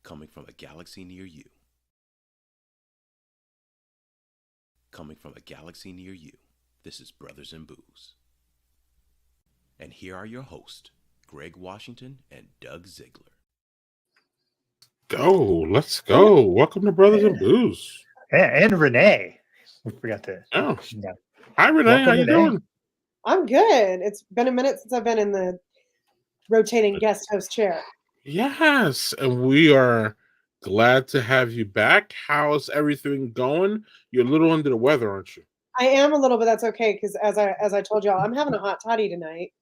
Coming from a galaxy near you. Coming from a galaxy near you, this is Brothers in Booze. And here are your hosts, Greg Washington and Doug Ziegler. Let's go. Welcome to Brothers in Booze. And Renee. We forgot to. Oh. Yeah. Hi, Renee. Welcome, How you Renee. doing? I'm good. It's been a minute since I've been in the rotating guest host chair. Yes, and we are glad to have you back. How's everything going? You're a little under the weather, aren't you? I am a little, but that's okay because as I told y'all, I'm having a hot toddy tonight,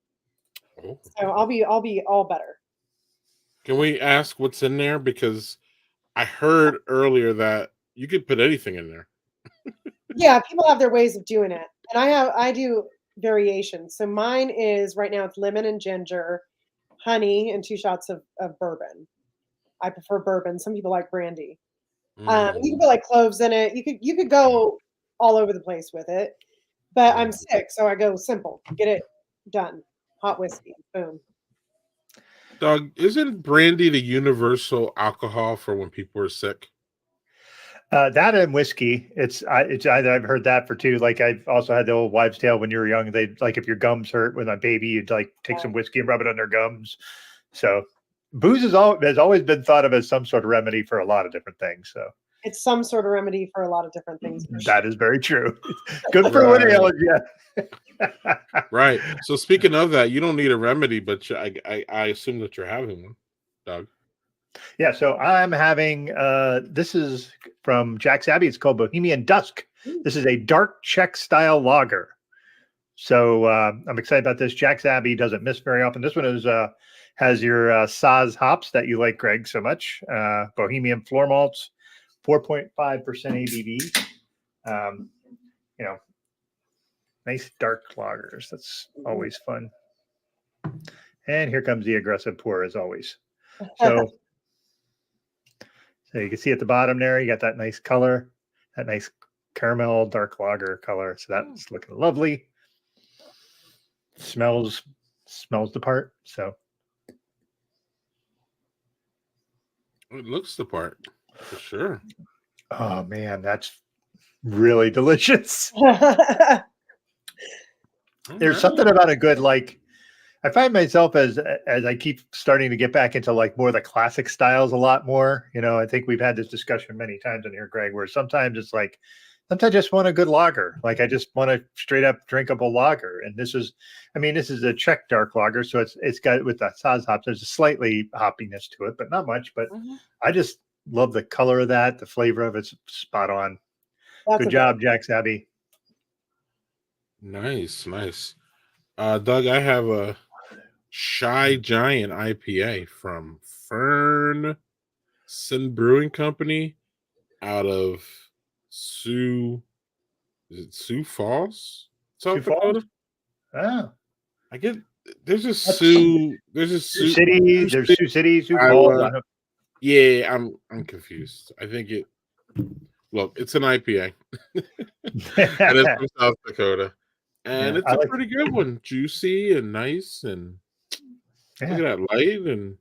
Oh. so I'll be all better. Can we ask what's in there? Because I heard earlier that you could put anything in there. Yeah, people have their ways of doing it, and I do variations. So mine is right now it's lemon and ginger, honey, and 2 shots of bourbon. I prefer bourbon. Some people like brandy. You can put like cloves in it. You could go all over the place with it, but I'm sick, so I go simple. Get it done. Hot whiskey. Boom. Doug, isn't brandy the universal alcohol for when people are sick? That and whiskey. I've heard that for two. Like I've also had the old wives' tale when you were young. They like if your gums hurt with a baby, you'd like take some whiskey and rub it on their gums. So booze has always been thought of as some sort of remedy for a lot of different things. So it's some sort of remedy for a lot of different things. That is very true. Good for what else, yeah. Right. So speaking of that, you don't need a remedy, but I assume that you're having one, Doug. Yeah, so I'm having this is from Jack's Abbey. It's called Bohemian Dusk. This is a dark Czech style lager. So I'm excited about this. Jack's Abbey doesn't miss very often. This one has your Saz hops that you like, Greg, so much. Bohemian floor malts, 4.5% ABV. Nice dark lagers. That's always fun. And here comes the aggressive pour, as always. So you can see at the bottom there, you got that nice color, that nice caramel dark lager color. So that's looking lovely. Smells the part. So it looks the part for sure. Oh man, that's really delicious. There's something about a good, like, I find myself as I keep starting to get back into like more of the classic styles a lot more. I think we've had this discussion many times in here, Greg, where sometimes it's like, sometimes I just want a good lager. Like I just want a straight up drinkable lager. And this is a Czech dark lager. So it's got with the Saz hops, there's a slightly hoppiness to it, but not much. But I just love the color of that. The flavor of it's spot on. Good job, Jack's Abbey. Nice. Doug, I have a Shy Giant IPA from Fernson Brewing Company out of Sioux Falls, South Dakota. Oh, there's a Sioux City, there's Sioux City, Sioux Falls. Yeah, I'm confused. I think it's an IPA, and it's from South Dakota, and it's a pretty good one, juicy and nice, and look at that light and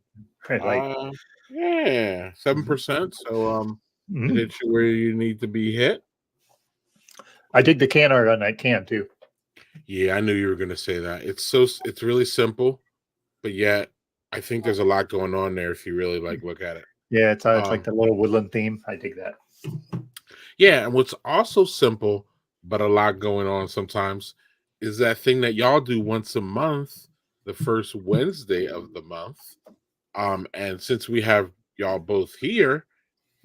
7%. So it hits you where you need to be hit. I dig the can art on that can too. Yeah, I knew you were going to say that. It's really simple, but yet I think there's a lot going on there if you really look at it. Yeah, it's like the little woodland theme. I dig that. Yeah, and what's also simple but a lot going on sometimes is that thing that y'all do once a month, the first Wednesday of the month. And since we have y'all both here,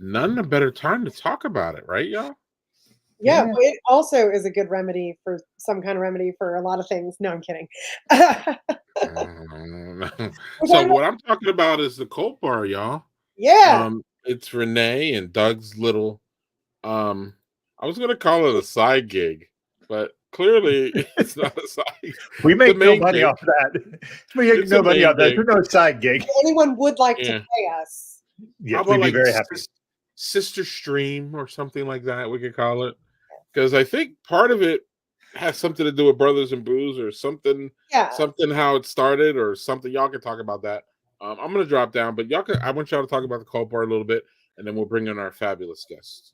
none a better time to talk about it, right, y'all? Yeah, well, it also is a good remedy for some kind of remedy for a lot of things. No, I'm kidding. So what I'm talking about is the Cult Bar, y'all. Yeah. It's Renee and Doug's little. I was gonna call it a side gig, but clearly it's not a side. We It's a make no main money gig. off that. We make It's a no money main off that. gig. There's no side gig. If anyone would like to Yeah. pay us. Yes, How we'd about be like very happy. sister stream or something like that? We could call it, because I think part of it has something to do with Brothers and Booze or something. Yeah. Something how it started or something. Y'all can talk about that. I'm gonna drop down, but y'all can. I want y'all to talk about the Cult Bar a little bit, and then we'll bring in our fabulous guests.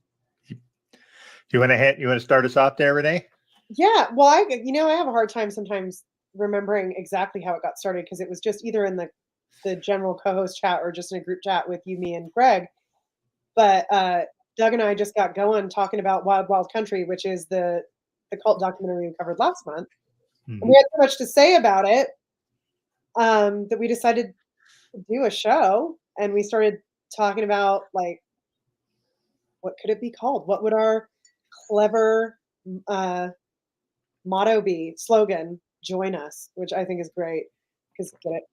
You want to start us off there, Renee? Yeah. Well, I have a hard time sometimes remembering exactly how it got started because it was just either in the general co-host chat or just in a group chat with you, me, and Greg. But Doug and I just got going talking about Wild Wild Country, which is the cult documentary we covered last month. Mhm. And we had so much to say about it that we decided to do a show, and we started talking about like what could it be called? What would our clever motto be? Slogan? Join us, which I think is great because get it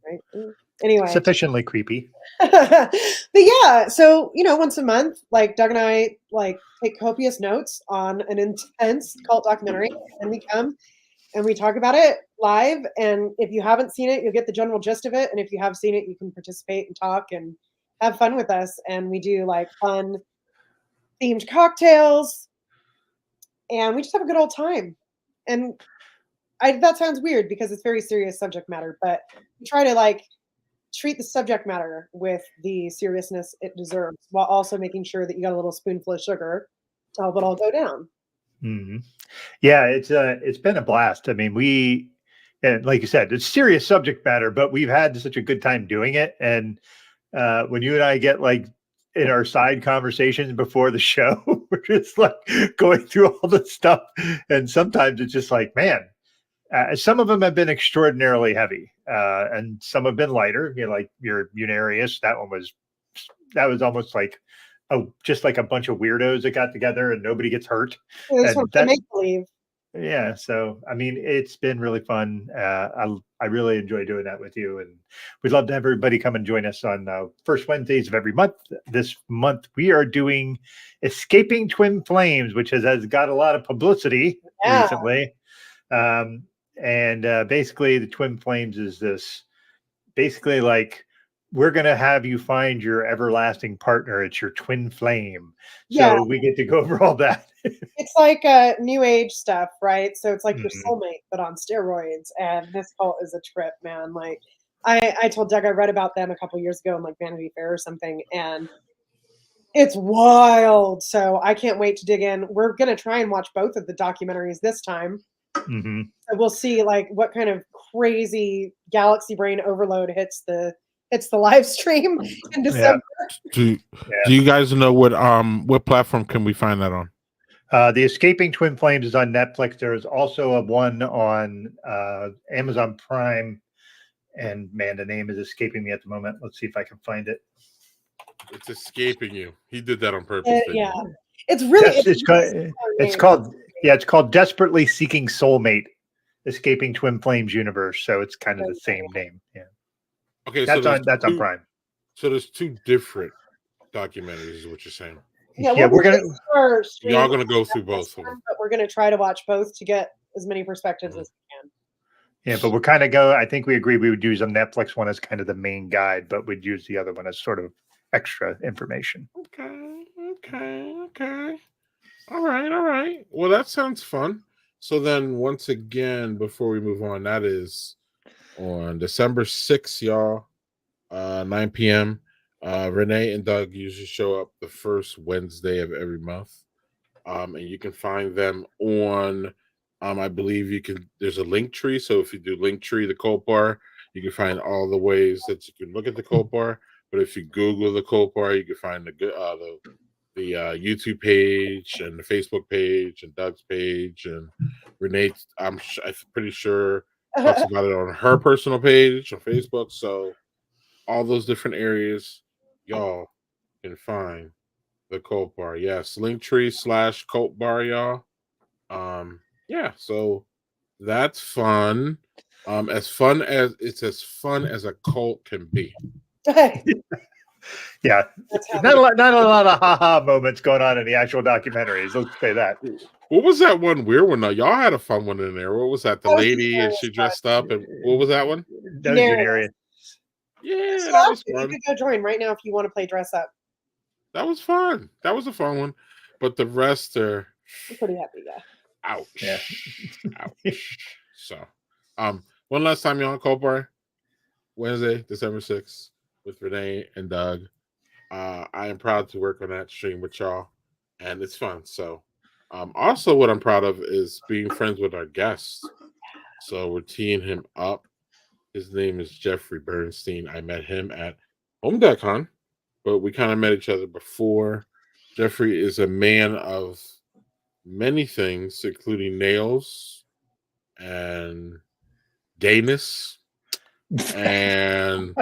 right. Anyway, Sufficiently creepy. but yeah, so once a month, like Doug and I take copious notes on an intense cult documentary, and we come and we talk about it live. And if you haven't seen it, you'll get the general gist of it. And if you have seen it, you can participate and talk and have fun with us. And we do like fun themed cocktails, and we just have a good old time. And that sounds weird because it's very serious subject matter, but we try to like treat the subject matter with the seriousness it deserves while also making sure that you got a little spoonful of sugar to help it all go down. Mm-hmm. Yeah, it's been a blast. I mean, and like you said, it's serious subject matter, but we've had such a good time doing it. And when you and I get like in our side conversations before the show, we're just like going through all the stuff, and sometimes it's just like, man, some of them have been extraordinarily heavy, and some have been lighter. Like your Unarius, that was almost like just like a bunch of weirdos that got together and nobody gets hurt. This And one can make believe. yeah, so I mean, it's been really fun. I really enjoy doing that with you, and we'd love to have everybody come and join us on first Wednesdays of every month. This month we are doing Escaping Twin Flames, which has got a lot of publicity recently. And basically, the Twin Flames is this basically like we're going to have you find your everlasting partner. It's your twin flame. So we get to go over all that. It's like new age stuff, right? So it's like your soulmate, but on steroids. And this cult is a trip, man. Like I told Doug I read about them a couple years ago in like Vanity Fair or something, and it's wild. So I can't wait to dig in. We're going to try and watch both of the documentaries this time. Mm-hmm. So we'll see like what kind of crazy galaxy brain overload hits the live stream in December. Do you guys know what platform can we find that on? The Escaping Twin Flames is on Netflix. There's also a one on Amazon Prime, and man, the name is escaping me at the moment. Let's see if I can find it. It's escaping you. He did that on purpose. Yeah, it's really it's called Desperately Seeking Soulmate, Escaping Twin Flames Universe. So it's kind of the same name. Yeah. Okay, that's on Prime. So there's two different documentaries, is what you're saying. Yeah, y'all gonna go through both of them, but we're gonna try to watch both to get as many perspectives as we can. Yeah, but we're kind of I think we agreed we would use a Netflix one as kind of the main guide, but we'd use the other one as sort of extra information. Okay. All right. Well, that sounds fun. So then, once again, before we move on, that is on December 6th, y'all, 9 p.m. Renee and Doug usually show up the first Wednesday of every month. And you can find them on, I believe there's a link tree. So if you do link tree, the Cult Bar, you can find all the ways that you can look at the Cult Bar. But if you Google the Cult Bar, you can find the YouTube page and the Facebook page and Doug's page, and Renee, I'm pretty sure talks about it on her personal page on Facebook. So all those different areas, y'all can find the Cult Bar. Yes, Linktree/Cult Bar, y'all. Yeah, so that's fun. As fun as a cult can be. Yeah, not a lot of haha moments going on in the actual documentaries. Let's say that. What was that one weird one? Though y'all had a fun one in there. What was that? The lady and she dressed up, and what was that one? That was Unarian. Yeah, that was You fun. could go join right now if you want to play dress up. That was fun. That was a fun one. But the rest are I'm pretty happy, yeah. ouch. Yeah. Ouch. So, one last time, y'all, Cold Bar, Wednesday, December 6th, with Renee and Doug. I am proud to work on that stream with y'all, and it's fun. So, also what I'm proud of is being friends with our guests. So we're teeing him up. His name is Jeffrey Bernstein. I met him at Home.con, but we kind of met each other before. Jeffrey is a man of many things, including nails and gayness and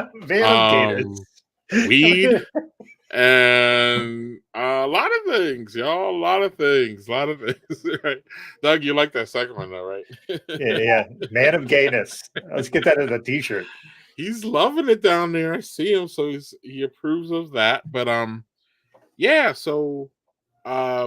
weed and a lot of things, y'all. A lot of things. Right? Doug, you like that second one, though, right? Yeah. Man of gayness. Let's get that as a T-shirt. He's loving it down there. I see him, so he approves of that. But yeah. So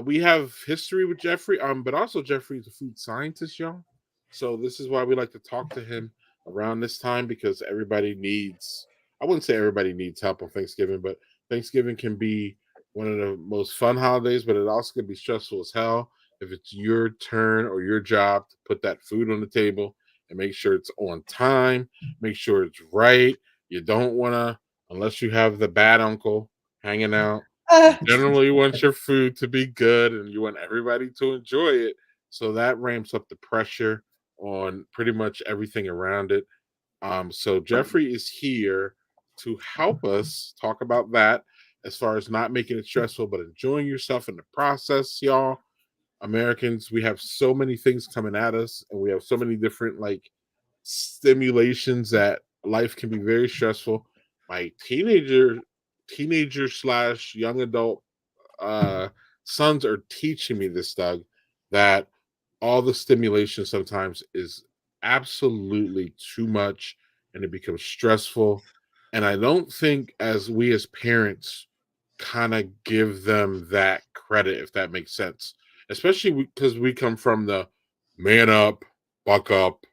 we have history with Jeffrey. But also Jeffrey's a food scientist, y'all. So this is why we like to talk to him around this time, because everybody needs. I wouldn't say everybody needs help on Thanksgiving, but Thanksgiving can be one of the most fun holidays, but it also can be stressful as hell if it's your turn or your job to put that food on the table and make sure it's on time, make sure it's right. You don't want to, unless you have the bad uncle hanging out, generally you want your food to be good and you want everybody to enjoy it. So that ramps up the pressure on pretty much everything around it. So Jeffrey is here to help us talk about that, as far as not making it stressful, but enjoying yourself in the process, y'all. Americans, we have so many things coming at us, and we have so many different stimulations that life can be very stressful. My teenager / young adult sons are teaching me this, Doug, that all the stimulation sometimes is absolutely too much, and it becomes stressful. And I don't think as parents kind of give them that credit, if that makes sense, especially because we come from the man up, buck up,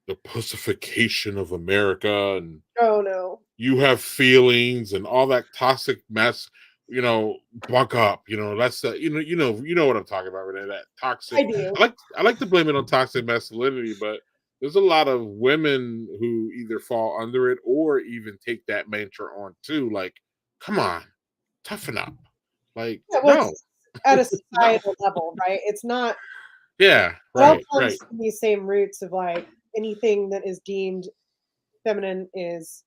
the pussification of America, and oh no, you have feelings and all that toxic mess. Buck up. That's the you know what I'm talking about, Renee. That toxic. I do. I like to blame it on toxic masculinity, but there's a lot of women who either fall under it or even take that mantra on too. Like, come on, toughen up. Like, no. At a societal level, right? It's not. Yeah, right. It all comes from these same roots of anything that is deemed feminine is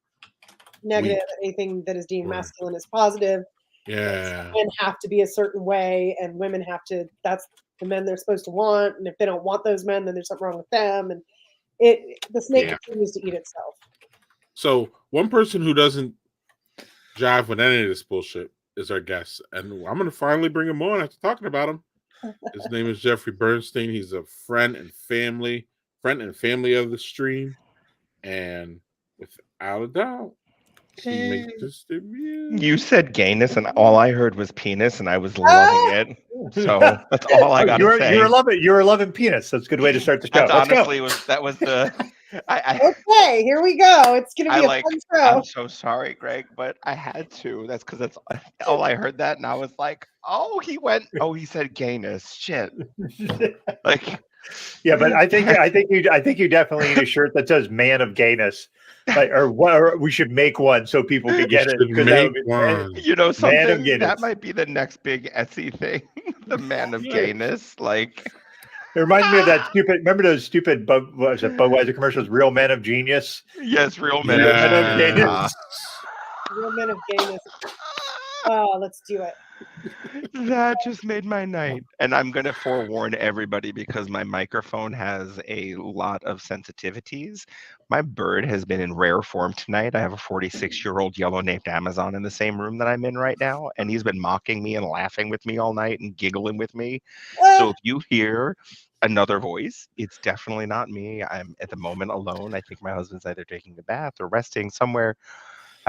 negative, anything that is deemed masculine is positive. Yeah. Men have to be a certain way, and women have to. That's the men they're supposed to want, and if they don't want those men, then there's something wrong with them. And the snake continues to eat itself. So one person who doesn't jive with any of this bullshit is our guest, and I'm going to finally bring him on after talking about him. His name is Jeffrey Bernstein. He's a friend and family of the stream, and without a doubt, he makes this debut. You said gayness, and all I heard was penis, and I was loving it. So that's all I got to say. You were loving penis. That's a good way to start the show. That was the. Okay, here we go. It's gonna be a fun show. I'm so sorry, Greg, but I had to. That's because that's all I heard that, and I was like, "Oh, he said gayness." Shit. Yeah, but I think you definitely need a shirt that says "Man of Gayness," or we should make one so people can get it. Something that might be the next big Etsy thing. The Man of Gayness, It reminds me of that stupid. Remember those stupid Budweiser commercials? Real Men of Genius. Yes, Real Men of Genius. Real Men of Gayness. Oh, let's do it. That just made my night. And I'm going to forewarn everybody because my microphone has a lot of sensitivities. My bird has been in rare form tonight. I have a 46-year-old yellow-naped Amazon in the same room that I'm in right now, and he's been mocking me and laughing with me all night and giggling with me. So if you hear another voice, it's definitely not me. I'm at the moment alone. I think my husband's either taking a bath or resting somewhere.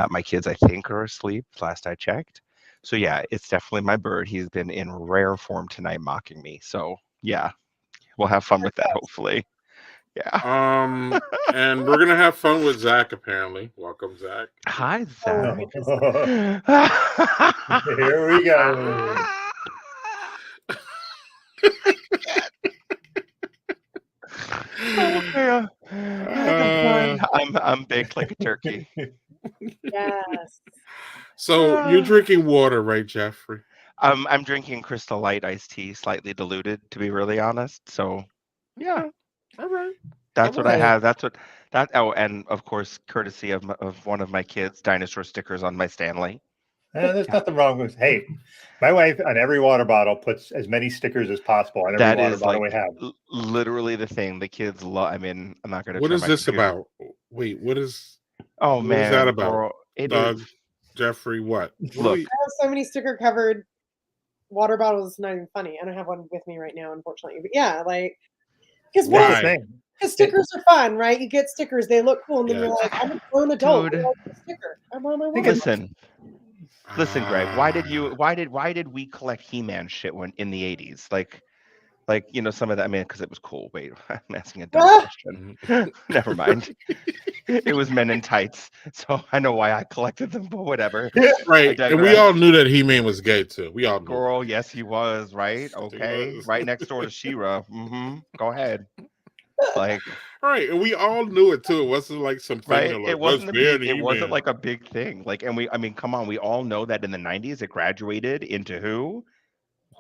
My kids, I think, are asleep, last I checked. So yeah, it's definitely my bird. He's been in rare form tonight mocking me. So yeah, we'll have fun with that, hopefully. Yeah. And we're gonna have fun with Zach. Apparently, welcome, Zach. Hi, Oh, Zach. Here we go. Oh, yeah. Having fun. I'm baked like a turkey. yes. So you're drinking water, right, Jeffrey? I'm drinking Crystal Light iced tea, slightly diluted, to be really honest. So yeah, All right. that's what I Alright. have. That's what that. Oh, and of course, courtesy of one of my kids, dinosaur stickers on my Stanley. There's nothing wrong with. Hey, my wife on every water bottle puts as many stickers as possible on every That water is bottle like we have. literally the thing the kids love. I mean, I'm not going to What turn is my this computer. about? Wait, what is Oh what man, is that about? girl, it Doug, is. Jeffrey, what? Look, I have so many sticker covered water bottles. It's not even funny. I don't have one with me right now, unfortunately. But yeah, like because That's the Why? thing. Because stickers are fun, right? You get stickers, they look cool, and then Yeah. you're like, I'm a grown adult. Dude. I like a sticker. I'm on my Think water. it's- Listen, Greg. Why did you? Ah. Why did we collect He-Man shit when in the '80s? Like some of that. I mean, because it was cool. Wait, I'm asking a dumb Ah! question. Never mind. It was men in tights, so I know why I collected them. But whatever. Right. And we all knew that He-Man was gay too. We all knew. Girl, yes, he was, right? He Okay. was. Right next door to She-Ra. Go ahead. Like, Right, and we all knew it too. It wasn't like something right? like It wasn't a big, it wasn't He-Man. like a big thing. Like, and I mean, come on, we all know that in the 90s it graduated into who?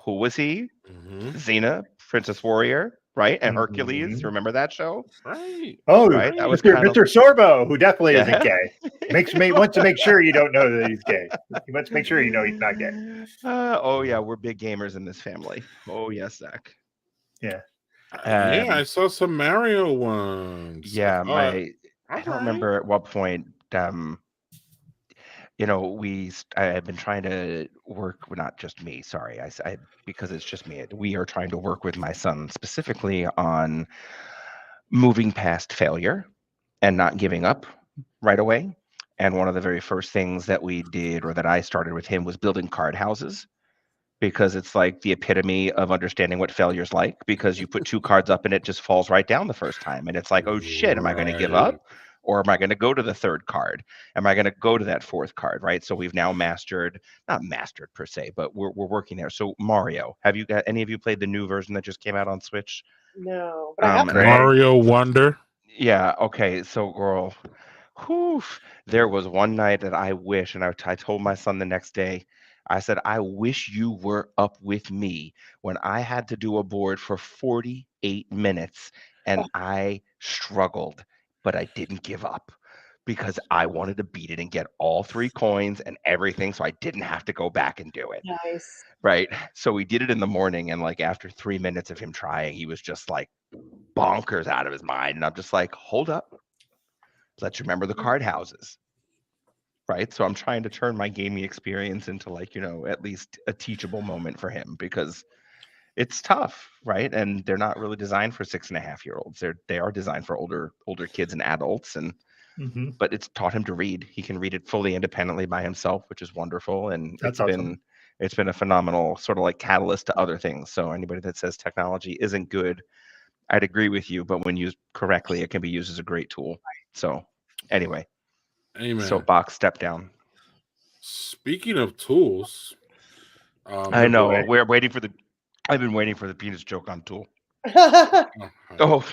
Who was he? Mm-hmm. Xena, Princess Warrior, right? And Hercules. Mhm. Remember that show? Right. Oh, Right? That was Mr. kind of Mr. Sorbo, who definitely isn't yeah. gay. Wants to make sure you don't know that he's gay. He wants to make sure you know he's not gay. Oh yeah, we're big gamers in this family. Oh yes, Zach. Yeah. Yeah, I saw some Mario ones. Yeah, I don't remember at what point. I have been trying to work. Well, not just me. Sorry, I because it's just me. We are trying to work with my son specifically on moving past failure and not giving up right away. And one of the very first things that we did, or that I started with him, was building card houses, because it's like the epitome of understanding what failure's like, because you put two cards up and it just falls right down the first time. And it's like, oh shit, am I going to give up? Or am I going to go to the third card? Am I going to go to that fourth card? Right. So we've now not mastered per se, but we're working there. So Mario, have you got any of you played the new version that just came out on Switch? No, but I have. Mario Wonder. Yeah. Okay. So girl, whew, there was one night that I wish, and I told my son the next day, I said, I wish you were up with me when I had to do a board for 48 minutes and I struggled, but I didn't give up because I wanted to beat it and get all three coins and everything so I didn't have to go back and do it. Nice. Right. So we did it in the morning, and like after 3 minutes of him trying, he was just like bonkers out of his mind. And I'm just like, hold up. Let's remember the card houses. Right. So I'm trying to turn my gaming experience into at least a teachable moment for him, because it's tough, right? And they're not really designed for 6.5-year-olds. They are designed for older kids and adults. And but it's taught him to read. He can read it fully independently by himself, which is wonderful. And That's awesome. It's been a phenomenal sort of like catalyst to other things. So anybody that says technology isn't good, I'd agree with you. But when used correctly, it can be used as a great tool. So anyway. Amen. Soapbox, step down. Speaking of tools, I know we're waiting for the. I've been waiting for the penis joke on Tool. Oh,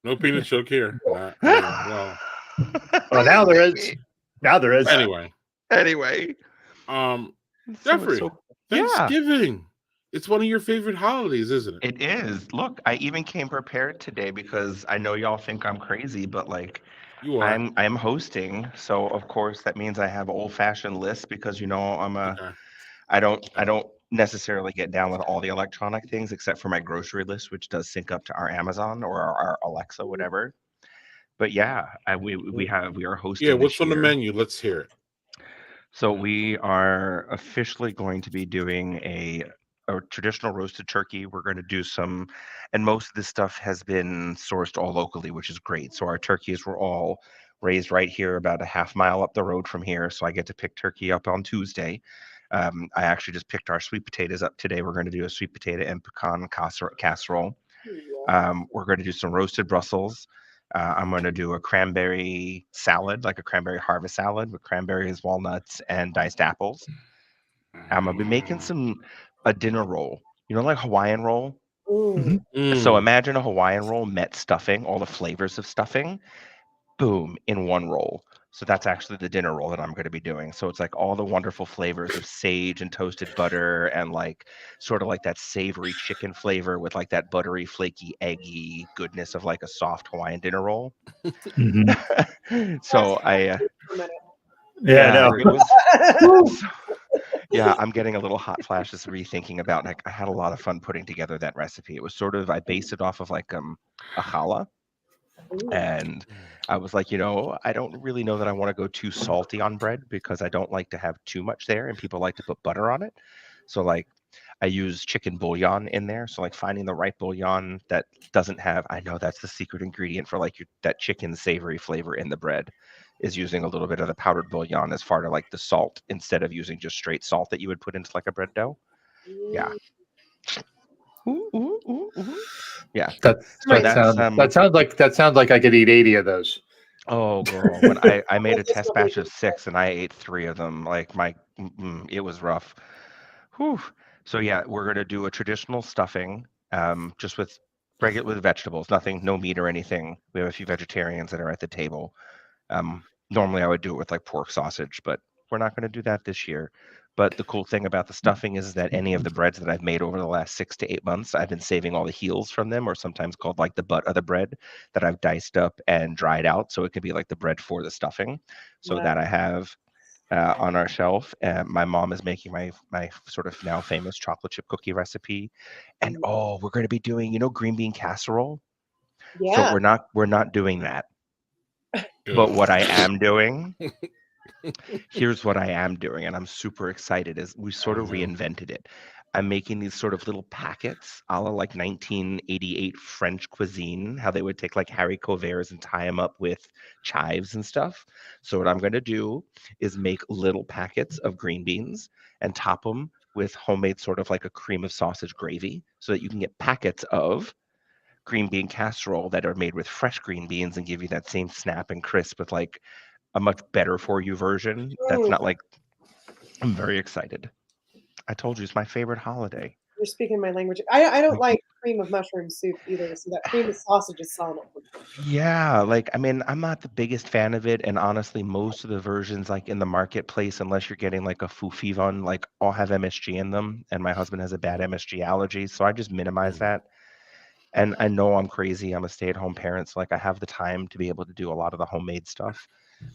no penis joke here. Well, now there is. Now there is. Anyway, Jeffrey, Thanksgiving. It's one of your favorite holidays, isn't it? It is. Look, I even came prepared today because I know y'all think I'm crazy, but like. You are. I'm hosting, so of course that means I have old-fashioned lists, because I'm a I don't necessarily get down with all the electronic things except for my grocery list, which does sync up to our Amazon or our Alexa, whatever. But yeah, we are Yeah, hosting what's this on the year. menu? Let's hear it. So we are officially going to be doing a traditional roasted turkey. We're going to do some, and most of this stuff has been sourced all locally, which is great. So our turkeys were all raised right here, about a half mile up the road from here. So I get to pick turkey up on Tuesday. I actually just picked our sweet potatoes up today. We're going to do a sweet potato and pecan casserole. We're going to do some roasted Brussels. I'm going to do a cranberry salad, like a cranberry harvest salad with cranberries, walnuts, and diced apples. I'm going to be making a dinner roll, like Hawaiian roll. Ooh. So Mm. imagine a Hawaiian roll met stuffing, all the flavors of stuffing, boom, in one roll. So that's actually the dinner roll that I'm going to be doing. So it's like all the wonderful flavors of sage and toasted butter and like sort of like that savory chicken flavor with like that buttery, flaky, eggy goodness of like a soft Hawaiian dinner roll. So Yeah, no. it was. So, yeah, I'm getting a little hot flashes rethinking about. Like, I had a lot of fun putting together that recipe. It was sort of, I based it off of like a challah. And I was like, I don't really know that I want to go too salty on bread because I don't like to have too much there, and people like to put butter on it. So like I use chicken bouillon in there. So like finding the right bouillon that doesn't have, I know that's the secret ingredient for like that chicken savory flavor in the bread, is using a little bit of the powdered bouillon as far to like the salt instead of using just straight salt that you would put into like a bread dough. Yeah. Ooh, ooh, ooh, ooh. Yeah. So that's That sounds like I could eat 80 of those. Oh, girl, when I made a test batch of 6 and I ate 3 of them, like it was rough. Whew. So yeah, we're gonna do a traditional stuffing, just with vegetables, no meat or anything. We have a few vegetarians that are at the table. Normally I would do it with like pork sausage, but we're not going to do that this year. But the cool thing about the stuffing is that any of the breads that I've made over the last 6 to 8 months, I've been saving all the heels from them, or sometimes called like the butt of the bread, that I've diced up and dried out. So it could be like the bread for the stuffing. So that I have on our shelf. My mom is making my sort of now famous chocolate chip cookie recipe. And we're going to be doing, green bean casserole. So Yeah. we're not doing that. But what I am doing, here's what I am doing, and I'm super excited, is we sort of reinvented it. I'm making these sort of little packets, a la like 1988 French cuisine, how they would take like haricot verts and tie them up with chives and stuff. So what I'm going to do is make little packets of green beans and top them with homemade sort of like a cream of sausage gravy, so that you can get packets of green bean casserole that are made with fresh green beans and give you that same snap and crisp with like a much better for you version. That's not like, I'm very excited. I told you it's my favorite holiday. You're speaking my language. I don't like cream of mushroom soup either, so that cream of sausage is selling it for me. Yeah, like I mean, I'm not the biggest fan of it, and honestly, most of the versions like in the marketplace, unless you're getting like a foofy one, like all have MSG in them, and my husband has a bad MSG allergy, so I just minimize that. And I know I'm crazy. I'm a stay-at-home parent, so like I have the time to be able to do a lot of the homemade stuff.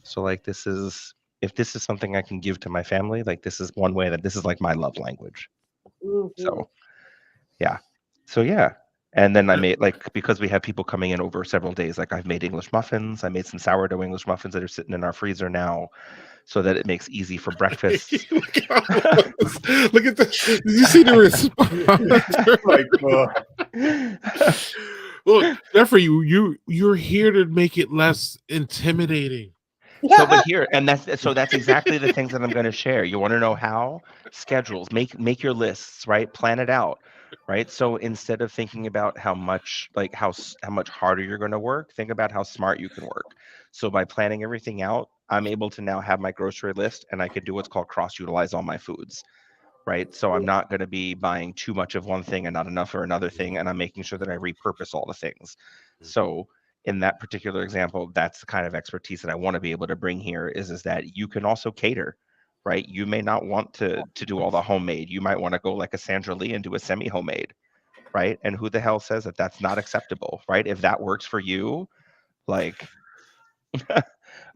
So like if this is something I can give to my family, like this is one way that this is like my love language. So yeah. So yeah. And then I made, like, because we have people coming in over several days, like I've made English muffins. I made some sourdough English muffins that are sitting in our freezer now, so that it makes easy for breakfast. Look at the. Did you see the response? Look, Jeffrey, you're here to make it less intimidating. So, but here, and that's exactly the things that I'm going to share. You want to know how? Schedules. Make your lists, right? Plan it out, right? So instead of thinking about how much harder you're going to work, think about how smart you can work. So by planning everything out, I'm able to now have my grocery list, and I can do what's called cross-utilize all my foods, right? So I'm not going to be buying too much of one thing and not enough for another thing, and I'm making sure that I repurpose all the things. So in that particular example, that's the kind of expertise that I want to be able to bring here, is that you can also cater, right? You may not want to do all the homemade. You might want to go like a Sandra Lee and do a semi-homemade, right? And who the hell says that that's not acceptable, right? If that works for you, like,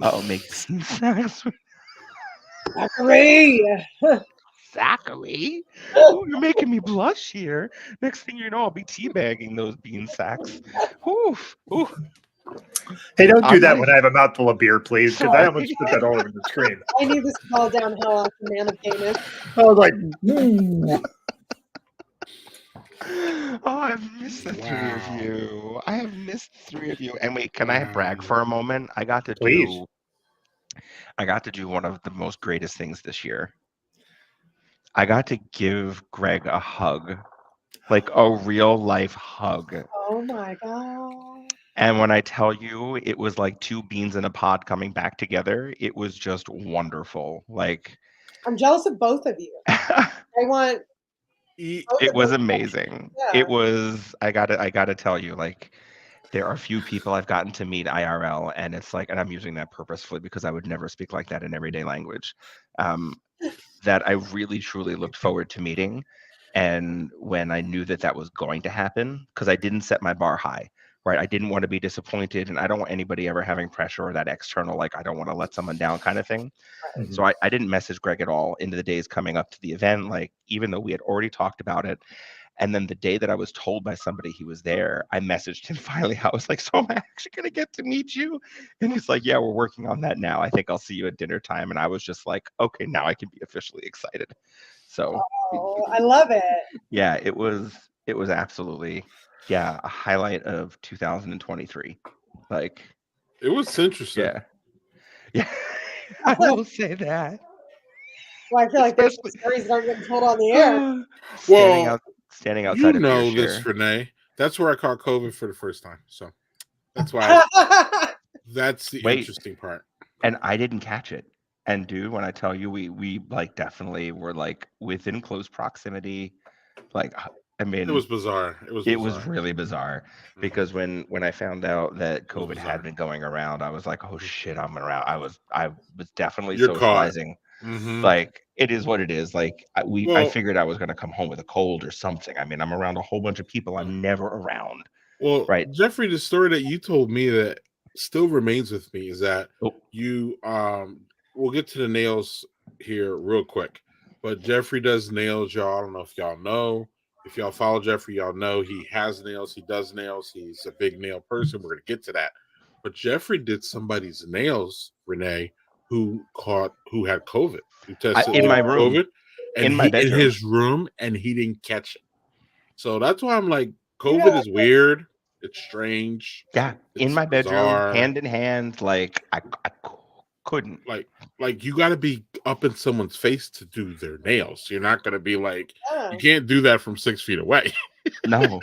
I'll make some snacks. Agree. Zachary. Oh, you're making me blush here. Next thing you know, I'll be teabagging those bean sacks. Oof. Oof. Hey, don't do I'm that like, when I have a mouthful of beer, please, because I sorry. almost put that all over the screen. I need this to fall down how off the man of Canis. I was like, "Ooh." Oh, I've missed the three of Wow. you. I have missed the three of you. And wait, can I brag for a moment? Please. I got to do one of the most greatest things this year. I got to give Greg a hug, like a real life hug. Oh my god. And when I tell you it was like two beans in a pod coming back together, it was just wonderful. Like I'm jealous of both of you. I want both it of was those. amazing. Yeah. It was I gotta tell you, like there are few people I've gotten to meet IRL, and it's like, and I'm using that purposefully because I would never speak like that in everyday language. That I really truly looked forward to meeting. And when I knew that that was going to happen, because I didn't set my bar high, right? I didn't want to be disappointed, and I don't want anybody ever having pressure or that external, like, I don't want to let someone down kind of thing. Mhm. So I didn't message Greg at all into the days coming up to the event, like, even though we had already talked about it. And then the day that I was told by somebody he was there, I messaged him finally. I was like, so am I actually going to get to meet you? And he's like, yeah, we're working on that now. I think I'll see you at dinner time. And I was just like, okay, now I can be officially excited. So Oh, I love it. yeah, it was absolutely, yeah, a highlight of 2023. Like, It was interesting. yeah. Yeah. I will say that. Well, I feel like there's Especially stories that aren't getting told on the air. standing You outside of know your this, share. Renee. That's where I caught COVID for the first time. So that's why that's the Wait. interesting part. And I didn't catch it. And dude, when I tell you, we like definitely were like within close proximity. Like, I It mean, was bizarre. it was really bizarre Mhm. because when I found out that was COVID bizarre. had been going around, I was like, oh shit, I'm around. I was definitely You're caught. socializing. Mm-hmm. Like, it is what it is. Like, I Well, figured I was gonna come home with a cold or something. I mean, I'm around a whole bunch of people I'm never around. well, Right. Jeffrey, the story that you told me that still remains with me is that Oh, you we'll get to the nails here real quick. But Jeffrey does nails, y'all. I don't know if y'all know. If y'all follow Jeffrey, y'all know he has nails, he does nails, he's a big nail person. We're gonna get to that. But Jeffrey did somebody's nails, Renee, who had COVID, who tested in with my room, COVID, and in my he in bedroom. his room, and he didn't catch it. So that's why I'm like, Yeah. COVID is weird. It's strange. Yeah, in It's my bedroom, bizarre. hand in hand, like I couldn't. Like you got to be up in someone's face to do their nails. You're not going to be like, Yeah. you can't do that from 6 feet away. No,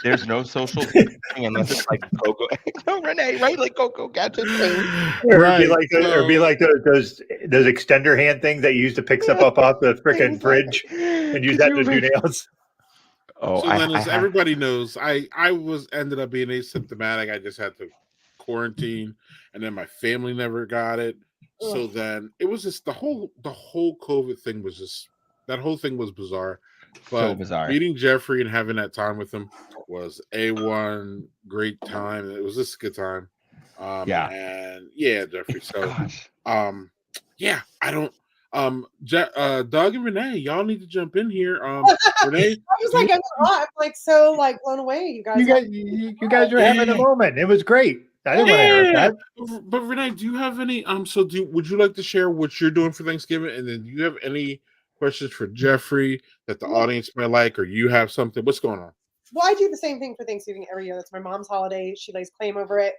there's no social distancing unless it's like Coco. No, Renee, right? Like Coco Gadget thing. Or Right. be like those extender hand things that you use to pick stuff up off the freaking fridge and use that to do nails. Oh, So then, as everybody knows, I ended up being asymptomatic. I just had to quarantine, and then my family never got it. So then it was just the whole COVID thing was just, that whole thing was bizarre. But so bizarre. meeting Jeffrey and having that time with him was A1, great time. It was just a good time. Yeah. And yeah, Jeffrey. So Gosh. yeah, I don't Doug and Renee, y'all need to jump in here. Renee, I was like, I'm like so like blown away. You guys, You guys are having a moment. It was great. I didn't want to hear that. But Renee, do you have any would you like to share what you're doing for Thanksgiving? And then do you have any questions for Jeffrey that the audience might like, or you have something? What's going on? Well, I do the same thing for Thanksgiving every year. That's my mom's holiday. She lays claim over it.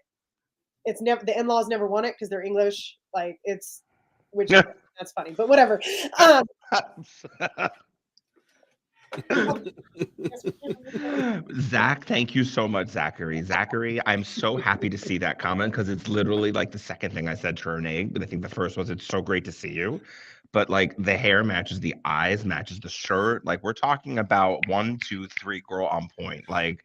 It's never, the in-laws never won it because they're English. Like it's, which that's funny, but whatever. Zach, thank you so much, Zachary. Zachary, I'm so happy to see that comment because it's literally like the second thing I said to Renee, but I think the first was, it's so great to see you. But like the hair matches the eyes, matches the shirt. Like we're talking about 1, 2, 3 girl on point. Like,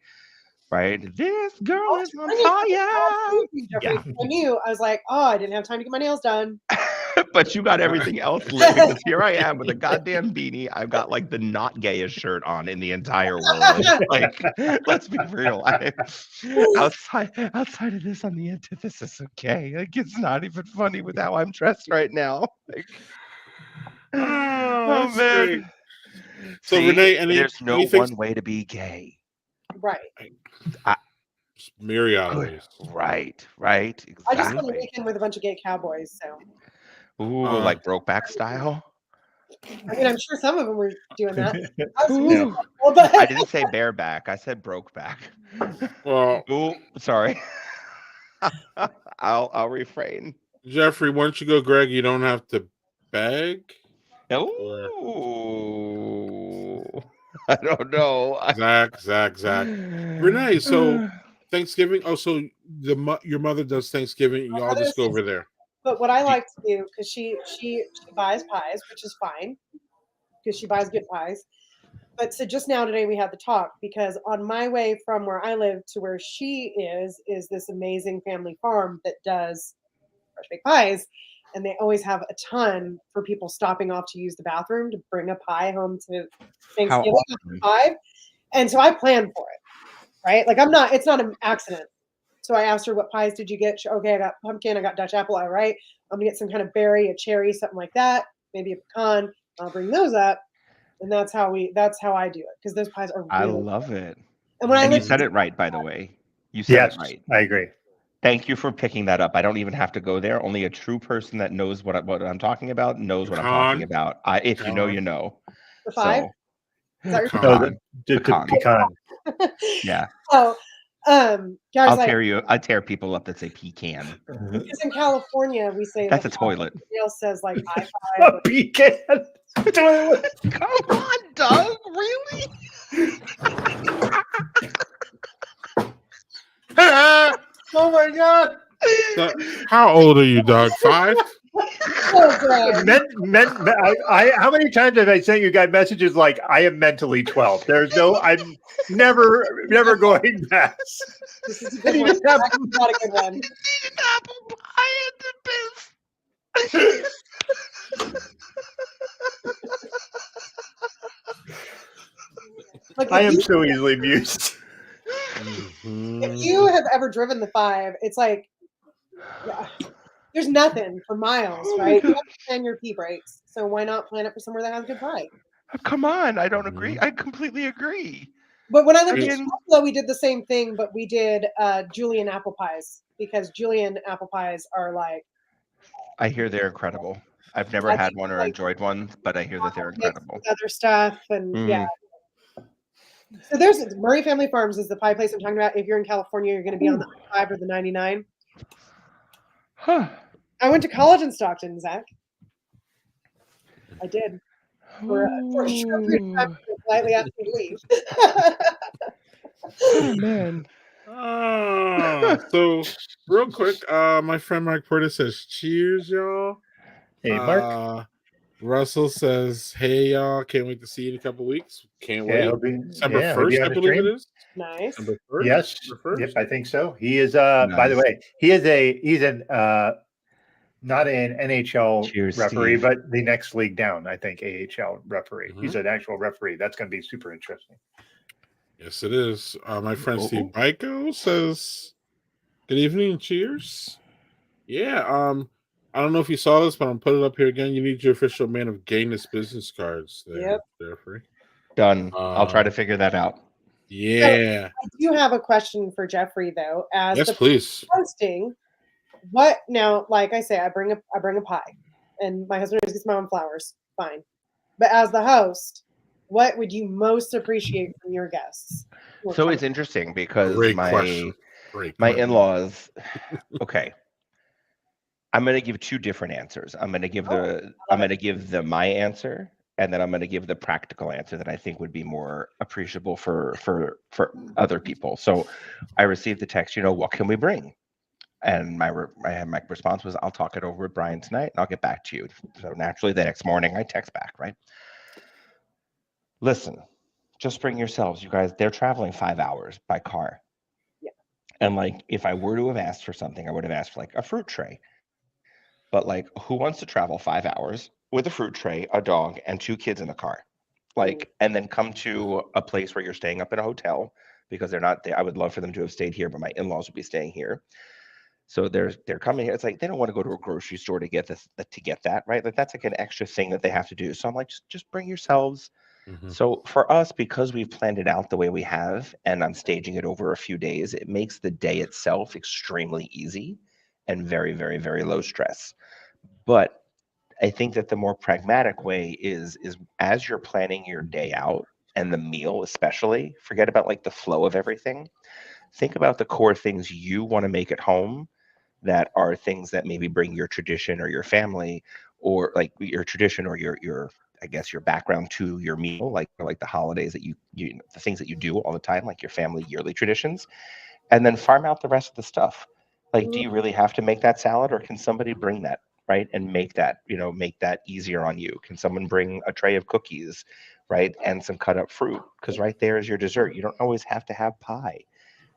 right? This girl is on fire. Yeah. I knew. I was like, oh, I didn't have time to get my nails done. But you got everything else lit because here I am with a goddamn beanie. I've got like the not gayest shirt on in the entire world. Like, let's be real. Outside of this, I'm the antithesis of gay. Like, it's not even funny with how I'm dressed right now. Like, Oh, That's great. man. So See, Renee, there's no anything? one way to be gay. Right. Myriad of Good. ways. Right. I just spent a Exactly. weekend with a bunch of gay cowboys, so Ooh, like Brokeback style. I mean, I'm sure some of them were doing that. I was Ooh. well, but I didn't say bareback. I said brokeback. Well, Ooh, sorry. I'll refrain. Jeffrey, once you go, Greg, you don't have to beg. Or Ooh. I don't know. Zach. Renee, so Thanksgiving. Oh, so your mother does Thanksgiving, and my y'all mother just go says- over there. but what I like to do because she buys pies, which is fine because she buys good pies. But so just now today we had the talk because on my way from where I live to where she is this amazing family farm that does fresh baked pies, and they always have a ton for people stopping off to use the bathroom to bring a pie home to How Thanksgiving awesome. at 5. And so I planned for it, right? Like it's not an accident. So I asked her, what pies did you get? Okay, I got pumpkin, I got Dutch apple, all right. I'm gonna get some kind of berry, a cherry, something like that, maybe a pecan. I'll bring those up. And that's how I do it because those pies are I really love good. it. And when I And you lived said it right, by the way. You said Yes, it right. I agree. Thank you for picking that up. I don't even have to go there. Only a true person that knows what I'm talking about knows what I'm talking Pecan. about. If you know, you know. the 5, So is that Pecan. No, pecan. the Pecan. pecan. your Yeah. So guys, I'll like tear people up that say pecan. because in California we say That's the a toilet. Everybody else says like I5 A or pecan. Toilet. Come on, Doug. Really? Oh my god. How old are you, Doug? 5? oh, Greg. How many times have I sent you guys messages like I am mentally 12? I'm never going past. This is a I good need one. to have That's not a good one. Eat an apple pie at the best. Like I am so easily amused. if you have ever driven the 5, it's like yeah, there's nothing for miles, Oh my right? You God. have to plan your pee breaks. So why not plan it for somewhere that has good pie? Come on. I don't agree. I completely agree. But when I I lived in mean, Buffalo, we did the same thing, but we did Julian apple pies because Julian apple pies are like I hear they're incredible. I've never I had think one or like enjoyed one, but I hear that they're mixed incredible. with other stuff and yeah. Mm. So there's Murray Family Farms is the pie place I'm talking about. If you're in California, you're going to be on the 5 or the 99. Huh. I went to college in Stockton, Zach. I did for a short period of time. They politely asked me to leave. Oh man. So real quick, my friend Mike Porter says, "Cheers, y'all." Hey, Mark. Russell says, "Hey, y'all! Can't wait to see you in a couple weeks. Can't wait." December I hope you 1st, I have a believe it stream. is. Nice. December 1st. Yes. December 1st? Yep, I think so. He is by the Nice. way, he's an not an NHL Cheers, referee, Steve. but the next league down, I think AHL referee. Mhm. He's an actual referee. That's going to be super interesting. Yes, it is. My friend Oh. Steve Byko says, "Good evening, cheers." Yeah. I don't know if you saw this, but I'm putting it up here again. You need your official Man of Gayness business cards there, Yep. Jeffrey. Done. I'll try to figure that out. Yeah. I do have a question for Jeffrey though. As Yes, the please. hosting, what now? Like I say, I bring a pie, and my husband gets my own flowers. Fine, but as the host, what would you most appreciate from your guests? So it's interesting because Great my question. Great my question. in-laws. Okay. I'm going to give two different answers. I'm going to give the my answer, and then I'm going to give the practical answer that I think would be more appreciable for other people. So I received the text, what can we bring? And my response was, I'll talk it over with Brian tonight, and I'll get back to you. So naturally, the next morning, I text back, right? Listen, just bring yourselves, you guys. They're traveling 5 hours by car. Yeah. And like, if I were to have asked for something, I would have asked for like a fruit tray. But like, who wants to travel 5 hours with a fruit tray, a dog, and 2 kids in the car? Like, and then come to a place where you're staying up in a hotel because they're not there. I would love for them to have stayed here, but my in-laws would be staying here. So they're coming here. It's like they don't want to go to a grocery store to get this to get that, right? Like that's like an extra thing that they have to do. So I'm like, just bring yourselves. Mhm. So for us, because we've planned it out the way we have, and I'm staging it over a few days, it makes the day itself extremely easy and very, very, very low stress. But I think that the more pragmatic way is as you're planning your day out and the meal especially, forget about like the flow of everything. Think about the core things you want to make at home that are things that maybe bring your tradition or your family or like your tradition or your I guess your background to your meal, like the holidays that you the things that you do all the time, like your family yearly traditions, and then farm out the rest of the stuff. Like, do you really have to make that salad, or can somebody bring that, right, and make that, make that easier on you? Can someone bring a tray of cookies, right, and some cut up fruit? Because right there is your dessert. You don't always have to have pie,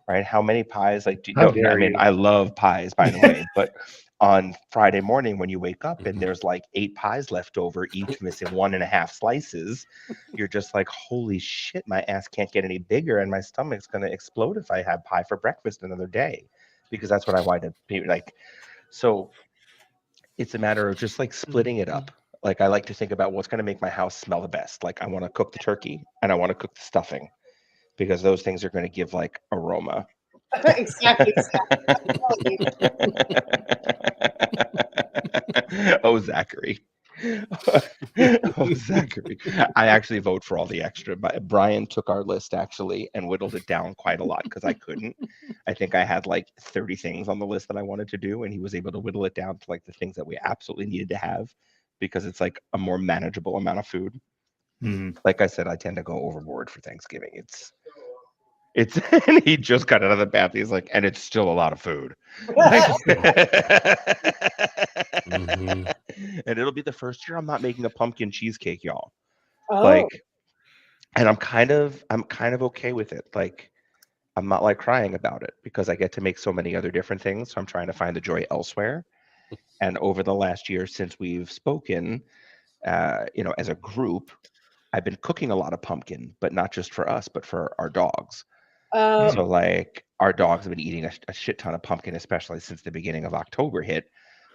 right? How many pies? Like, How no, I dare mean, you? I love pies, by the way, but on Friday morning when you wake up and Mhm. there's like 8 pies left over, each missing 1.5 slices, you're just like, holy shit, my ass can't get any bigger, and my stomach's gonna explode if I have pie for breakfast another day, because that's what I wind up being like. So it's a matter of just like splitting it up. Like I like to think about what's gonna make my house smell the best. Like I want to cook the turkey and I want to cook the stuffing because those things are going to give like aroma. Exactly. Oh, Zachary. Oh, Zachary. I actually vote for all the extra. Brian took our list actually and whittled it down quite a lot because I couldn't. I think I had like 30 things on the list that I wanted to do, and he was able to whittle it down to like the things that we absolutely needed to have because it's like a more manageable amount of food. Mm. Like I said, I tend to go overboard for Thanksgiving. It's and he just got out of the bath. He's like, and it's still a lot of food. Like, Mhm. and it'll be the first year I'm not making a pumpkin cheesecake, y'all. Oh, Like, and I'm kind of okay with it. Like, I'm not like crying about it because I get to make so many other different things. So I'm trying to find the joy elsewhere. And over the last year since we've spoken, as a group, I've been cooking a lot of pumpkin, but not just for us, but for our dogs. oh, So like our dogs have been eating a shit ton of pumpkin, especially since the beginning of October hit,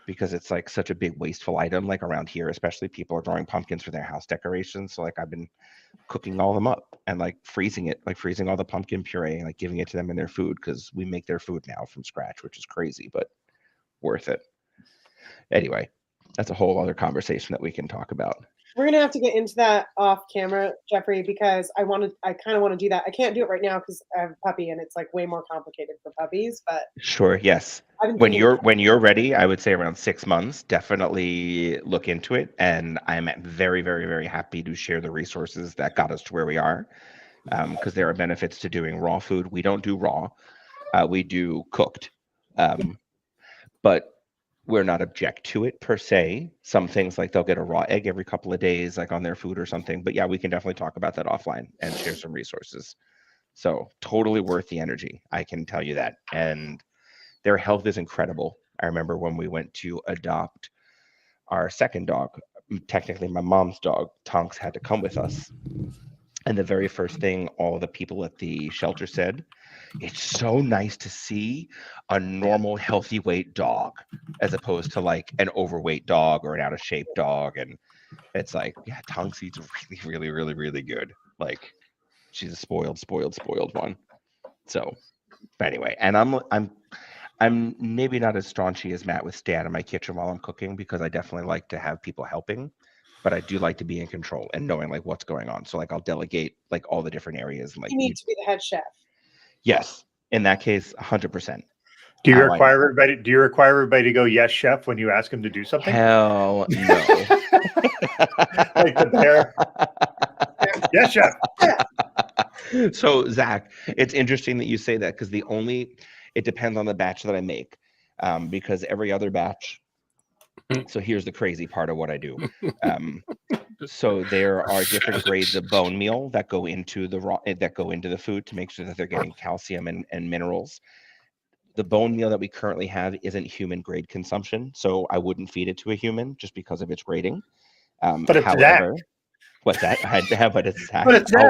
because it's like such a big wasteful item. Like around here, especially people are growing pumpkins for their house decorations. So like I've been cooking all them up and like freezing it, like freezing all the pumpkin puree and like giving it to them in their food because we make their food now from scratch, which is crazy, but worth it. Anyway, that's a whole other conversation that we can talk about. we're gonna have to get into that off camera, Jeffrey, because I kind of want to do that. I can't do it right now because I have a puppy and it's like way more complicated for puppies. But Sure, yes. I've been When thinking, you're ready, I would say around 6 months, definitely look into it. And I'm very, very, very happy to share the resources that got us to where we are. Because there are benefits to doing raw food. We don't do raw, we do cooked. Um, but we're not object to it per se. Some things like they'll get a raw egg every couple of days, like on their food or something. But yeah, we can definitely talk about that offline and share some resources. So totally worth the energy. I can tell you that. And their health is incredible. I remember when we went to adopt our second dog, technically my mom's dog, Tonks had to come with us. And the very first thing all the people at the shelter said, it's so nice to see a normal, healthy weight dog as opposed to like an overweight dog or an out of shape dog. And it's like, yeah, Tonks eats really, really, really, really good. Like she's a spoiled, spoiled, spoiled one. So, but anyway, and I'm maybe not as staunchy as Matt with stay out of my kitchen while I'm cooking because I definitely like to have people helping, but I do like to be in control and knowing like what's going on. So like I'll delegate like all the different areas and like you need to be the head chef. yes, in that case, 100%. Do you How I require everybody? Do you require everybody to go yes, chef, when you ask them to do something? hell no. Like the bear. Yes, chef. So Zach, it's interesting that you say that because it depends on the batch that I make, because every other batch. So here's the crazy part of what I do. So there are different grades of bone meal that go into the food to make sure that they're getting calcium and minerals. The bone meal that we currently have isn't human grade consumption, so I wouldn't feed it to a human just because of its grading. But it's Zach. However, what's that? But it's Zach. But it's Zach.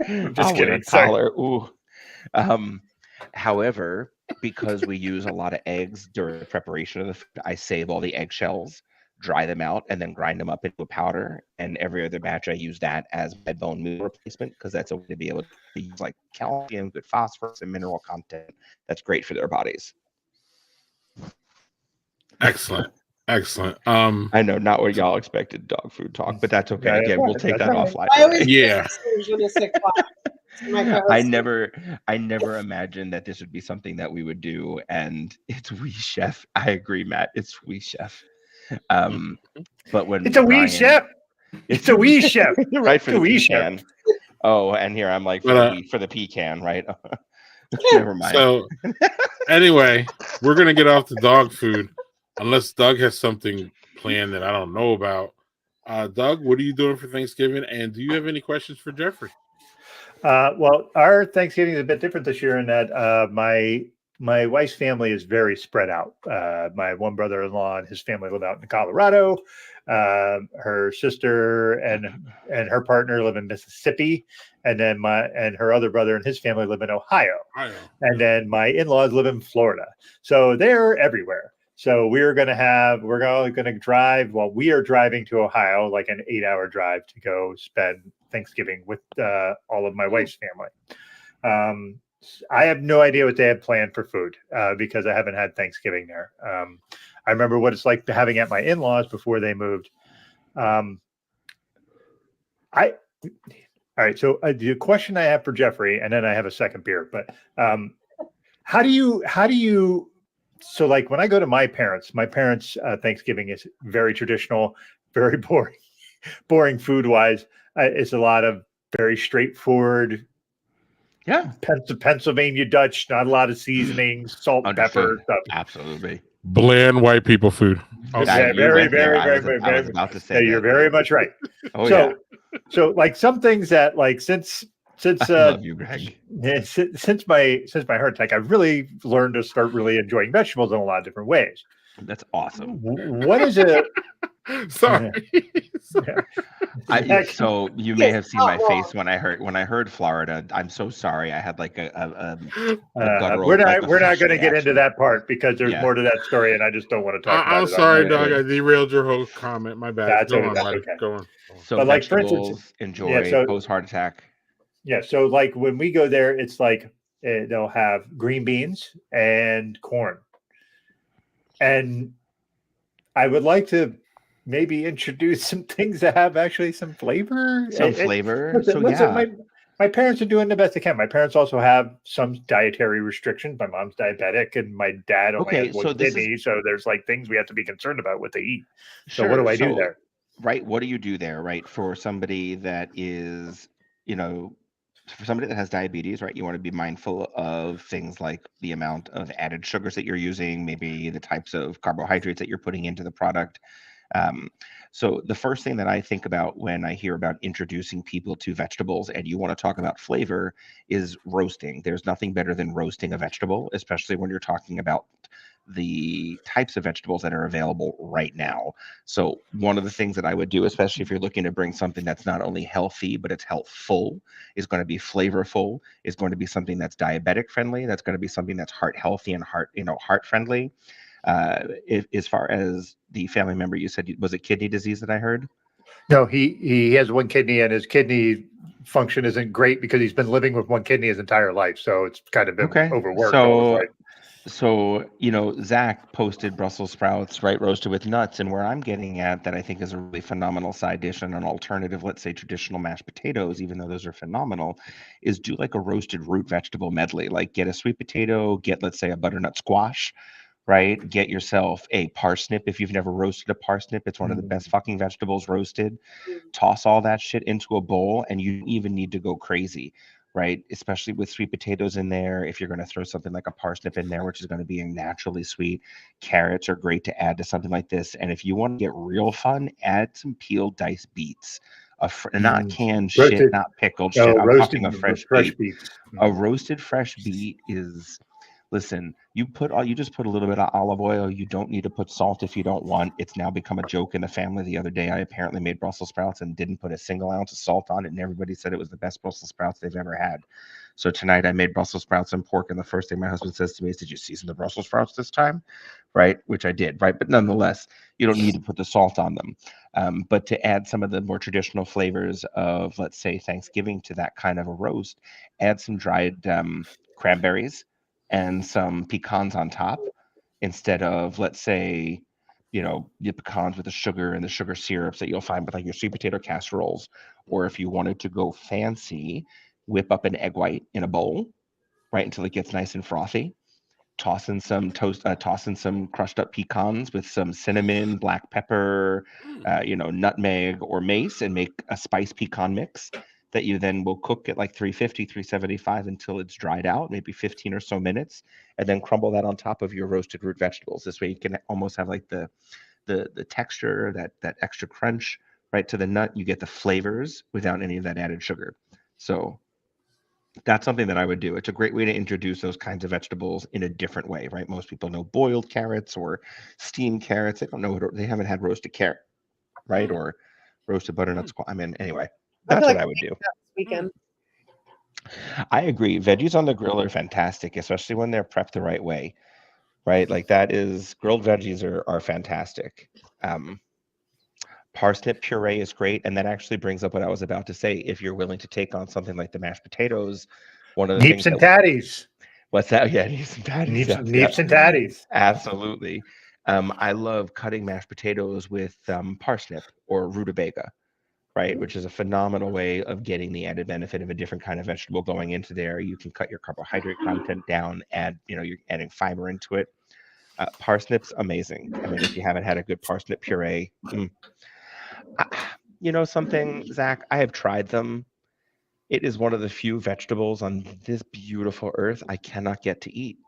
I'll I'm just wear a kidding. Sorry. collar. Ooh. Um, However, because we use a lot of eggs during the preparation of the food, I save all the eggshells, dry them out, and then grind them up into a powder. And every other batch, I use that as my bone meal replacement because that's a way to be able to use like calcium, good phosphorus, and mineral content. That's great for their bodies. Excellent. Excellent. I know not what y'all expected dog food talk, but that's okay. Yeah, Again, we'll take that that's offline. I always Yeah. je ne sais quoi. To my co-host. I never imagined that this would be something that we would do, and it's wee chef. I agree, Matt. It's wee chef. But when It's a wee Brian- chef. It's a wee chef. right for It's a the wee chef. pecan. Oh, and here I'm like for the pecan, right? Never mind. So anyway, we're gonna get off the dog food, unless Doug has something planned that I don't know about. Doug, what are you doing for Thanksgiving? And do you have any questions for Jeffrey? Well, our Thanksgiving is a bit different this year in that my wife's family is very spread out. My one brother-in-law and his family live out in Colorado. Her sister and her partner live in Mississippi, and then her other brother and his family live in Ohio. And then my in-laws live in Florida. So they're everywhere. So we're going to drive. Well, we are driving to Ohio, like an 8-hour drive to go spend Thanksgiving with all of my wife's family. I have no idea what they had planned for food because I haven't had Thanksgiving there. I remember what it's like having at my in-laws before they moved. All right. So the question I have for Jeffrey, and then I have a second beer, but how do you, so like when I go to my parents' Thanksgiving is very traditional, very boring food wise. It's a lot of very straightforward. Yeah. Pennsylvania Dutch, not a lot of seasonings, salt, pepper stuff. Absolutely. Bland white people food. Okay, very. I was about to say you're very much right. Oh, so like some things that like since I love you, Greg. since my heart attack, I've really learned to start really enjoying vegetables in a lot of different ways. That's awesome. What is it? Sorry. So you may have seen my face when I heard Florida. I'm so sorry. I had like a we're not going to get into that part because there's more to that story, and I just don't want to talk about it. I'm sorry, Doug. I derailed your whole comment. My bad. That's okay. Go on. So, but like for vegetables, instance, enjoy post heart attack. Yeah. So like when we go there, it's like they'll have green beans and corn, and I would like to maybe introduce some things that have actually some flavor. My parents are doing the best they can. My parents also have some dietary restrictions. My mom's diabetic and my dad only has one kidney. So there's like things we have to be concerned about what they eat. So what do I do there? Right. What do you do there? Right. For somebody that is, for somebody that has diabetes, right, you want to be mindful of things like the amount of added sugars that you're using, maybe the types of carbohydrates that you're putting into the product. So the first thing that I think about when I hear about introducing people to vegetables and you want to talk about flavor is roasting. There's nothing better than roasting a vegetable, especially when you're talking about the types of vegetables that are available right now. So one of the things that I would do, especially if you're looking to bring something that's not only healthy, but it's healthful, is going to be flavorful, is going to be something that's diabetic friendly, that's going to be something that's heart healthy and heart friendly. As far as the family member, you said, was it kidney disease that I heard? No, he has one kidney and his kidney function isn't great because he's been living with one kidney his entire life. So it's kind of been overworked. So, Zach posted Brussels sprouts, right, roasted with nuts. And where I'm getting at that I think is a really phenomenal side dish and an alternative, let's say traditional mashed potatoes, even though those are phenomenal, is do like a roasted root vegetable medley. Like get a sweet potato, get, let's say, a butternut squash, right? Get yourself a parsnip. If you've never roasted a parsnip, it's one of the best fucking vegetables roasted. Toss all that shit into a bowl and you don't even need to go crazy. Right, especially with sweet potatoes in there. If you're going to throw something like a parsnip in there, which is going to be naturally sweet, carrots are great to add to something like this. And if you want to get real fun, add some peeled diced beets, not canned shit, not pickled shit. I'm talking a fresh beet. A roasted fresh beet is Listen, you just put a little bit of olive oil. You don't need to put salt if you don't want. It's now become a joke in the family. The other day, I apparently made Brussels sprouts and didn't put a single ounce of salt on it, and everybody said it was the best Brussels sprouts they've ever had. So tonight I made Brussels sprouts and pork, and the first thing my husband says to me is, "Did you season the Brussels sprouts this time?" Right, which I did. Right, but nonetheless, you don't need to put the salt on them. But to add some of the more traditional flavors of, let's say, Thanksgiving to that kind of a roast, add some dried cranberries and some pecans on top instead of, let's say, the pecans with the sugar and the sugar syrups that you'll find with like your sweet potato casseroles. Or if you wanted to go fancy, whip up an egg white in a bowl, right, until it gets nice and frothy. Toss in some toss in some crushed up pecans with some cinnamon, black pepper, nutmeg or mace, and make a spice pecan mix that you then will cook at like 350, 375 until it's dried out, maybe 15 or so minutes, and then crumble that on top of your roasted root vegetables. This way you can almost have like the texture, that extra crunch right to the nut. You get the flavors without any of that added sugar. So that's something that I would do. It's a great way to introduce those kinds of vegetables in a different way, right? Most people know boiled carrots or steamed carrots. They don't know they haven't had roasted carrot, right? Or roasted butternut squash. I mean, anyway, I that's feel what like I would do. this weekend. I agree. Veggies on the grill are fantastic, especially when they're prepped the right way, right? Like that is grilled veggies are fantastic. Parsnip puree is great, and that actually brings up what I was about to say. If you're willing to take on something like the mashed potatoes, one of the things Neeps and tatties. what's that? Yeah, neeps and patties. Neeps and tatties. Absolutely. I love cutting mashed potatoes with parsnip or rutabaga, right? Which is a phenomenal way of getting the added benefit of a different kind of vegetable going into there. You can cut your carbohydrate content down, you're adding fiber into it. Parsnips, amazing. I mean, if you haven't had a good parsnip puree, something, Zach, I have tried them. It is one of the few vegetables on this beautiful earth I cannot get to eat.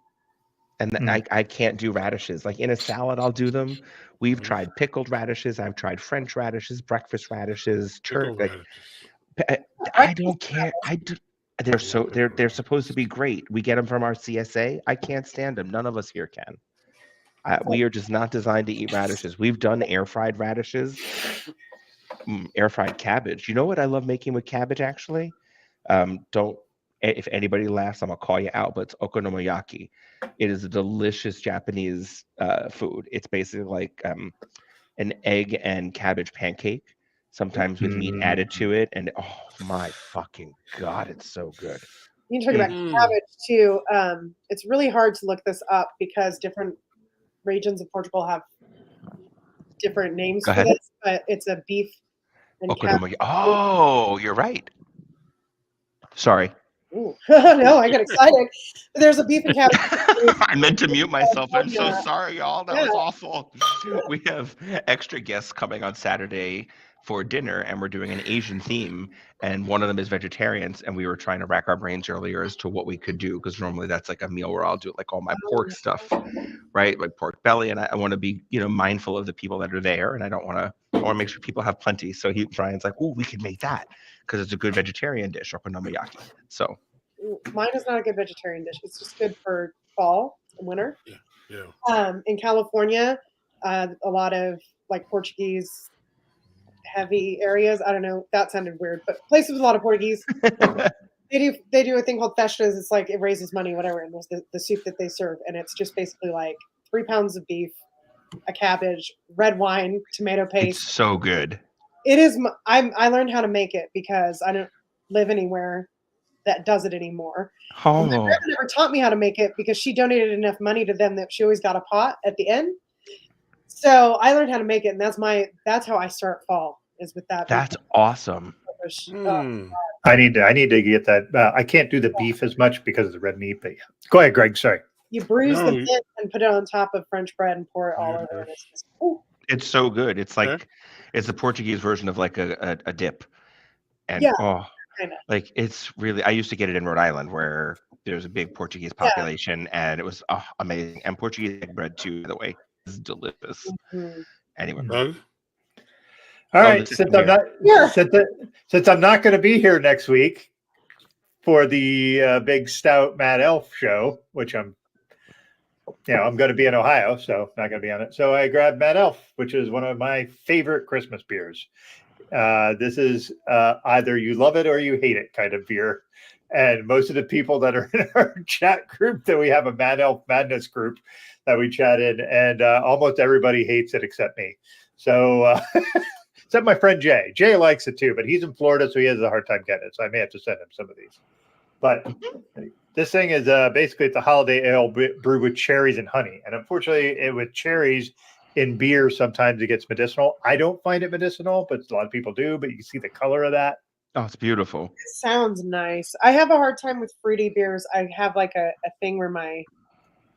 And I can't do radishes. Like in a salad, I'll do them. We've tried pickled radishes. I've tried French radishes, breakfast radishes, I don't care. They're supposed to be great. We get them from our CSA. I can't stand them. None of us here can. We are just not designed to eat radishes. We've done air fried radishes, air fried cabbage. You know what I love making with cabbage actually? If anybody laughs, I'm gonna call you out, but it's okonomiyaki. It is a delicious Japanese food. It's basically like an egg and cabbage pancake, sometimes with meat added to it, and oh my fucking god, it's so good. You can talk about cabbage too. It's really hard to look this up because different regions of Portugal have different names for this, but it's a beef and cabbage. Oh, you're right. Sorry. No, I got excited. There's a beef and cabbage. I meant to mute myself. I'm so sorry, y'all. That was awful. We have extra guests coming on Saturday for dinner, and we're doing an Asian theme, and one of them is vegetarians, and we were trying to rack our brains earlier as to what we could do, because normally that's like a meal where I'll do like all my pork stuff, right? Like pork belly, and I want to be, mindful of the people that are there, and I want to make sure people have plenty. So Brian's like, oh, we could make that because it's a good vegetarian dish, okonomiyaki. So mine is not a good vegetarian dish. It's just good for fall and winter. Yeah. In California, a lot of like Portuguese heavy areas. I don't know. That sounded weird, but places with a lot of Portuguese, they do a thing called festas. It's like it raises money, whatever. And there's the soup that they serve, and it's just basically like 3 pounds of beef, a cabbage, red wine, tomato paste. It's so good. It is. I learned how to make it because I don't live anywhere that does it anymore. Oh. My grandma never taught me how to make it because she donated enough money to them that she always got a pot at the end. So I learned how to make it, and that's how I start fall is with that. That's awesome. I need to get that. I can't do the beef as much because of the red meat, but yeah. Go ahead, Greg. Sorry. You bruise the bit and put it on top of French bread and pour it all over. It's so good. It's like it's a Portuguese version of like a dip, and like it's really. I used to get it in Rhode Island where there's a big Portuguese population, and it was amazing. And Portuguese egg bread too, by the way, is delicious. Anyway. All right, since I'm not going to be here next week for the Big Stout Mad Elf show, which I'm I'm going to be in Ohio, so not going to be on it. So I grabbed Mad Elf, which is one of my favorite Christmas beers. This is either you love it or you hate it kind of beer. And most of the people that are in our chat group, that we have a Mad Elf Madness group that we chat in, and almost everybody hates it except me. So except my friend Jay. Jay likes it too, but he's in Florida, so he has a hard time getting it. So I may have to send him some of these. But this thing is basically it's a holiday ale brewed with cherries and honey. And unfortunately, with cherries in beer, sometimes it gets medicinal. I don't find it medicinal, but a lot of people do. But you can see the color of that. Oh, it's beautiful. It sounds nice. I have a hard time with fruity beers. I have like a thing where my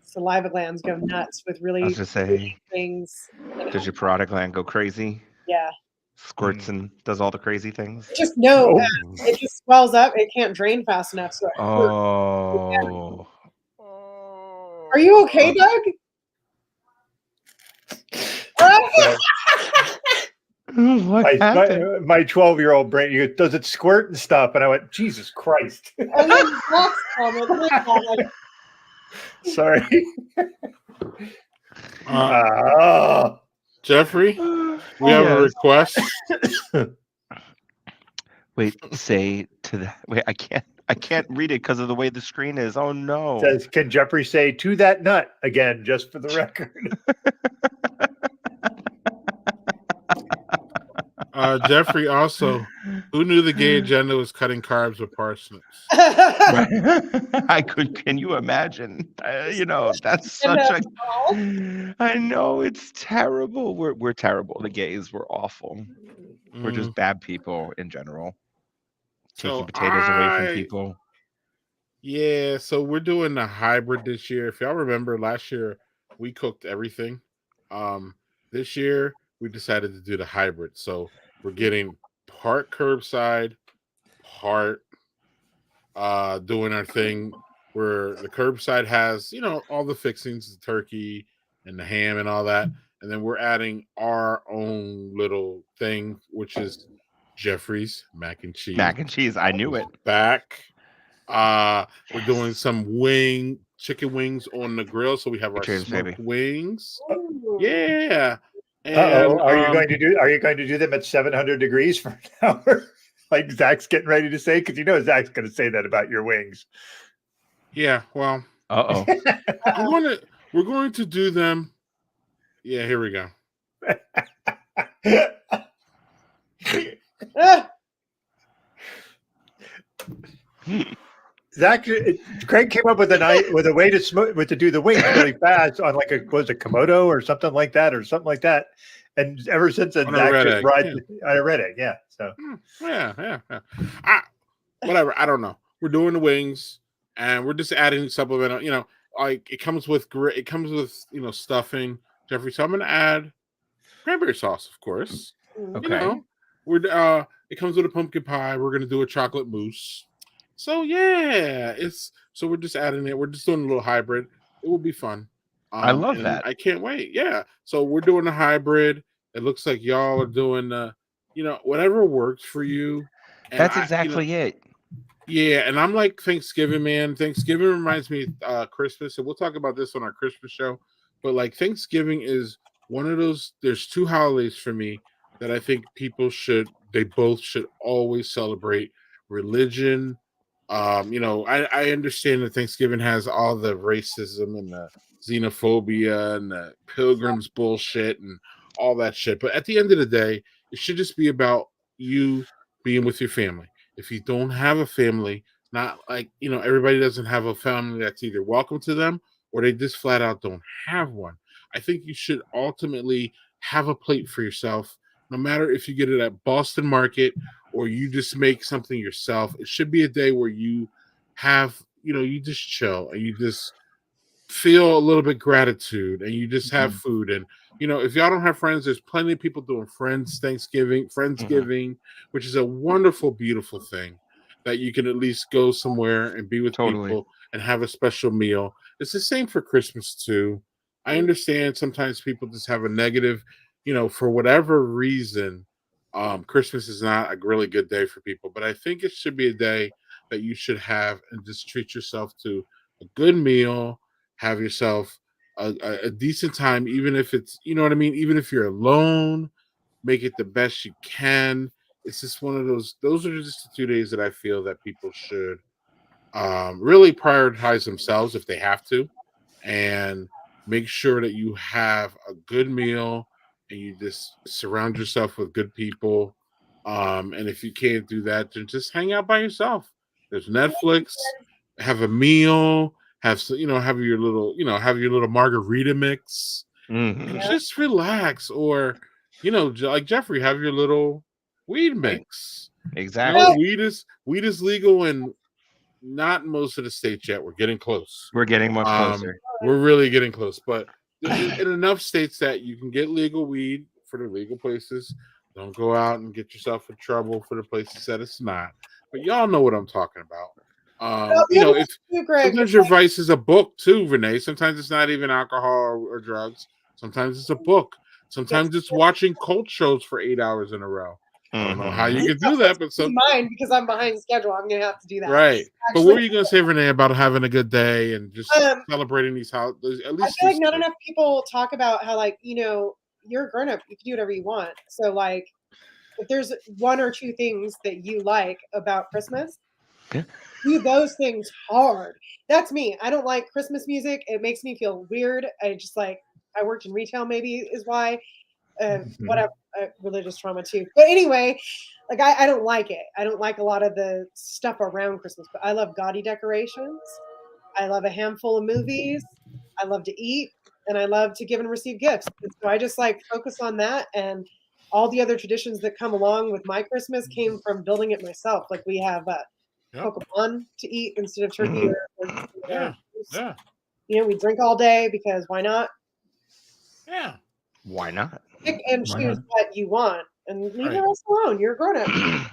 saliva glands go nuts with really I was just saying, things. does your parotid gland go crazy? Yeah. Squirts and does all the crazy things? Just it just swells up. It can't drain fast enough. So Oh. Are you okay, Doug? My 12-year-old brain, he goes, does it squirt and stuff? And I went, Jesus Christ. And then sorry. Jeffrey, we have a request. Wait, say to that. Wait, I can't read it because of the way the screen is. Oh no. It says, can Jeffrey say to that nut again, just for the record? Jeffrey, also, who knew the gay agenda was cutting carbs with parsnips? Can you imagine? That's such a. I know it's terrible. We're terrible. The gays, we're awful. We're just bad people in general. Taking potatoes away from people. Yeah, so we're doing the hybrid this year. If y'all remember, last year we cooked everything. This year we decided to do the hybrid. So we're getting part curbside, part doing our thing where the curbside has, all the fixings, the turkey and the ham and all that. And then we're adding our own little thing, which is Jeffrey's mac and cheese. Mac and cheese. I knew it. Back. We're doing some chicken wings on the grill. So we have our smoked wings. Yeah. And, are you going to do them at 700 degrees for an hour? Like Zach's getting ready to say, because Zach's going to say that about your wings. Yeah, well. We're going to do them. Yeah, here we go. Zach, Craig came up with a way to do the wings really fast on like a Komodo or something like that, and ever since then, Zach just rides on a red egg. Yeah, so yeah. Whatever. I don't know. We're doing the wings, and we're just adding supplemental. Like it comes with stuffing. Jeffrey, so I'm gonna add cranberry sauce, of course. Okay. It comes with a pumpkin pie. We're gonna do a chocolate mousse. So yeah, we're just adding it. We're just doing a little hybrid. It will be fun. I love that. I can't wait. Yeah. So we're doing a hybrid. It looks like y'all are doing whatever works for you. And that's exactly it. Yeah, and I'm like Thanksgiving, man. Thanksgiving reminds me of Christmas, and we'll talk about this on our Christmas show. But like Thanksgiving is one of those. There's two holidays for me that I think they both should always celebrate. Religion. I understand that Thanksgiving has all the racism and the xenophobia and the pilgrims bullshit and all that shit. But at the end of the day, it should just be about you being with your family. If you don't have a family, not like, everybody doesn't have a family that's either welcome to them or they just flat out don't have one. I think you should ultimately have a plate for yourself, no matter if you get it at Boston Market or you just make something yourself. It should be a day where you have, you just chill and you just feel a little bit gratitude and you just have food. And, if y'all don't have friends, there's plenty of people doing Friendsgiving, which is a wonderful, beautiful thing that you can at least go somewhere and be with people and have a special meal. It's the same for Christmas too. I understand sometimes people just have a negative, for whatever reason, Christmas is not a really good day for people, but I think it should be a day that you should have and just treat yourself to a good meal, have yourself a decent time, even if it's, you know what I mean, even if you're alone, make it the best you can. It's just one of those are just the 2 days that I feel that people should really prioritize themselves if they have to, and make sure that you have a good meal and you just surround yourself with good people. And if you can't do that, then just hang out by yourself. There's Netflix, have a meal, have your little, have your little margarita mix and Mhm. just relax. Or, like Jeffrey, have your little weed mix. Exactly. Weed is legal in not most of the states yet. We're getting close. We're getting much closer. We're really getting close, but in enough states that you can get legal weed for the legal places. Don't go out and get yourself in trouble for the places that it's not. But y'all know what I'm talking about. The other If thing too, Greg, sometimes your vice is a book too, Renee. Sometimes it's not even alcohol or drugs. Sometimes it's a book. Sometimes it's watching cult shows for 8 hours in a row. I don't know how you can do that, but mine because I'm behind schedule. I'm gonna have to do that. right. But Actually, what were you gonna say, Renee, about having a good day and just celebrating these holidays? At I least feel like not enough people talk about how, like, you're a grown up, you can do whatever you want. So, like, if there's one or two things that you like about Christmas, Yeah. do those things hard. That's me. I don't like Christmas music. It makes me feel weird. I worked in retail, maybe is why. Whatever, religious trauma too. But anyway, like I don't like it. I don't like a lot of the stuff around Christmas, but I love gaudy decorations. I love a handful of movies. I love to eat, and I love to give and receive gifts. And so I just like focus on that, and all the other traditions that come along with my Christmas came from building it myself. Like we have Yep. Pokemon to eat instead of turkey or Yeah. juice. Yeah. We drink all day because why not? Yeah. Why not? Pick and Why choose not? what you want, and leave the Right. rest alone. You're a grown up.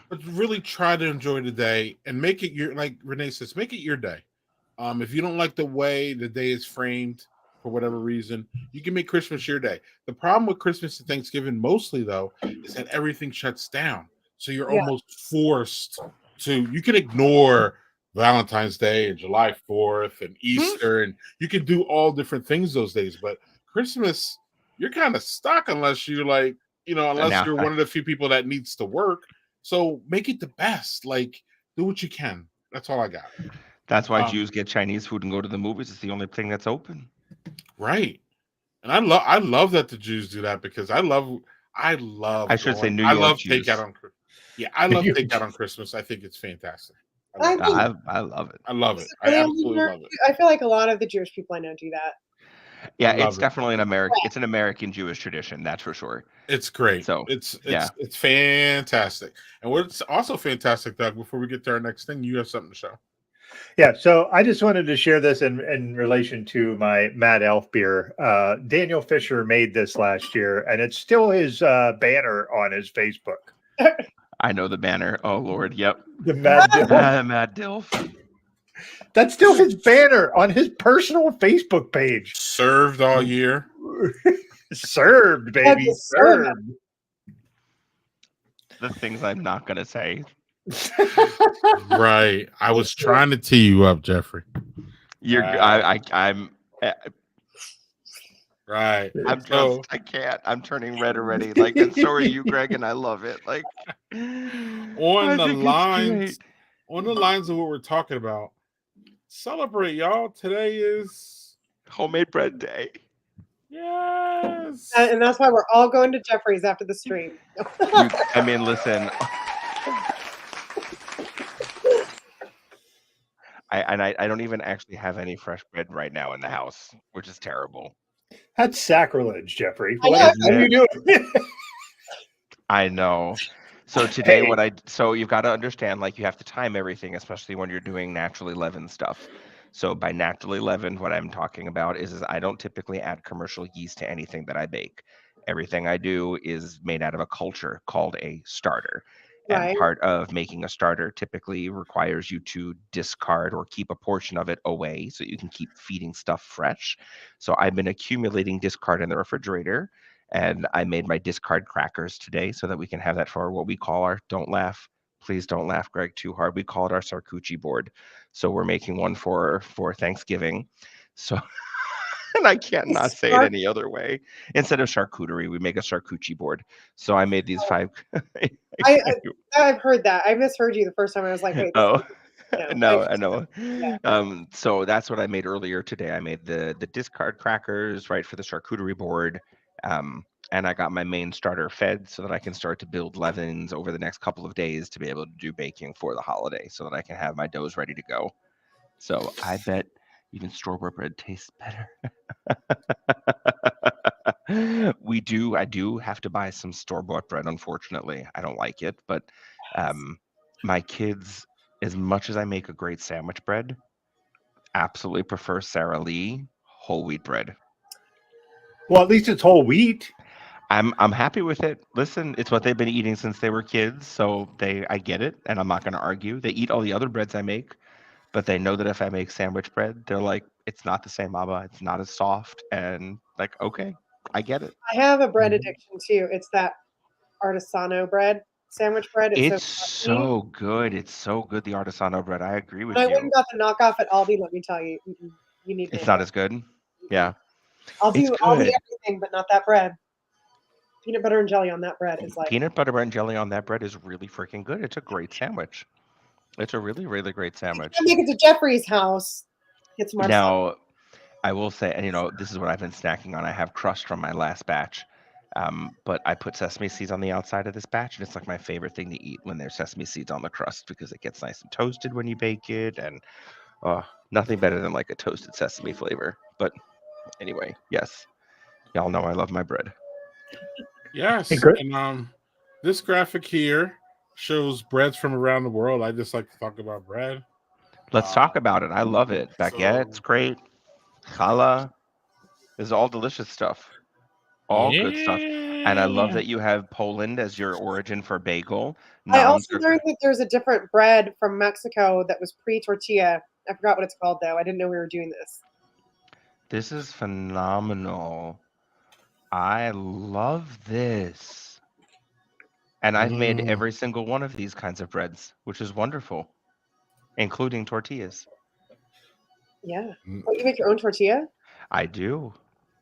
But really try to enjoy the day and make it your, like Renee says, make it your day. If you don't like the way the day is framed for whatever reason, you can make Christmas your day. The problem with Christmas and Thanksgiving mostly though is that everything shuts down. So you're Yeah. almost forced to, you can ignore Valentine's Day and July 4th and Easter, and you can do all different things those days. But Christmas, you're kind of stuck unless you're like, unless you're one of the few people that needs to work. So make it the best. Like, do what you can. That's all I got. That's why Jews get Chinese food and go to the movies. It's the only thing that's open. Right. And I love that the Jews do that because I love I should say New I York love Jews. takeout on Christmas. Yeah, I love takeout on Christmas. I think it's fantastic. I I love it. I love it. I Really, absolutely love it. I feel like a lot of the Jewish people I know do that. Yeah, love it's it. definitely an American Jewish tradition, that's for sure. It's great. So it's yeah. it's fantastic. And what's also fantastic, Doug, before we get to our next thing, you have something to show. Yeah, so I just wanted to share this in relation to my Mad Elf beer. Daniel Fisher made this last year, and it's still his banner on his Facebook. I know the banner. Oh Lord, yep. The Mad Dilf. Mad Dilf. That's still his banner on his personal Facebook page. Served all year. Served, baby. Served. The things I'm not gonna say. Right. I was trying to tee you up, Jeffrey. I'm right. I can't. I'm turning red already. Like, and so are you, Greg, and I love it. Like on the lines of what we're talking about. Celebrate, y'all. Today is homemade bread day. Yes. And that's why we're all going to Jeffrey's after the stream. I mean, listen. I don't even actually have any fresh bread right now in the house, which is terrible. That's sacrilege, Jeffrey. What are you doing? I know. So today, so you've got to understand, like, you have to time everything, especially when you're doing naturally leavened stuff. So by naturally leavened, what I'm talking about is I don't typically add commercial yeast to anything that I bake. Everything I do is made out of a culture called a starter. Right. And part of making a starter typically requires you to discard or keep a portion of it away so you can keep feeding stuff fresh. So I've been accumulating discard in the refrigerator, and I made my discard crackers today so that we can have that for what we call our, don't laugh, please don't laugh, Greg, too hard. We call it our charcuterie board. So we're making one for Thanksgiving. So I can't not say it any other way. Instead of charcuterie, we make a charcuterie board. So I made these 5. I've heard that. I misheard you the first time. I was like, wait, this Oh, no. no, I know. Yeah. So that's what I made earlier today. I made the discard crackers, right, for the charcuterie board. And I got my main starter fed so that I can start to build leavens over the next couple of days to be able to do baking for the holiday so that I can have my doughs ready to go. So I bet even store-bought bread tastes better. I do have to buy some store-bought bread, unfortunately. I don't like it, but my kids, as much as I make a great sandwich bread, absolutely prefer Sara Lee whole wheat bread. Well, at least it's whole wheat. I'm happy with it. Listen, it's what they've been eating since they were kids, so I get it, and I'm not going to argue. They eat all the other breads I make, but they know that if I make sandwich bread, they're like, it's not the same, Mama. It's not as soft, and like, okay, I get it. I have a bread addiction too. It's that artisano bread, sandwich bread. It's It's so crunchy. so good. It's so good, the artisanal bread. I agree with When I went you. and got the knockoff at Aldi, let me tell you, you need It's to. not as good. Yeah, I'll it's do good. everything, but not that bread. Peanut butter and jelly on that bread is like. Peanut butter and jelly on that bread is really freaking good. It's a great sandwich. It's a really, really great You sandwich. can't make it to Jeffrey's house. Get some artisanal. Now, I will say, and this is what I've been snacking on. I have crust from my last batch, but I put sesame seeds on the outside of this batch, and it's like my favorite thing to eat when there's sesame seeds on the crust because it gets nice and toasted when you bake it, and nothing better than like a toasted sesame flavor. But anyway, yes, y'all know I love my bread. Yes, Hey, good. and this graphic here shows breads from around the world. I just like to talk about bread. Let's talk about it. I love it. Baguette's So great. Challah is all delicious stuff. All good stuff. And I love yeah, that you have Poland as your origin for bagel. I also Non-sugar. learned that there's a different bread from Mexico that was pre-tortilla. I forgot what it's called though. I didn't know we were doing this. This is phenomenal. I love this. And I've made every single one of these kinds of breads, which is wonderful, including tortillas. Yeah. Oh, you make your own tortilla? I do.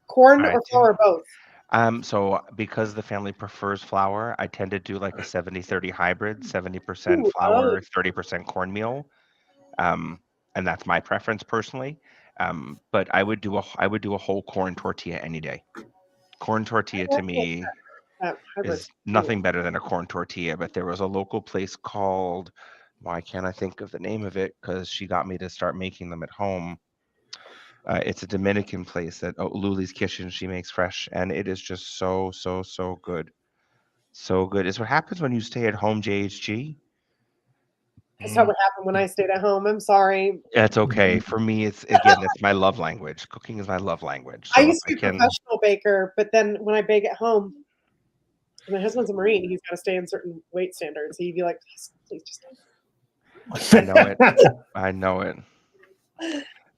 Corn I or do. flour or both? So because the family prefers flour, I tend to do like a 70-30 hybrid, 70% Ooh, flour, 30% cornmeal. And that's my preference personally. But I would do a whole corn tortilla any day. Corn tortilla to me that hybrid. is nothing better than a corn tortilla. But there was a local place called, why can't I think of the name of it? Because she got me to start making them at home. It's a Dominican place that Luli's Kitchen. She makes fresh, and it is just so good, so good. It's what happens when you stay at home, JHG. That's not what happened when I stayed at home. I'm sorry. It's okay. For me, it's my love language. Cooking is my love language. I So if used to I be a can, professional baker, but then when I bake at home, my husband's a Marine. He's got to stay in certain weight standards. He'd be like, please just don't. I know it. I know it.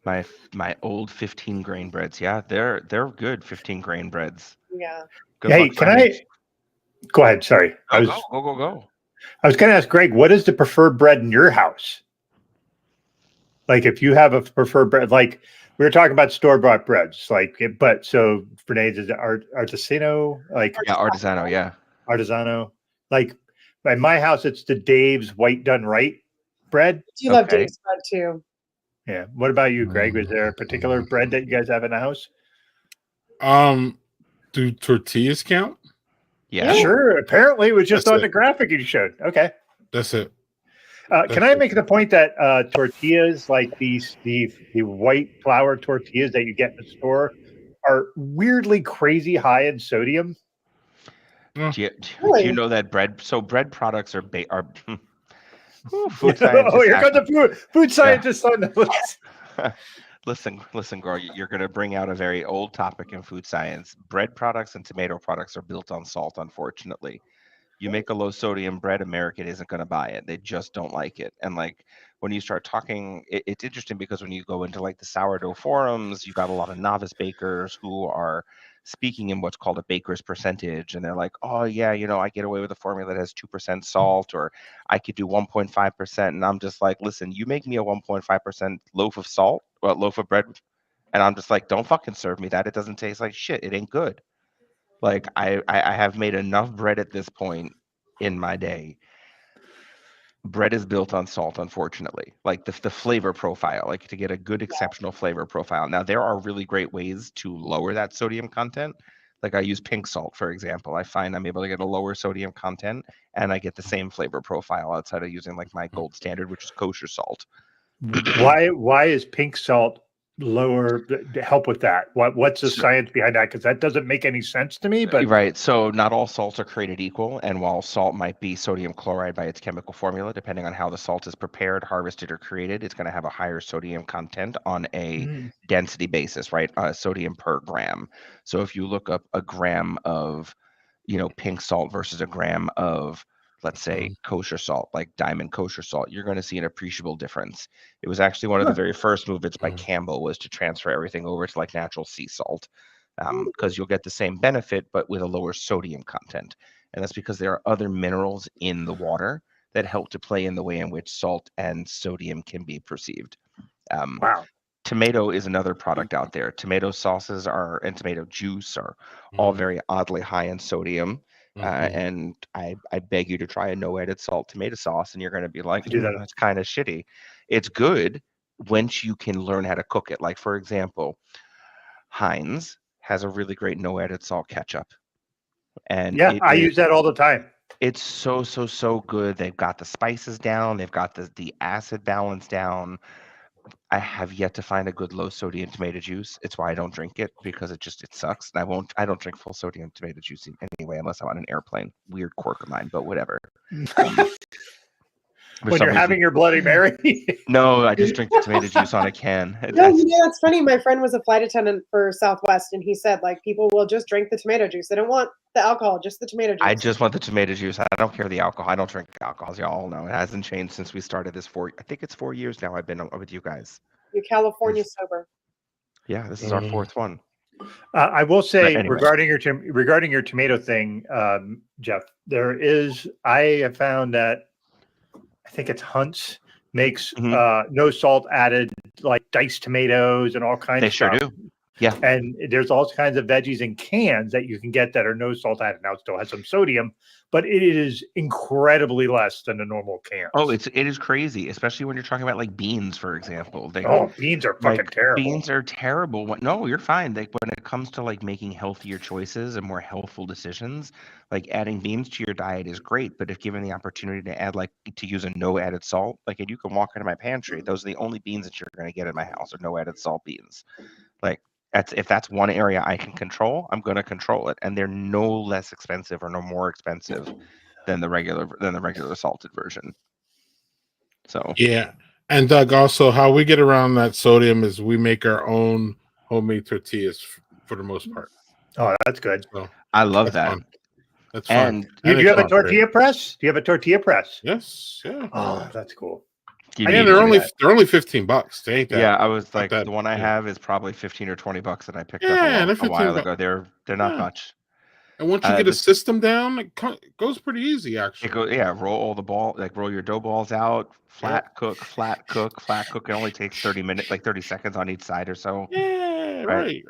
My old 15 grain breads. Yeah, they're good 15 grain breads. Yeah. Good Hey, luck can finding. go ahead? Sorry. Go. I was going to ask Greg, what is the preferred bread in your house? Like if you have a preferred bread, like we were talking about store-bought breads, but so Renee's is artisano, like Yeah, artisano. Yeah. artisano. Like in my house, it's the Dave's white done right bread. Do you love Okay. Dave's bread too? Yeah. What about you, Greg? Was there a particular bread that you guys have in the house? Do tortillas count? Yeah. Sure. Apparently, it was just That's on it. the graphic you showed. Okay. That's it. Can I make the point that tortillas, like the white flour tortillas that you get in the store, are weirdly crazy high in sodium? Do you Really? know that bread? So bread products are food science. Oh, here comes the food scientist on the list. Listen, girl, you're going to bring out a very old topic in food science. Bread products and tomato products are built on salt, unfortunately. You make a low sodium bread, American isn't going to buy it. They just don't like it. And like when you start talking, it's interesting because when you go into like the sourdough forums, you got a lot of novice bakers who are speaking in what's called a baker's percentage. And they're like, oh, yeah, I get away with a formula that has 2% salt, or I could do 1.5%. And I'm just like, listen, you make me a 1.5% loaf of salt, loaf of bread, And I'm just like, don't fucking serve me that. It doesn't taste like shit. It ain't good. Like I have made enough bread at this point in my day. Bread is built on salt, unfortunately. Like the flavor profile, like to get a good exceptional flavor profile. Now there are really great ways to lower that sodium content. Like I use pink salt, for example. I find I'm able to get a lower sodium content and I get the same flavor profile outside of using like my gold standard, which is kosher salt. Why is pink salt lower to help with that? What's the science behind that? Because that doesn't make any sense to me. But right, so not all salts are created equal, and while salt might be sodium chloride by its chemical formula, depending on how the salt is prepared, harvested, or created, it's going to have a higher sodium content on a density basis, right? Sodium per gram. So if you look up a gram of, pink salt versus a gram of, let's say, kosher salt, like diamond kosher salt, you're going to see an appreciable difference. It was actually one of the very first movements by Campbell was to transfer everything over to like natural sea salt, because you'll get the same benefit but with a lower sodium content. And that's because there are other minerals in the water that help to play in the way in which salt and sodium can be perceived. Wow. Tomato is another product out there. Tomato sauces and tomato juice are all very oddly high in sodium. And I beg you to try a no added salt tomato sauce, and you're going to be like, that's kind of shitty. It's good once you can learn how to cook it. Like, for example, Heinz has a really great no added salt ketchup. And I use that all the time. It's so good. They've got the spices down. They've got the acid balance down. I have yet to find a good low sodium tomato juice. It's why I don't drink it, because it sucks. And I don't drink full sodium tomato juice anyway, unless I'm on an airplane. Weird quirk of mine, but whatever. When you're having your Bloody Mary? No, I just drink the tomato juice on a can. No, that's funny. My friend was a flight attendant for Southwest, and he said, like, people will just drink the tomato juice. They don't want the alcohol, just the tomato juice. I just want the tomato juice. I don't care the alcohol. I don't drink alcohol, as you all know. It hasn't changed since we started this I think it's 4 years now I've been with you guys. You're California sober. Yeah, this is our fourth one. I will say, anyway. regarding your tomato thing, Jeff, I have found that I think it's Hunt's makes no salt added, like diced tomatoes and all kinds of stuff. They sure do. Yeah. And there's all kinds of veggies in cans that you can get that are no salt added. Now it still has some sodium, but it is incredibly less than the normal cans. Oh, it is crazy, especially when you're talking about like beans, for example. Beans are fucking terrible. Beans are terrible. No, you're fine. When it comes to like making healthier choices and more healthful decisions, like adding beans to your diet is great. But if given the opportunity to add to use a no added salt, and you can walk into my pantry, those are the only beans that you're going to get in my house are no added salt beans. If that's one area I can control, I'm going to control it, and they're no less expensive or no more expensive than the regular salted version. So yeah, and Doug, also how we get around that sodium is we make our own homemade tortillas for the most part. Oh, that's good. So I love that. Fun. That's fun. Do you have a tortilla press? Do you have a tortilla press? Yes. Yeah. Oh, that's cool. Yeah, they're only $15. They ain't that. Yeah, I was like, the one I have is probably $15 or $20 that I picked up a while ago. They're not much. And once you get a system down, it goes pretty easy, actually. Roll all the roll your dough balls out, flat cook. It only takes 30 minutes, like 30 seconds on each side or so. Yeah, right.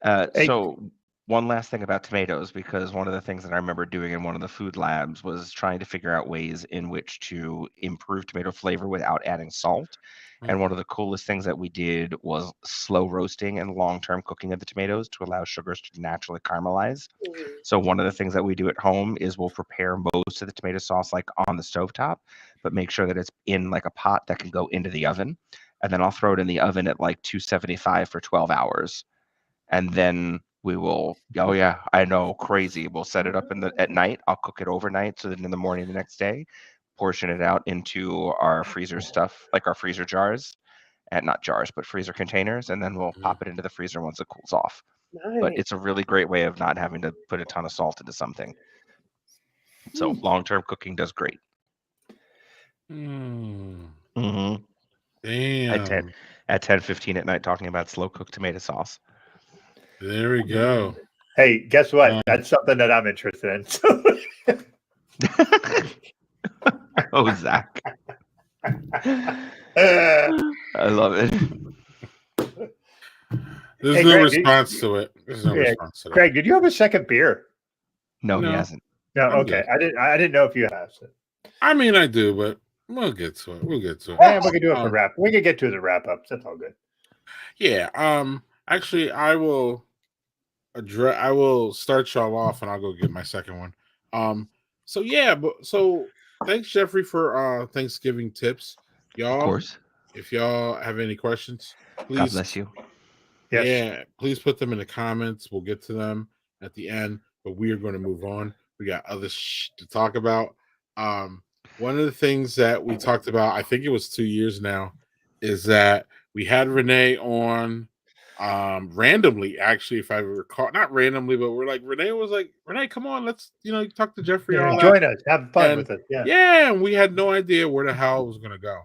And so one last thing about tomatoes, because one of the things that I remember doing in one of the food labs was trying to figure out ways in which to improve tomato flavor without adding salt. And one of the coolest things that we did was slow roasting and long-term cooking of the tomatoes to allow sugars to naturally caramelize. So one of the things that we do at home is we'll prepare most of the tomato sauce like on the stovetop, but make sure that it's in like a pot that can go into the oven. And then I'll throw it in the oven at like 275 for 12 hours. And then we will, I know, crazy. We'll set it up at night. I'll cook it overnight so that in the morning the next day, portion it out into our freezer stuff, like our freezer jars, and not jars, but freezer containers, and then we'll pop it into the freezer once it cools off. Nice. But it's a really great way of not having to put a ton of salt into something. So long-term cooking does great. Damn. At 10:15 at night, talking about slow cooked tomato sauce. There we go. Hey, guess what? That's something that I'm interested in. Oh, Zach. I love it. There's Hey, no Greg, response to it. There's no yeah, response to that. Greg, did you have a second beer? No, he No. hasn't. No, I'm okay. good. I didn't know if you have. So. I mean, I do, but we'll get to it. We'll get to it. Yeah, we can do it for Um, wrap. We can get to the wrap ups. That's all good. Yeah. Actually, I will address. I will start y'all off, and I'll go get my second one. So yeah, so thanks, Jeffrey, for Thanksgiving tips, Of y'all. course. If y'all have any questions, God please, bless you. Yes. yeah, please put them in the comments. We'll get to them at the end, but we are going to move on. We got other to talk about. One of the things that we talked about, I think it was 2 years now, is that we had Renee on randomly, actually, if I recall, not randomly, but we're like, Renee, come on, let's talk to Jeffrey, all that. Join us. Have fun And with us. Yeah. yeah, and we had no idea where the hell it was going to go.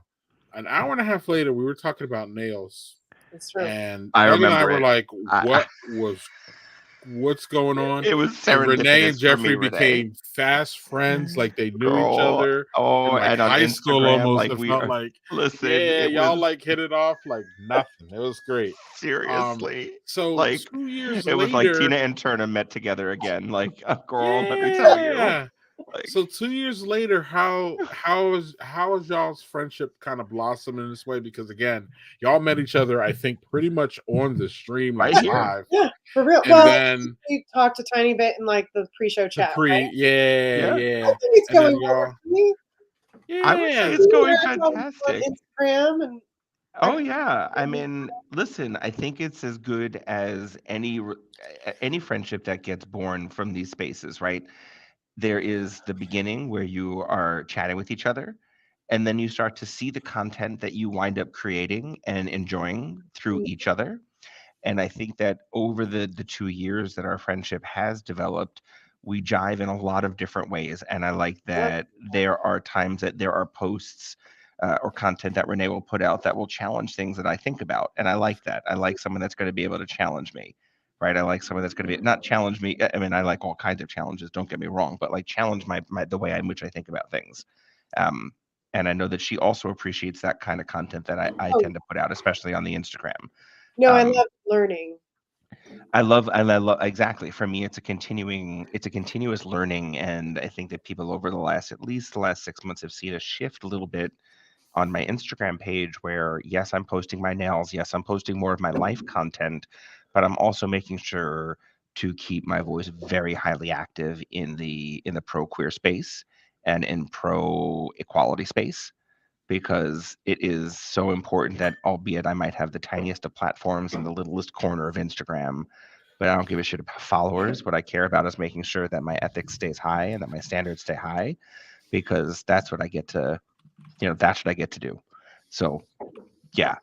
An hour and a half later, we were talking about nails. It's true. And I Doug and I remember were it. like, I- what's going on? It was And Renee and serendipitous for me, Jeffrey Renee. became fast friends, like they knew each Girl. other. Oh, in like and on high school Instagram, almost. like It we felt are. like, Listen, yeah, it y'all was like hit it off like nothing. It was great. seriously So like 2 years it was like later, Tina and Turner met together again. Like, girl, let me tell you. yeah. Like, So 2 years later, how is y'all's friendship kind of blossomed in this way? Because again, y'all met each other, I think, pretty much on the stream, like Right here. live. Yeah, for real. And Well, then we talked a tiny bit in like the pre-show the chat, right? yeah. I think it's And then going well y'all, for me. I would say yeah. it's going Interact on fantastic. Instagram and Oh yeah, I mean, listen, I think it's as good as any friendship that gets born from these spaces, right? There is the beginning where you are chatting with each other, and then you start to see the content that you wind up creating and enjoying through each other. And I think that over the 2 years that our friendship has developed, we jive in a lot of different ways. And I like that there are times that there are posts or content that Renee will put out that will challenge things that I think about. And I like that. I like someone that's going to be able to challenge me, right? I like someone that's going to be not challenge me. I mean, I like all kinds of challenges, don't get me wrong, but like challenge my the way in which I think about things. Um, and I know that she also appreciates that kind of content that I tend to put out, especially on the Instagram. no, I love learning. I love exactly. For me, it's a continuous learning, and I think that people over at least the last 6 months have seen a shift a little bit on my Instagram page where yes, I'm posting my nails, yes, I'm posting more of my life content, but I'm also making sure to keep my voice very highly active in the pro queer space and in pro equality space because it is so important that albeit I might have the tiniest of platforms in the littlest corner of Instagram, but I don't give a shit about followers. What I care about is making sure that my ethics stays high and that my standards stay high because that's what I get to, that's what I get to do. So yeah,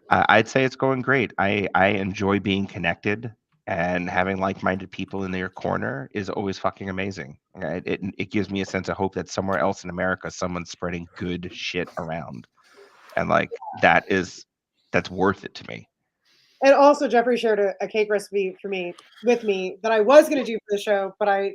I'd say it's going great. I enjoy being connected and having like-minded people in their corner is always fucking amazing. It gives me a sense of hope that somewhere else in America, someone's spreading good shit around, and like that's worth it to me. And also, Jeffrey shared a cake recipe with me that I was going to do for the show, but I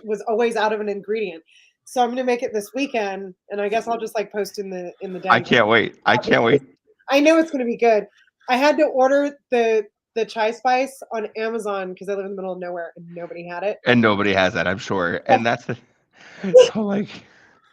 was always out of an ingredient. So I'm going to make it this weekend, and I guess I'll just post in the day. I can't wait. I know it's going to be good. I had to order the chai spice on Amazon because I live in the middle of nowhere and nobody had it. And nobody has that, I'm sure. And that's the so like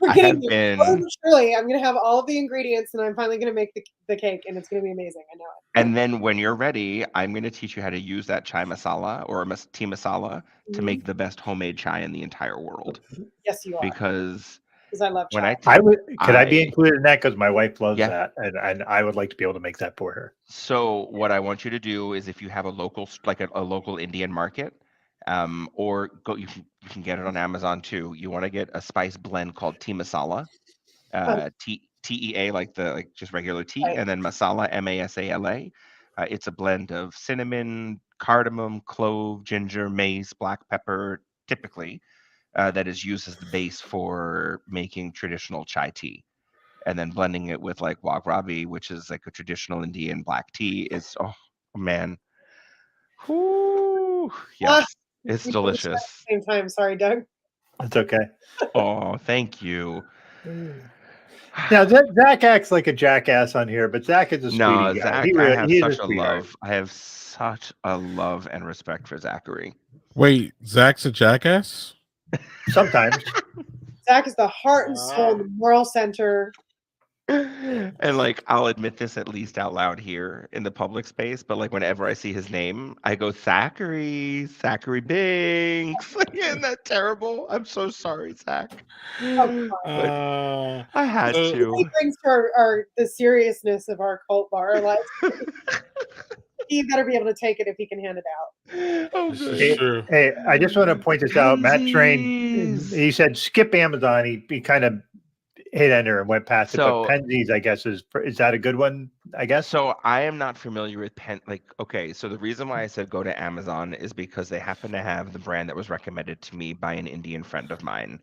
We're I getting have been surely I'm going to have all of the ingredients, and I'm finally going to make the cake, and it's going to be amazing. I know it. And then when you're ready, I'm going to teach you how to use that chai masala or tea masala to make the best homemade chai in the entire world. Yes, you are. Because I love chai. when Could I be included in that? Because my wife loves Yeah. that, and I would like to be able to make that for her. So what I want you to do is if you have a local a local Indian market, or you can get it on Amazon too. You want to get a spice blend called tea masala, TEA like just regular tea, Right. and then masala MASALA. It's a blend of cinnamon, cardamom, clove, ginger, mace, black pepper, typically that is used as the base for making traditional chai tea. And then blending it with like wagrabi, which is like a traditional Indian black tea, is oh man, whoo, yes, it's delicious. At the same time, sorry, Doug. It's okay. Oh, thank you. Now Zach acts like a jackass on here, but Zach is a sweetie No, guy. Zach, I have He is a such a sweetheart. love. I have such a love and respect for Zachary. Wait, Zach's a jackass? Sometimes. Zach is the heart and soul, the moral center. And like I'll admit this at least out loud here in the public space, but like whenever I see his name, I go Zachary Binks. Isn't that terrible? I'm so sorry, Zach. But Uh, I had so- He to. brings to the seriousness of our cult bar life. He better be able to take it if he can hand it out. Oh, this good. is true. Hey, I just want to point this out. Matt Train, Pansies. he said skip Amazon. He kind of hit enter and went past it. So- But Penzies, I guess, is that a good one? I guess. So I am not familiar with okay, so the reason why I said go to Amazon is because they happen to have the brand that was recommended to me by an Indian friend of mine.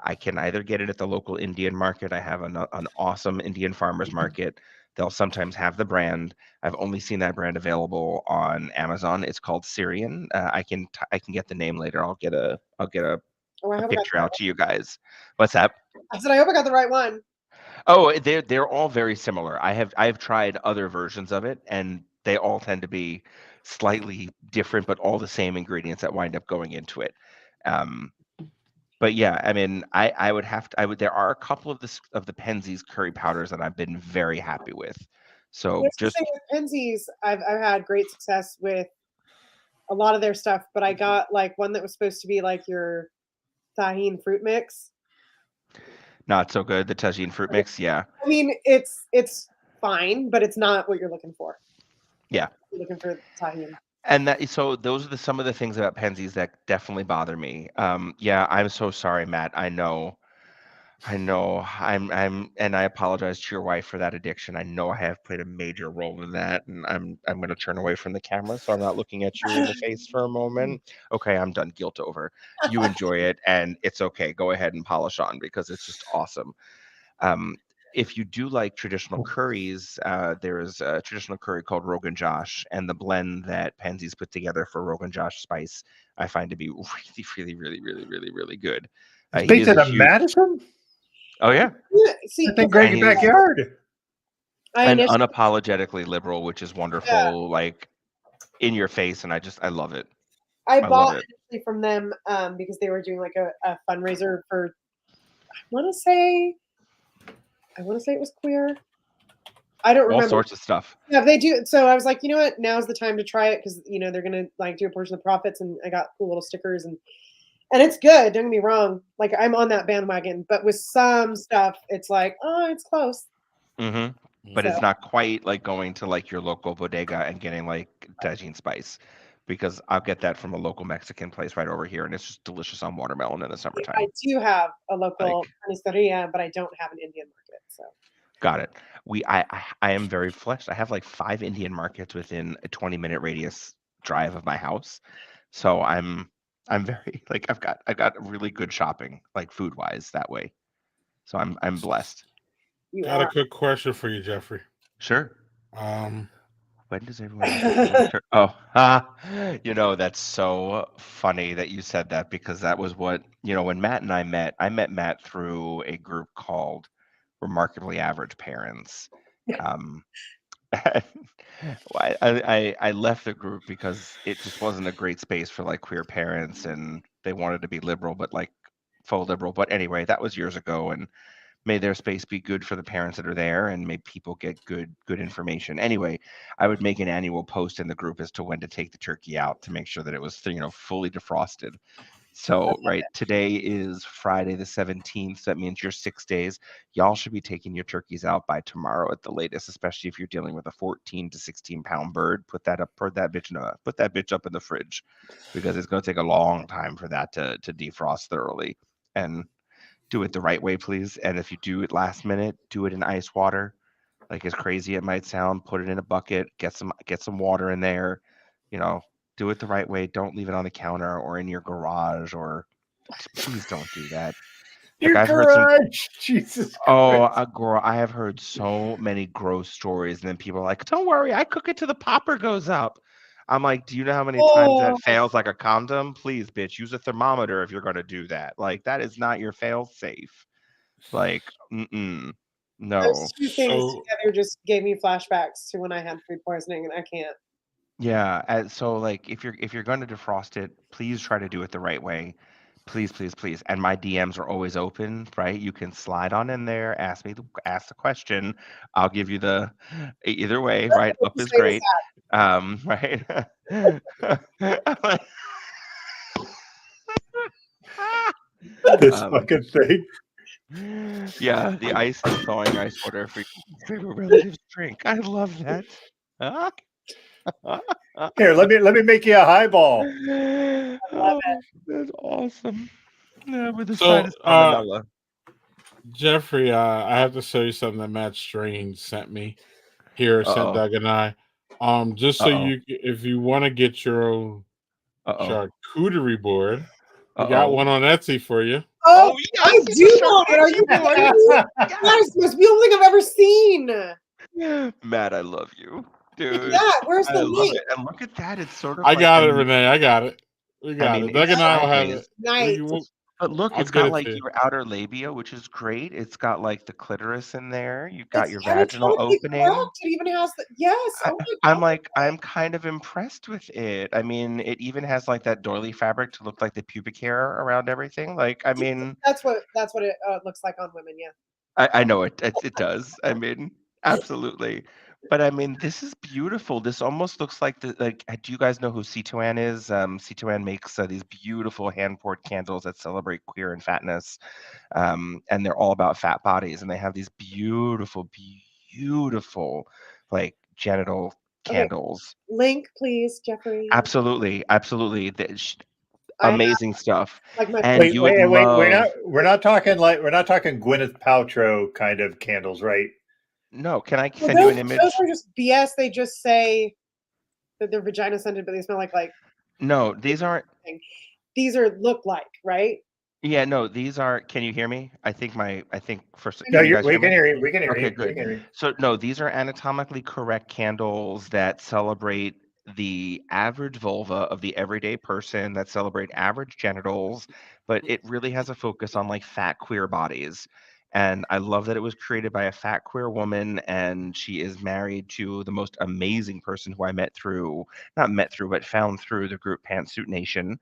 I can either get it at the local Indian market. I have an awesome Indian farmers market. They'll sometimes have the brand. I've only seen that brand available on Amazon. It's called Syrian. I can get the name later. I'll get a Oh, I hope I got picture the out to you guys. What's that? I said, I hope I got the right one. Oh, they're all very similar. I've tried other versions of it, and they all tend to be slightly different, but all the same ingredients that wind up going into it. Um, but yeah, I mean, I would have to. There are a couple of the Penzies curry powders that I've been very happy with. So Here's the just thing with Penzies, I've had great success with a lot of their stuff, but I got like one that was supposed to be like your tahine fruit mix. not so good. The tagine fruit mix, yeah. I mean, it's fine, but it's not what you're looking for. Yeah. You're looking for tahine. And so those are some of the things about Penzies that definitely bother me. Yeah, I'm so sorry, Matt. I know. And I apologize to your wife for that addiction. I know I have played a major role in that, and I'm going to turn away from the camera so I'm not looking at you in the face for a moment. Okay, I'm done. Guilt over. You enjoy it, and it's okay. Go ahead and polish on because it's just awesome. If you do like traditional curries, there is a traditional curry called Rogan Josh, and the blend that Pansies put together for Rogan Josh spice, I find to be really, really, really, really, really, really good. It's He based is out a of huge. Madison. Oh yeah, Yeah, see, I think Greg's And backyard. I and initially, unapologetically liberal, which is wonderful, like in your face, and I love it. I I love bought it. initially from them because they were doing like a fundraiser for I want to say it was queer. I don't All remember. sorts of stuff. Yeah, they do. So I was like, you know what? Now's the time to try it because they're gonna like do a portion of the profits, and I got cool little stickers and it's good. Don't get me wrong. Like I'm on that bandwagon, but with some stuff, it's like, oh, it's close. hmm But it's So not quite like going to like your local bodega and getting like Tajin spice, because I'll get that from a local Mexican place right over here, and it's just delicious on watermelon in the I summertime. do have a local Like, panisteria, but I don't have an Indian market. So got it. I am very fleshed. I have like 5 Indian markets within a 20-minute radius drive of my house, so I'm very like I've got really good shopping like food wise that way. So I'm blessed. you Got a are. quick question for you, Jeffrey. Sure. Um, When does everyone else get their turn? Oh, that's so funny that you said that because that was what, when Matt and I met Matt through a group called Remarkably Average Parents. Um, I left the group because it just wasn't a great space for like queer parents, and they wanted to be liberal, but like faux liberal. But anyway, that was years ago, and may their space be good for the parents that are there, and may people get good information. Anyway, I would make an annual post in the group as to when to take the turkey out to make sure that it was fully defrosted. So right, today is Friday the 17th, so that means you're 6 days. Y'all should be taking your turkeys out by tomorrow at the latest, especially if you're dealing with a 14 to 16 pound bird. Put that bitch up in the fridge, because it's going to take a long time for that to defrost thoroughly. And do it the right way, please. And if you do it last minute, do it in ice water. Like, as crazy it might sound, put it in a bucket, get some water in there. Do it the right way. Don't leave it on the counter or in your garage, or please don't do that. Like, Your I've heard some. garage. Jesus Oh, Christ. I have heard so many gross stories, and then people are like, "Don't worry, I cook it till the popper goes up." I'm like, "Do you know how many times that fails like a condom? Please, bitch, use a thermometer if you're going to do that. Like, that is not your fail safe." Like, mm-mm. No. Those two things So together just gave me flashbacks to when I had food poisoning, and I can't. Yeah, and so like if you're going to defrost it, please try to do it the right way. Please, please, please. And my DMs are always open, right? You can slide on in there, ask the question. I'll give you the either way, right? Up is Just say this great. Right? This um, fucking thing. yeah, the ice and thawing ice water for your favorite relatives drink. I love that. Here, let me make you a highball. Oh, that's awesome. Yeah, with a side so of salmonella. Jeffrey, I have to show you something that Matt Strange sent me here, sent Uh-oh. Doug and I. Just so Uh-oh. if you want to get your own Uh-oh. charcuterie board, we got Uh-oh. one on Etsy for you. Oh, Oh, I yes, do it's a want it. Are you charcuterie board. kidding me? That is the most beautiful thing I've ever seen. Matt, I love you. Look at Dude, that. Where's I the love link? it. And look at that. It's sort of I like, got it, Renee. I got it. We got it. Doug it's and I will have sideways. it. Nice. But look, I'll it's get got it like to you. your outer labia, which is great. It's got like the clitoris in there. You've got It's your vaginal anatomically opening. correct. It even has the yes. I, Oh my god. I'm kind of impressed with it. I mean, it even has like that doily fabric to look like the pubic hair around everything. Like, I mean, That's what it looks like on women. Yeah. I know it does. I mean, absolutely. But I mean, this is beautiful. This almost looks like do you guys know who C2An is? C2An makes these beautiful hand-poured candles that celebrate queer and fatness. And they're all about fat bodies, and they have these beautiful, beautiful, like genital Okay. candles. Link, please, Jeffrey. Absolutely, absolutely. I have Amazing stuff. like my And Wait, you would wait, wait. love. We're not talking like we're not talking Gwyneth Paltrow kind of candles, right? No, can I well, send you an those image? are just BS. They just say that they're vagina scented, but they smell like No, these aren't. these are look like, right? Yeah, no, these are. Can you hear me? I think first. No, Can you guys we hear can me? hear you. We can hear Okay, you. We good. can hear you. So no, these are anatomically correct candles that celebrate the average vulva of the everyday person, that celebrate average genitals, but it really has a focus on like fat queer bodies. And I love that it was created by a fat queer woman, and she is married to the most amazing person who I met through, not met through, but found through the group Pantsuit Nation.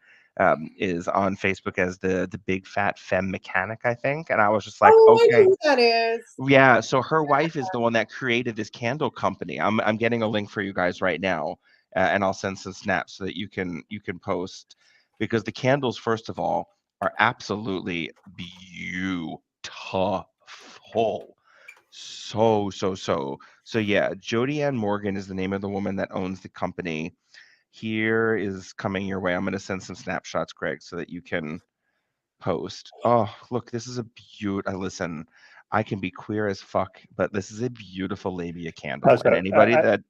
Is on Facebook as the big fat femme mechanic, I think. And I was just like, Oh, I know okay, who that is. yeah. So her wife is the one that created this candle company. I'm getting a link for you guys right now, and I'll send some snaps so that you can post, because the candles, first of all, are absolutely beautiful. So yeah, Jodie Ann Morgan is the name of the woman that owns the company. Here is coming your way. I'm going to send some snapshots, Greg, so that you can post. Oh, look, this is a beautiful. Listen, I can be queer as fuck, but this is a beautiful labia candle. And So, anybody that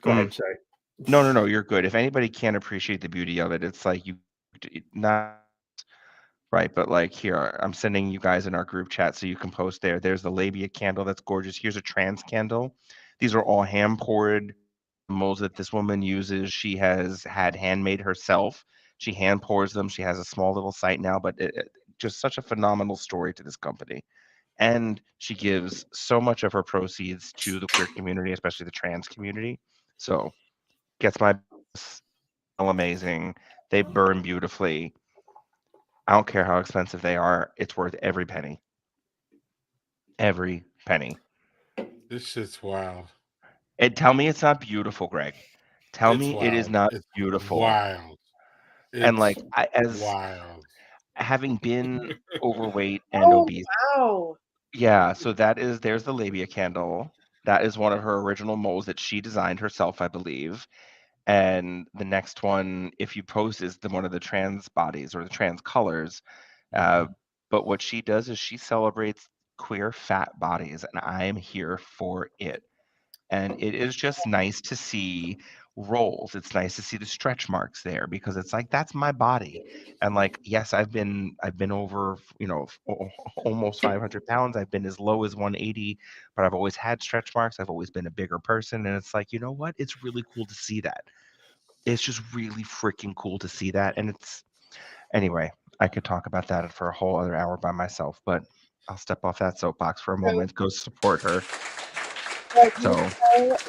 go ahead. Sorry. no, no, no, you're good. If anybody can't appreciate the beauty of it, it's like not right, but like here, I'm sending you guys in our group chat so you can post there. There's the labia candle that's gorgeous. Here's a trans candle. These are all hand poured molds that this woman uses. She has had handmade herself. She hand pours them. She has a small little site now, but just such a phenomenal story to this company. And she gives so much of her proceeds to the queer community, especially the trans community. So gets my smell amazing. They burn beautifully. I don't care how expensive they are. It's worth every penny. Every penny. This shit's wild. And tell me it's not beautiful, Greg. Tell It's me it is wild. not It's beautiful. wild. And It's like as wild. having been overweight and Oh obese. wow. Yeah, so there's the labia candle. That is one of her original molds that she designed herself, I believe. And the next one, if you post, is one of the trans bodies or the trans colors. Uh, but what she does is she celebrates queer fat bodies, and I am here for it. And it is just nice to see rolls. It's nice to see the stretch marks there, because it's like that's my body. And like, yes, I've been over, almost 500 pounds. I've been as low as 180, but I've always had stretch marks. I've always been a bigger person, and it's like, you know what? It's really cool to see that. It's just really freaking cool to see that. And it's anyway, I could talk about that for a whole other hour by myself, but I'll step off that soapbox for a moment. Go support her. Like, So it's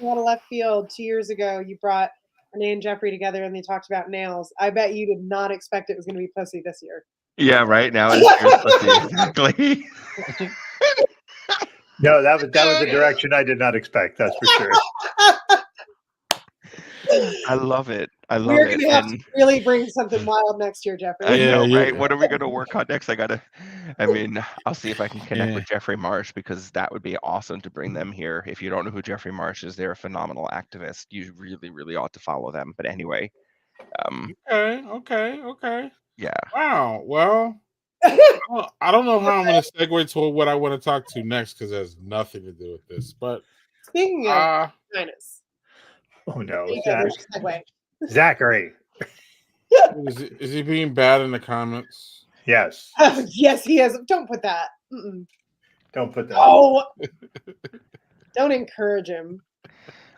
out of left field. 2 years ago, you brought Renee and Jeffrey together, and they talked about nails. I bet you did not expect it was going to be pussy this year. yeah, right now it is Pierce pussy exactly. No, that was a direction I did not expect. That's for sure. I love it. I love We're it. going to have to really bring something wild next year, Jeffrey. I know, Yeah, right? What are we going to work on next? I mean, I'll see if I can connect with Jeffrey Marsh, because that would be awesome to bring them here. If you don't know who Jeffrey Marsh is, they're a phenomenal activist. You really, really ought to follow them. But anyway, Okay. yeah. Wow. Well, I don't know how I'm going to segue to what I want to talk to next, because it has nothing to do with this. But Speaking of vaginas. Oh no, there's a segue. Zachary. Is he being bad in the comments? Yes. Yes, he is. Don't put that. Mm-mm. Don't put that. Oh, don't encourage him.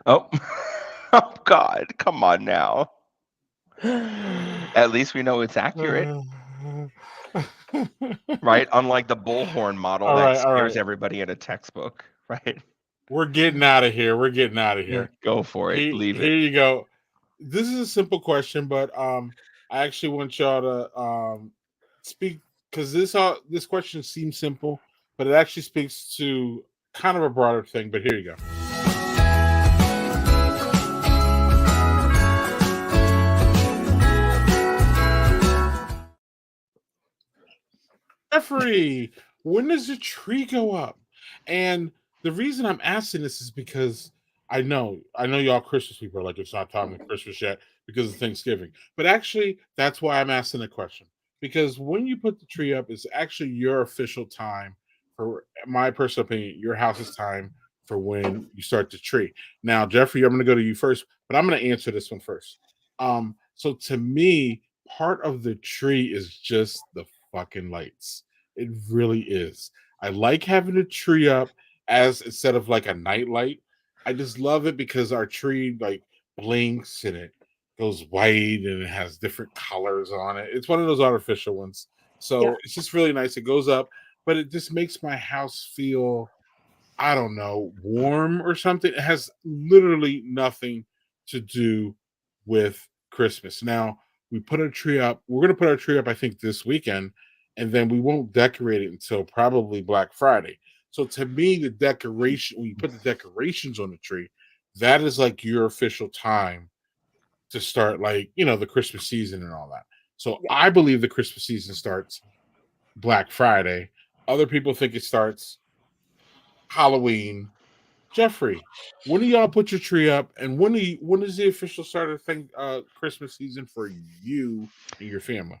Oh, oh God! Come on now. At least we know it's accurate, right? Unlike the bullhorn model that scares everybody in a textbook, right? We're getting out of here. Go for it. Leave here it. you go. This is a simple question, but I actually want y'all to speak, because this question seems simple, but it actually speaks to kind of a broader thing. But here you go. Jeffrey, when does the tree go up? And the reason I'm asking this is because I know y'all Christmas people are like, it's not time for Christmas yet because of Thanksgiving. But actually, that's why I'm asking the question. Because when you put the tree up, it's actually your official time. For my personal opinion, your house's time for when you start the tree. Now, Jeffrey, I'm going to go to you first, but I'm going to answer this one first. So to me, part of the tree is just the fucking lights. It really is. I like having a tree up as instead of like a night light. I just love it because our tree like blinks and it goes white and it has different colors on it. It's one of those artificial ones. So it's just really nice. It goes up, but it just makes my house feel, I don't know, warm or something. It has literally nothing to do with Christmas. Now, we put a tree up. We're going to put our tree up, I think, this weekend, and then we won't decorate it until probably Black Friday. So to me, the decoration, when you put the decorations on the tree, that is like your official time to start, like, the Christmas season and all that. So I believe the Christmas season starts Black Friday. Other people think it starts Halloween. Jeffrey, when do y'all put your tree up, and when is the official start of Christmas season for you and your family?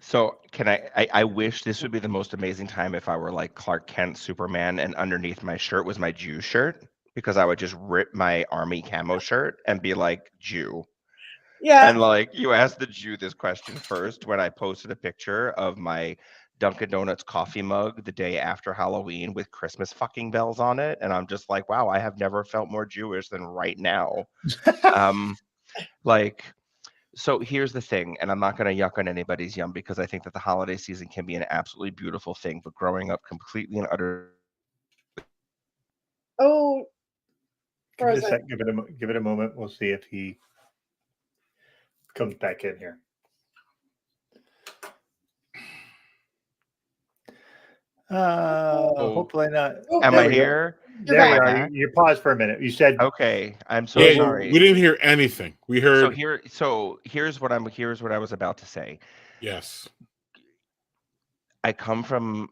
So can I wish this would be the most amazing time if I were like Clark Kent, Superman, and underneath my shirt was my Jew shirt, because I would just rip my army camo shirt and be like, Jew. Yeah. And like, you asked the Jew this question first when I posted a picture of my Dunkin' Donuts coffee mug the day after Halloween with Christmas fucking bells on it. And I'm just like, wow, I have never felt more Jewish than right now. Like, so here's the thing, and I'm not going to yuck on anybody's yum, because I think that the holiday season can be an absolutely beautiful thing, but growing up completely and utterly. Oh, give it a moment. We'll see if he comes back in here. Hopefully not. Am I here? There you are. You paused for a minute. You said, okay. I'm so sorry. We didn't hear anything. We heard. So here's what I was about to say. Yes. I come from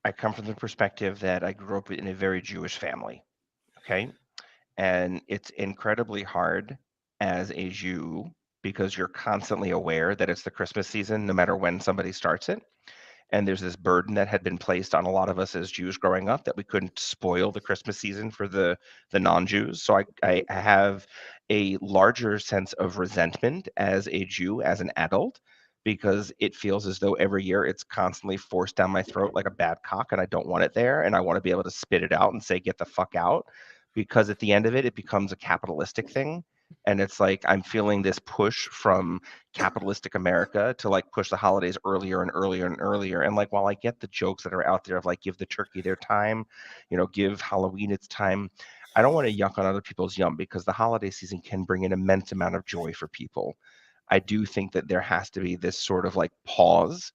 the perspective that I grew up in a very Jewish family. Okay. And it's incredibly hard as a Jew, because you're constantly aware that it's the Christmas season, no matter when somebody starts it. And there's this burden that had been placed on a lot of us as Jews growing up, that we couldn't spoil the Christmas season for the non-Jews. So I have a larger sense of resentment as a Jew, as an adult, because it feels as though every year it's constantly forced down my throat like a bad cock, and I don't want it there. And I want to be able to spit it out and say, get the fuck out, because at the end of it, it becomes a capitalistic thing. And it's like I'm feeling this push from capitalistic America to like push the holidays earlier and earlier and earlier. And like while I get the jokes that are out there of like give the turkey their time, give Halloween its time, I don't want to yuck on other people's yum because the holiday season can bring an immense amount of joy for people. I do think that there has to be this sort of like pause,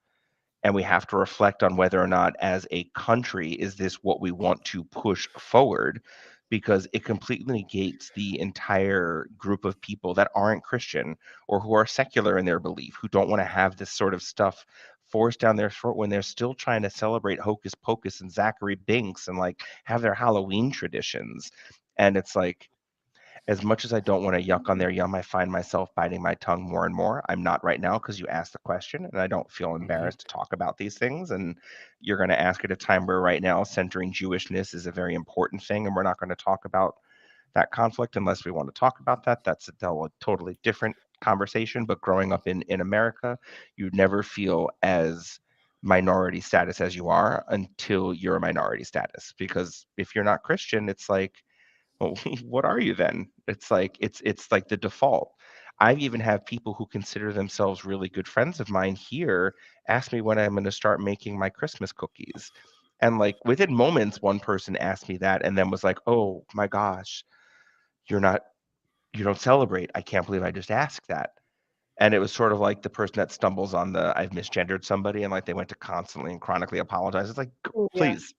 and we have to reflect on whether or not as a country is this what we want to push forward, because it completely negates the entire group of people that aren't Christian or who are secular in their belief, who don't want to have this sort of stuff forced down their throat when they're still trying to celebrate Hocus Pocus and Zachary Binks and like have their Halloween traditions. And it's like, as much as I don't want to yuck on their yum, I find myself biting my tongue more and more. I'm not right now because you asked the question, and I don't feel embarrassed to talk about these things. And you're going to ask at a time where right now centering Jewishness is a very important thing, and we're not going to talk about that conflict unless we want to talk about that. That's a totally different conversation. But growing up in America, you never feel as minority status as you are until you're a minority status. Because if you're not Christian, it's like, well, what are you then? It's like the default. I even have people who consider themselves really good friends of mine here ask me when I'm going to start making my Christmas cookies. And like within moments, one person asked me that and then was like, "Oh my gosh, you're not you don't celebrate. I can't believe I just asked that." And it was sort of like the person that stumbles on the I've misgendered somebody and like they went to constantly and chronically apologize. It's like, Yeah. please,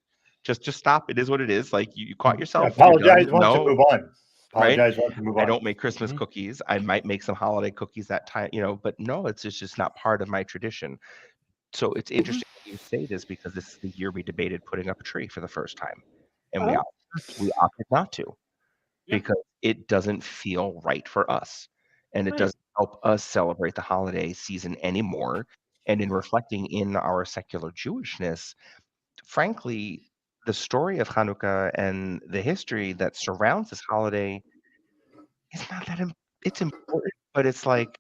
just stop. It is what it is. Like you caught yourself. You're done. Apologize once and No, move on. right? Apologize once and move I on. don't make Christmas cookies. I might make some holiday cookies that time, but no, it's just not part of my tradition. So it's interesting that you say this because this is the year we debated putting up a tree for the first time, and Oh, we opted not to Yeah. because it doesn't feel right for us, and it right. doesn't help us celebrate the holiday season anymore. And in reflecting in our secular Jewishness, frankly, the story of Hanukkah and the history that surrounds this holiday is not that it's important, but it's like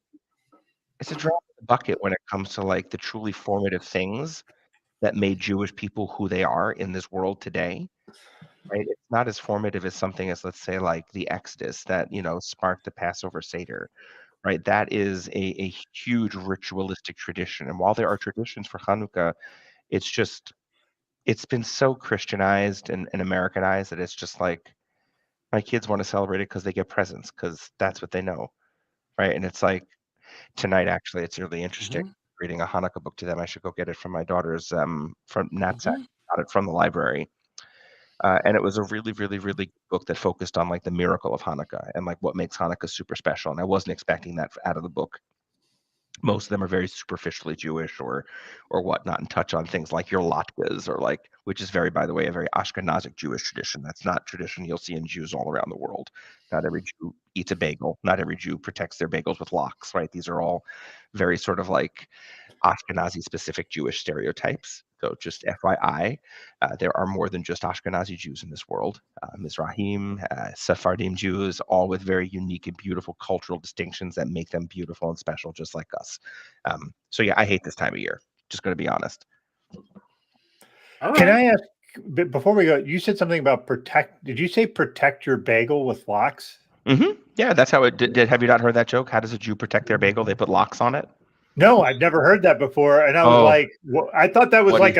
it's a drop in the bucket when it comes to like the truly formative things that made Jewish people who they are in this world today, right? It's not as formative as something as, let's say, like the Exodus that, sparked the Passover Seder, right? That is a huge ritualistic tradition. And while there are traditions for Hanukkah, it's just, it's been so Christianized and Americanized that it's just like my kids want to celebrate it because they get presents because that's what they know, right? And it's like, tonight, actually, it's really interesting. Reading a Hanukkah book to them. I should go get it from my daughter's from knapsack. Got it from the library, and it was a really, really, really good book that focused on like the miracle of Hanukkah and like what makes Hanukkah super special. And I wasn't expecting that out of the book. Most of them are very superficially Jewish or whatnot, and touch on things like your latkes or like, which is very, by the way, a very Ashkenazic Jewish tradition. That's not tradition you'll see in Jews all around the world. Not every Jew eats a bagel. Not every Jew protects their bagels with locks, right? These are all very sort of like Ashkenazi specific Jewish stereotypes. So just FYI, there are more than just Ashkenazi Jews in this world. Mizrahim, Sephardim Jews, all with very unique and beautiful cultural distinctions that make them beautiful and special, just like us. So yeah, I hate this time of year. Just going to be honest. All Can right. I ask before we go? You said something about protect. Did you say protect your bagel with locks? Yeah, that's how it did. Have you not heard that joke? How does a Jew protect their bagel? They put locks on it. No, I've never heard that before, and I was Oh, like, I thought that was what? like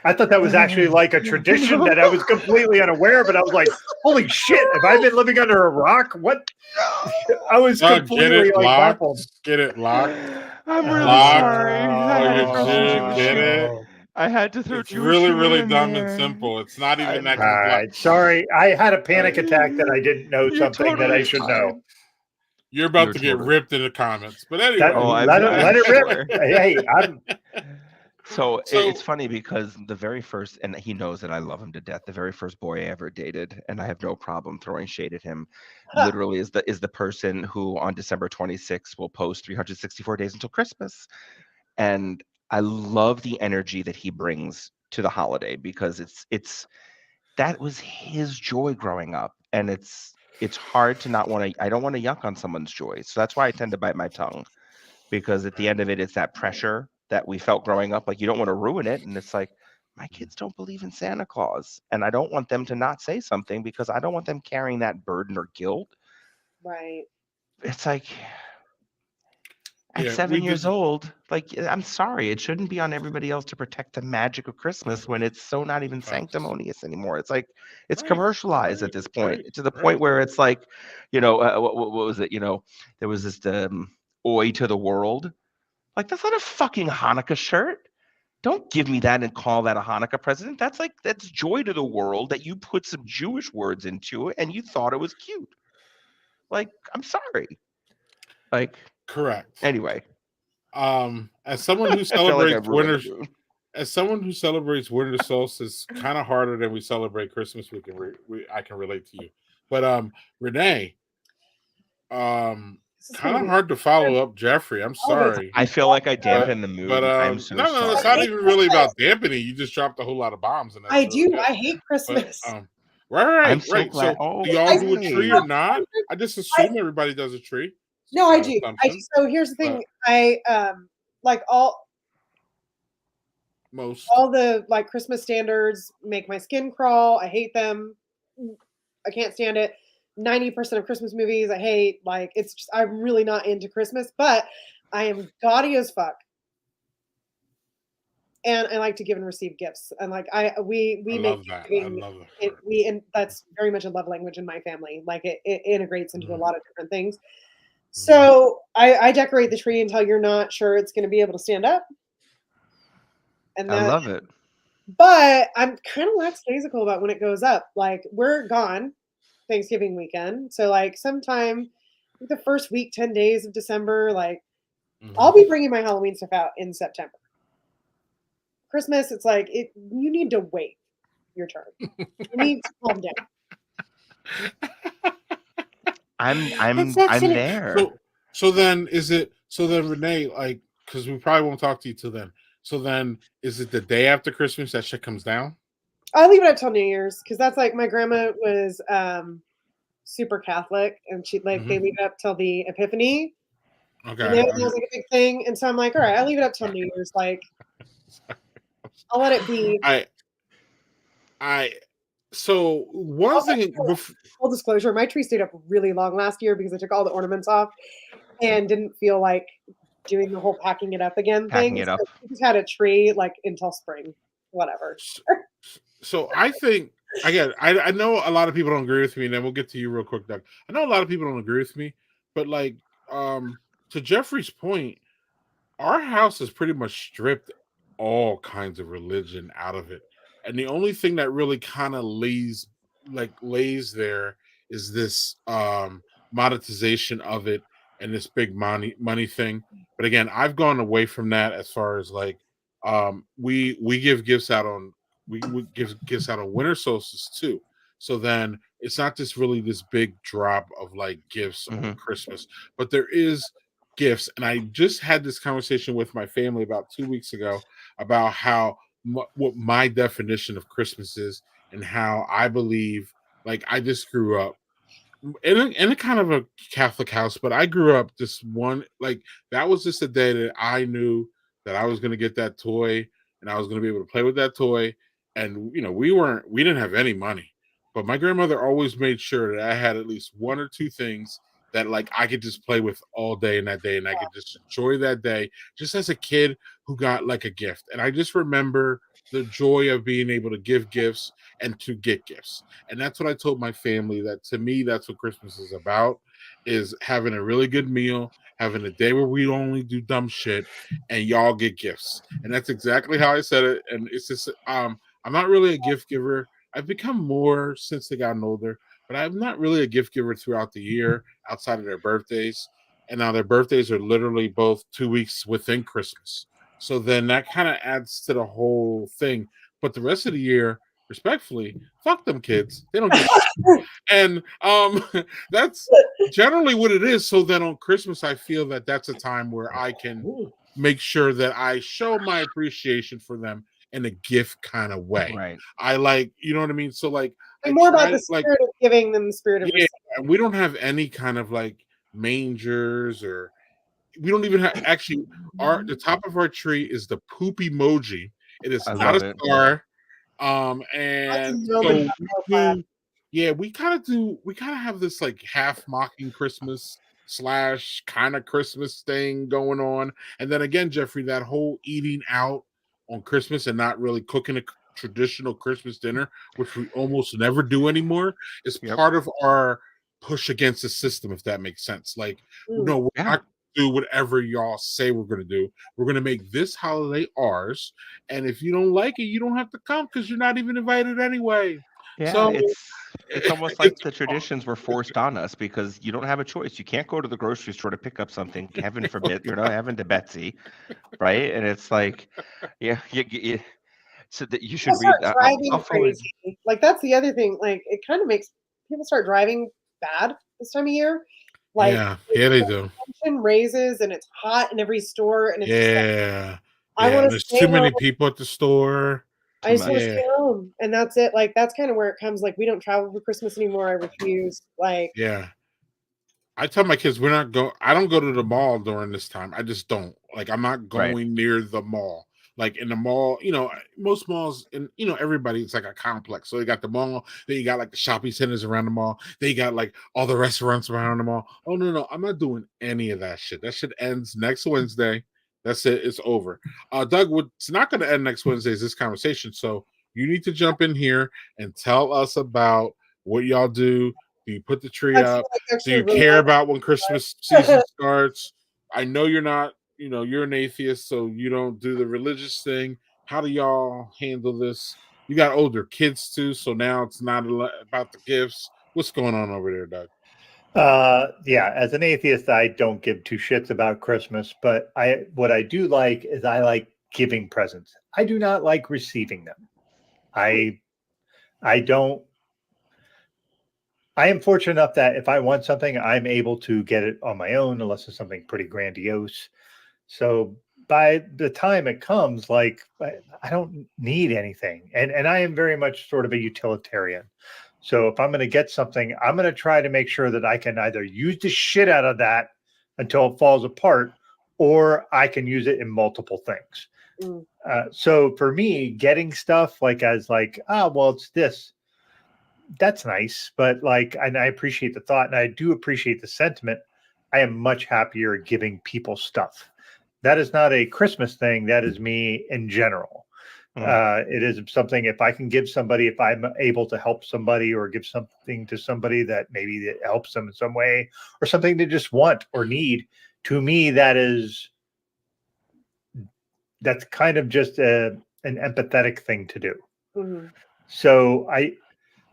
I thought that was actually like a tradition that I was completely unaware. But I was like, holy shit, have I been living under a rock? What? I was Get completely it like locked. baffled. Get it locked. I'm really Locked sorry. I for had to your throw some Jew. Jewish Get humor. it? I had to throw It's Jewish really, humor really in dumb and there. simple. It's not even that All complex. right, sorry, I had a panic attack that I didn't know You're something that I totally should know. fine. You're about You're to get totally. ripped in the comments. But That, anyway. Oh, let I'm it rip. sure. Hey, I'm So So it's funny because the very first, and he knows that I love him to death. The very first boy I ever dated, and I have no problem throwing shade at him, literally is the person who on December 26th will post 364 days until Christmas. And I love the energy that he brings to the holiday because it's that was his joy growing up, and it's hard to not want to. I don't want to yuck on someone's joy, so that's why I tend to bite my tongue, because at the end of it, it's that pressure that we felt growing up. Like you don't want to ruin it, and it's like my kids don't believe in Santa Claus, and I don't want them to not say something because I don't want them carrying that burden or guilt. Right. it's like at Yeah, 7 years old, like I'm sorry, it shouldn't be on everybody else to protect the magic of Christmas when it's so not even Facts. sanctimonious anymore. It's like it's Right, commercialized at this point right, to the point where it's like, what was it? There was this "Oi to the world." Like that's not a fucking Hanukkah shirt. Don't give me that and call that a Hanukkah present. That's joy to the world that you put some Jewish words into it and you thought it was cute. Like, I'm sorry. Like, correct. anyway, As someone who I felt like I celebrates ruined the mood. as someone who celebrates winter solstice, kind of harder than we celebrate Christmas. I can relate to you, but Renee, This is kind gonna of be hard to follow up Jeffrey. I'm all of it's sorry, I feel like I but dampened the mood. I'm so no, it's not sorry. even really about dampening. You just dropped a whole lot of bombs, and that's I really do. good. I hate But Christmas. I'm so right. glad. So do y'all I do a tree Okay. or not? I just assume everybody does a tree. No, I do. Assumption, So here's the but thing. I like most. all the like Christmas standards make my skin crawl. I hate them. I can't stand it. 90% of Christmas movies I hate. Like it's just, I'm really not into Christmas, but I am gaudy as fuck. And I like to give and receive gifts. And like we I make love that. I giving love it that. we and that's very much a love language in my family. Like it integrates into a Mhm. lot of different things. Mhm. So I decorate the tree until you're not sure it's going to be able to stand up. And I that love it. But I'm kind of lackadaisical about when it goes up. Like we're gone Thanksgiving weekend, so like sometime the first week, 10 days of December, like I'll Mhm. be bringing my Halloween stuff out in September. Christmas, it's like you need to wait your turn. You need to calm down. I'm That's I'm I'm excellent. there. So then Renee, like, because we probably won't talk to you till then. So then, is it the day after Christmas that shit comes down? I leave it up till New Year's because that's like my grandma was super Catholic, and she like they Mhm. leave it up till the Epiphany, and Okay. that was like a big thing. And so I'm like, all right, I'll leave it up till New Year's. Like I'll let it be. I I so one Also, thing full disclosure, my tree stayed up really long last year because I took all the ornaments off and didn't feel like doing the whole packing it up again Packing thing. it So up. we just had a tree like until spring, whatever. so I think again, I know a lot of people don't agree with me, and then we'll get to you real quick, Doug. I know a lot of people don't agree with me, but like to Jeffrey's point, our house is pretty much stripped all kinds of religion out of it. And the only thing that really kind of lays there is this monetization of it and this big money thing. But again, I've gone away from that as far as like we give gifts out on we give gifts out on winter solstice too. So then it's not just really this big drop of like gifts on Mhm. Christmas, but there is gifts. And I just had this conversation with my family about 2 weeks ago about how what my definition of Christmas is and how I believe, like, I just grew up in a kind of a Catholic house, but I grew up just one, like, that was just a day that I knew that I was going to get that toy and I was going to be able to play with that toy. And, we didn't have any money, but my grandmother always made sure that I had at least one or two things that like I could just play with all day in that day and I could just enjoy that day just as a kid who got like a gift. And I just remember the joy of being able to give gifts and to get gifts. And that's what I told my family, that to me that's what Christmas is about, is having a really good meal, having a day where we only do dumb shit and y'all get gifts. And that's exactly how I said it. And it's just I'm not really a gift giver. I've become more since they gotten older, but I'm not really a gift giver throughout the year outside of their birthdays. And now their birthdays are literally both 2 weeks within Christmas. So then that kind of adds to the whole thing. But the rest of the year, respectfully, fuck them kids. They don't get shit. And that's generally what it is. So then on Christmas, I feel that that's a time where I can make sure that I show my appreciation for them in a gift kind of way. Right. I like, you know what I mean? So like I'm I more about try the like spirit of giving than the spirit of yeah, receiving. and we don't have any kind of like mangers, or we don't even have, actually, the top of our tree is the poop emoji. It is I not a love it. star. That's And no so Plaid. we kind of have this like half mocking Christmas / kind of Christmas thing going on. And then again, Jeffrey, that whole eating out on Christmas and not really cooking a traditional Christmas dinner, which we almost never do anymore, is Yep. part of our push against the system, if that makes sense. Like, no, we're Yeah. not do whatever y'all say we're going to do. We're going to make this holiday ours. And if you don't like it, you don't have to come because you're not even invited anyway. Yeah, So it's almost like the traditions were forced on us because you don't have a choice. You can't go to the grocery store to pick up something. Heaven forbid, you're not having to Betsy, right? And it's like, yeah, so that you should People start read that. driving I'll forward. crazy. Like that's the other thing. Like it kind of makes people start driving bad this time of year. Like yeah, they do. tension raises and it's hot in every store and it's just like, Yeah. I want to There's stay too home. many people at the store. I just want to Yeah. stay home, and that's it. Like that's kind of where it comes. Like we don't travel for Christmas anymore. I refuse. Like Yeah. I tell my kids I don't go to the mall during this time. I just don't. Like I'm not Right. going near the mall. Like in the mall, most malls and everybody, it's like a complex. So you got the mall, then you got like the shopping centers around the mall, then you got like all the restaurants around the mall. Oh no, I'm not doing any of that shit. That shit ends next Wednesday. That's it, it's over. Doug, what's not gonna end next Wednesday is this conversation. So you need to jump in here and tell us about what y'all do. Do you put the tree up? Do you care about when Christmas season starts? I know you're not, you're an atheist, so you don't do the religious thing. How do y'all handle this? You got older kids too, so now it's not about the gifts. What's going on over there, Doug? Yeah, as an atheist, I don't give two shits about Christmas, but what I do like is I like giving presents. I do not like receiving them. I don't. I am fortunate enough that if I want something, I'm able to get it on my own, unless it's something pretty grandiose. So by the time it comes, like I don't need anything, and I am very much sort of a utilitarian. So if I'm going to get something, I'm going to try to make sure that I can either use the shit out of that until it falls apart, or I can use it in multiple things. So for me, getting stuff well, it's this. That's nice, but and I appreciate the thought and I do appreciate the sentiment. I am much happier giving people stuff. That is not a Christmas thing. That is me in general. It is something, if I can give somebody, if I'm able to help somebody or give something to somebody that maybe that helps them in some way or something they just want or need, to me, that's kind of just an empathetic thing to do. Mm-hmm. So I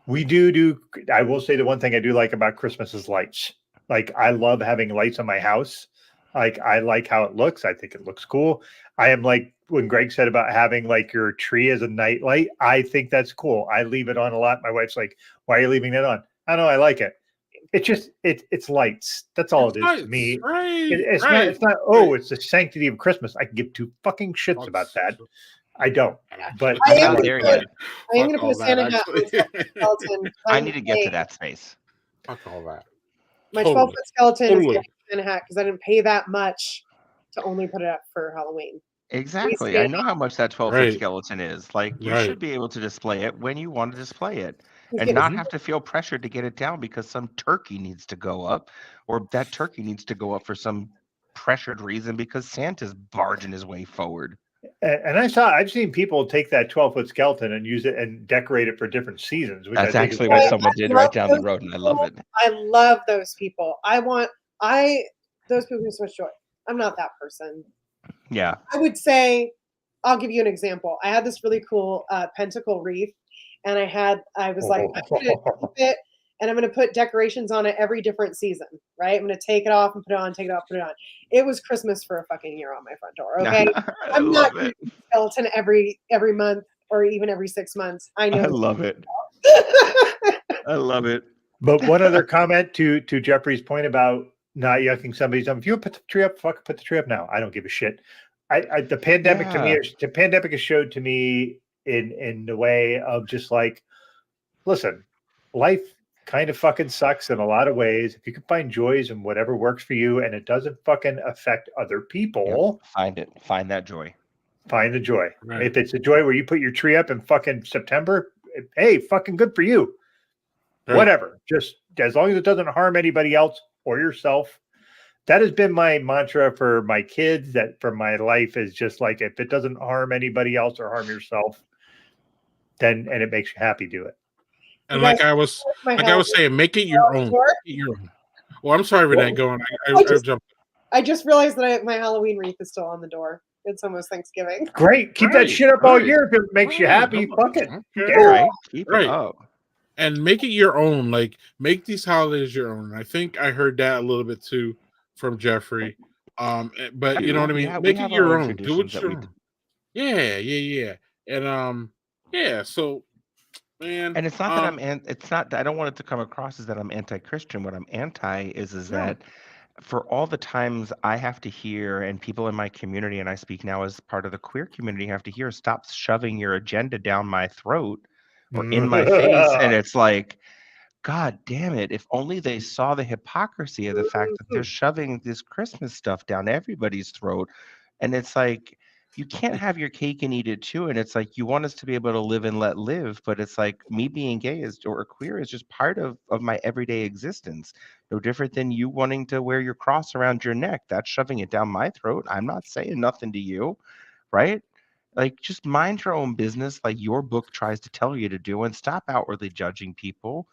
will say the one thing I do like about Christmas is lights. Like I love having lights on my house. Like I like how it looks. I think it looks cool. I am like when Greg said about having like your tree as a night light. I think that's cool. I leave it on a lot. My wife's like, "Why are you leaving it on?" I don't know. I like it. It's just it's lights. That's all it is to me. Right, it's not. It's the sanctity of Christmas. I can give two fucking shits about that. I don't. But I'm not there yet. I am going to put a Santa hat on skeleton. I need to get to that space. Fuck all that. My 12-foot skeleton is getting a Santa hat because I didn't pay that much to only put it up for Halloween. Exactly. I know how much that 12-foot skeleton is. Like you should be able to display it when you want to display it and not have to feel pressured to get it down because some turkey needs to go up or that turkey needs to go up for some pressured reason because Santa's barging his way forward. And I've seen people take that 12-foot skeleton and use it and decorate it for different seasons. That's actually what someone did right down the road, and I love it. I love those people. Those people bring so much joy. I'm not that person. Yeah. I would say, I'll give you an example. I had this really cool pentacle wreath, and I was like, I'm going to keep it, and I'm going to put decorations on it every different season, right? I'm going to take it off and put it on, take it off, put it on. It was Christmas for a fucking year on my front door, okay? I'm not going to skeleton every month or even every 6 months. I know. I love it. I love it. But one other comment to Jeffrey's point about not yucking somebody's if you put the tree up, put the tree up now. I don't give a shit. The pandemic to me, the pandemic has showed to me in the way of just like, listen, life kind of fucking sucks in a lot of ways. If you can find joys in whatever works for you and it doesn't fucking affect other people, find that joy. Find the joy. Right. If it's a joy where you put your tree up in fucking September, hey, fucking good for you. Right. Whatever. Just as long as it doesn't harm anybody else or yourself, that has been my mantra for my kids, that for my life, is just like, if it doesn't harm anybody else or harm yourself, then, and it makes you happy, do it. And You guys, my like I was Halloween saying, make it your own. tour? Make it your own. Well, I'm sorry, Renee. Well, Go on. I jumped. I just realized that my Halloween wreath is still on the door. It's almost Thanksgiving. Great. Keep that Right, shit up all right, year if it makes you right. happy. Fuck it. Who Okay. cares? Right? Keep it Right. up. And make it your own. Like, make these holidays your own. And I think I heard that a little bit too from Jeffrey. But you know what I mean? We Make it have our your own own. Do traditions it that your we own. Yeah. And yeah, so man, and it's not that it's not that I don't want it to come across as that I'm anti-Christian. What I'm anti is no. that for all the times I have to hear, and people in my community, and I speak now as part of the queer community, have to hear, stop shoving your agenda down my throat or in my face. And it's like, God damn it, if only they saw the hypocrisy of the fact that they're shoving this Christmas stuff down everybody's throat. And it's like, you can't have your cake and eat it too. And it's like, you want us to be able to live and let live. But it's like, me being gay is or queer is just part of my everyday existence. No different than you wanting to wear your cross around your neck. That's shoving it down my throat. I'm not saying nothing to you, right? Like, just mind your own business, like your book tries to tell you to do, and stop outwardly judging people.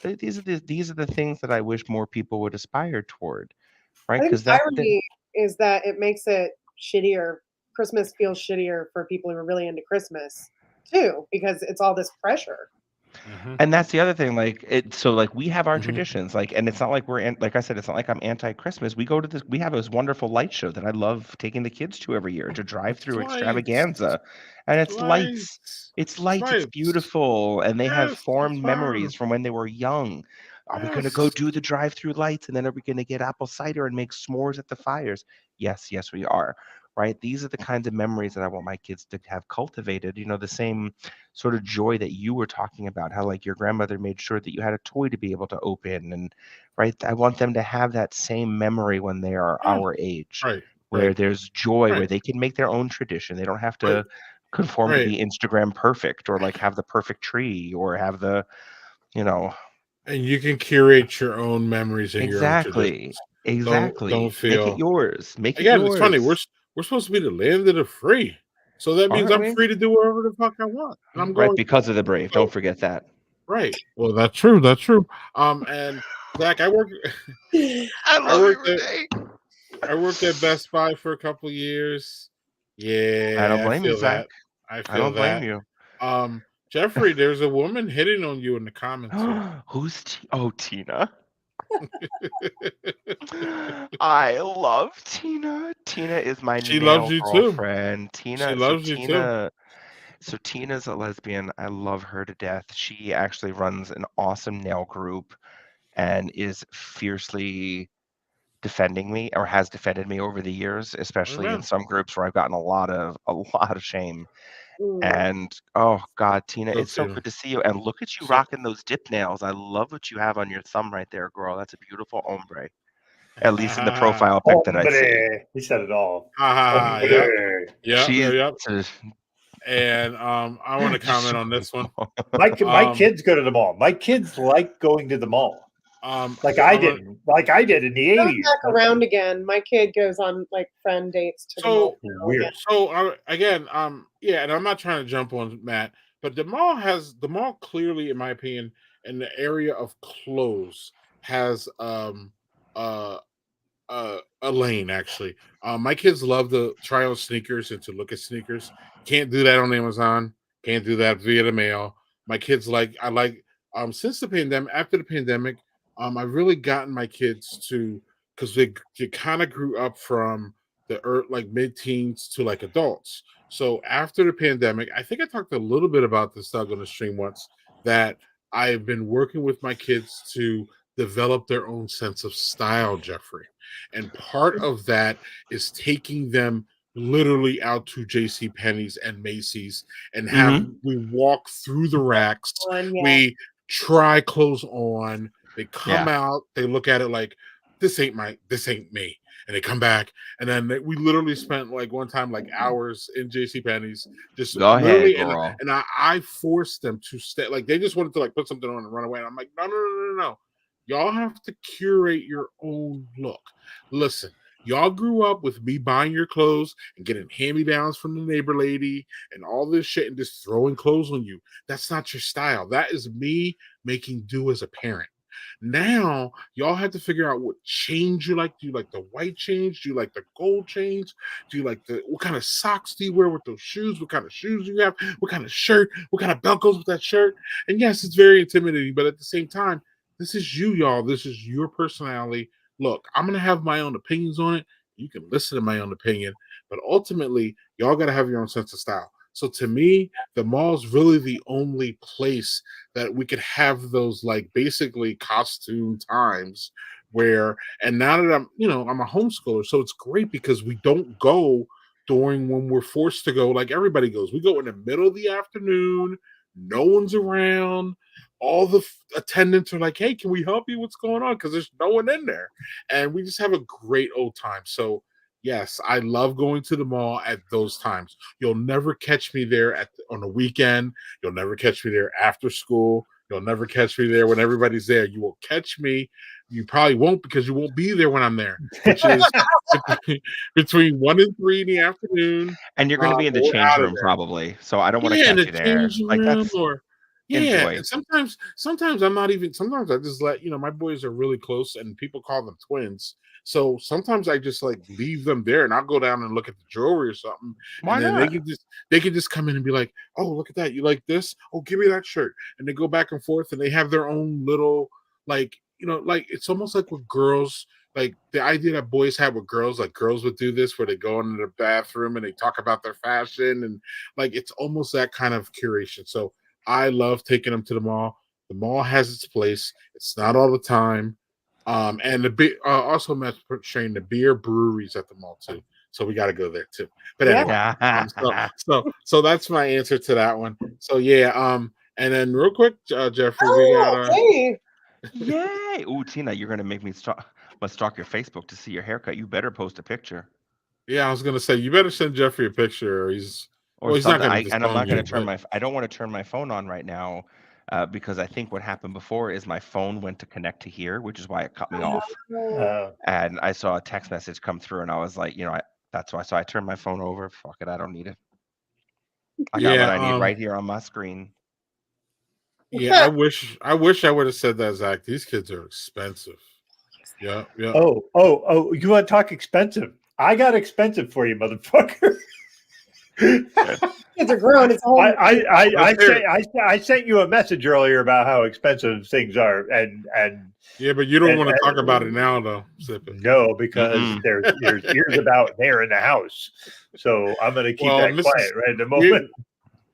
These are the things that I wish more people would aspire toward, right? I think Because the irony is that it makes it shittier. Christmas feels shittier for people who are really into Christmas too, because it's all this pressure. and that's the other thing. Like so like we have our Mhm. traditions, like, and it's not like like I said, it's not like I'm anti-Christmas. We go to this. We have this wonderful light show that I love taking the kids to every year, to drive through Lights. extravaganza, and it's lights. It's lights. It's Lights. beautiful, and they have Yes, formed it's memories fun. from when they were young. Are we going to go Yes. do the drive-through lights, and then are we going to get apple cider and make s'mores at the fires? Yes, we are. Right? These are the kinds of memories that I want my kids to have cultivated. You know, the same sort of joy that you were talking about, how like your grandmother made sure that you had a toy to be able to open, and right, I want them to have that same memory when they are Yeah. our age, Right. where Right. there's joy, where Right. they can make their own tradition. They don't have Right. to conform to Right. be Instagram perfect, or like have the perfect tree, or have the, you know, And you can curate your own memories and your own traditions. Don't exactly, make it feel. yours, make it Again, it's funny. yours. We're supposed to be the land of the free, so that means Aren't I'm we? free to do whatever the fuck I want, and I'm Right, going. because of the brave, So don't forget that. right. Well, that's true. That's true. And Zach, I worked. I I love you, worked at. Renee. I worked at Best Buy for a couple of years. I don't Yeah, I blame you, feel Zach. that. I I feel don't blame that. you. Jeffrey, there's a woman hitting on you in the comments here. Who's Tina? I love Tina. Tina is my She loves male you too. girlfriend. She loves you too. So Tina's a lesbian. I love her to death. She actually runs an awesome nail group and is fiercely defending me, or has defended me over the years, especially in Amen. some groups where I've gotten a lot of shame. Mm. And oh God, Tina, So it's so Tina. good to see you. And look at you So rocking those dip nails. I love what you have on your thumb right there, girl. That's a beautiful ombre. At least in the profile pic that I see. Hombre. He said it all. Yep. Hombre. She's And I want to comment on this one. My kids go to the mall. My kids like going to the mall. Like I did in the Goes 80s. back around again. My kid goes on like friend dates to the mall. Weird. Again, yeah, and I'm not trying to jump on Matt, but the mall clearly, in my opinion, in the area of clothes has a lane actually. My kids love to try on sneakers and to look at sneakers. Can't do that on Amazon. Can't do that via the mail. My kids since the pandemic. After the pandemic, I've really gotten my kids to, because they kind of grew up from like mid-teens to like adults. So after the pandemic, I think I talked a little bit about this Doug on the stream once, that I've been working with my kids to develop their own sense of style, Jeffrey. And part of that is taking them literally out to J.C. Penney's and Macy's and we walk through the racks. We try clothes on. They come out, they look at it like, this ain't me. And they come back, and then we literally spent like one time like hours in J.C. Penney's, just Go ahead, literally, girl. and I forced them to stay. Like they just wanted to like put something on and run away. And I'm like, no. Y'all have to curate your own look. Listen, y'all grew up with me buying your clothes and getting hand-me-downs from the neighbor lady and all this shit and just throwing clothes on you. That's not your style. That is me making do as a parent. Now, y'all have to figure out what change you like. Do you like the white change? Do you like the gold change? Do you like what kind of socks do you wear with those shoes? What kind of shoes do you have? What kind of shirt? What kind of belt goes with that shirt? And yes, it's very intimidating, but at the same time, this is you, y'all. This is your personality. Look, I'm going to have my own opinions on it. You can listen to my own opinion, but ultimately, y'all got to have your own sense of style. So to me, the mall is really the only place that we could have those like basically costume times where, and now that I'm a homeschooler, so it's great because we don't go during when we're forced to go like everybody goes. We go in the middle of the afternoon, no one's around. All the attendants are like, hey, can we help you? What's going on? Because there's no one in there. And we just have a great old time. So yes, I love going to the mall at those times. You'll never catch me there on a weekend. You'll never catch me there after school. You'll never catch me there when everybody's there. You will catch me. You probably won't because you won't be there when I'm there, which is between 1 and 3 in the afternoon. And you're going to be in the We're change out of room there. probably. So I don't want to Yeah, in catch the you there. changing Like room that's or enjoy. and sometimes I'm not even. Sometimes I just let my boys are really close, and people call them twins. So sometimes I just like leave them there, and I'll go down and look at the jewelry or something, Why and then not? they can just come in and be like, "Oh, look at that! You like this? Oh, give me that shirt." And they go back and forth, and they have their own little like like it's almost like with girls. Like the idea that boys have with girls, like girls would do this where they go into the bathroom and they talk about their fashion and like it's almost that kind of curation. So I love taking them to the mall. The mall has its place. It's not all the time. And also Matt's portraying the beer breweries at the mall too. So we got to go there too. But Yeah. anyway, so that's my answer to that one. So yeah, and then real quick, Jeffrey, we got Hey. Yay! Ooh, Tina, you're gonna make me must stalk your Facebook to see your haircut. You better post a picture yeah, I was gonna say you better send Jeffrey a picture or he's or he's not something. gonna And I'm disown not gonna you, turn but I don't want to turn my phone on right now because I think what happened before is my phone went to connect to here, which is why it cut me off. And I saw a text message come through, and I was like, that's why. So I turned my phone over. Fuck it, I don't need it. I got what I need right here on my screen. yeah, I wish I would have said that, Zach. These kids are expensive. Yeah. Oh! You want to talk expensive? I got expensive for you, motherfucker. Kids are grown. It's all. I sent you a message earlier about how expensive things are, and yeah, but you don't want to talk about it now, though. no, because there's ears about there in the house, so I'm going to keep that quiet right at the moment.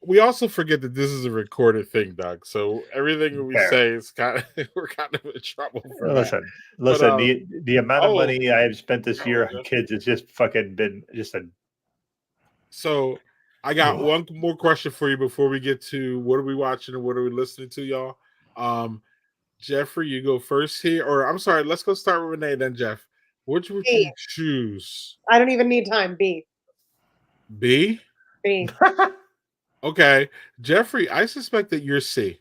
We also forget that this is a recorded thing, Doug. So everything we say is we're kind of in trouble for listen, that. the amount of money I have spent this year on kids has just fucking been just a. So I got one more question for you before we get to what are we watching and what are we listening to, y'all. Jeffrey, you go first here, or I'm sorry, let's go start with Renee, then Jeff. Which would you choose? I don't even need time. B. B. B. Okay, Jeffrey, I suspect that you're C.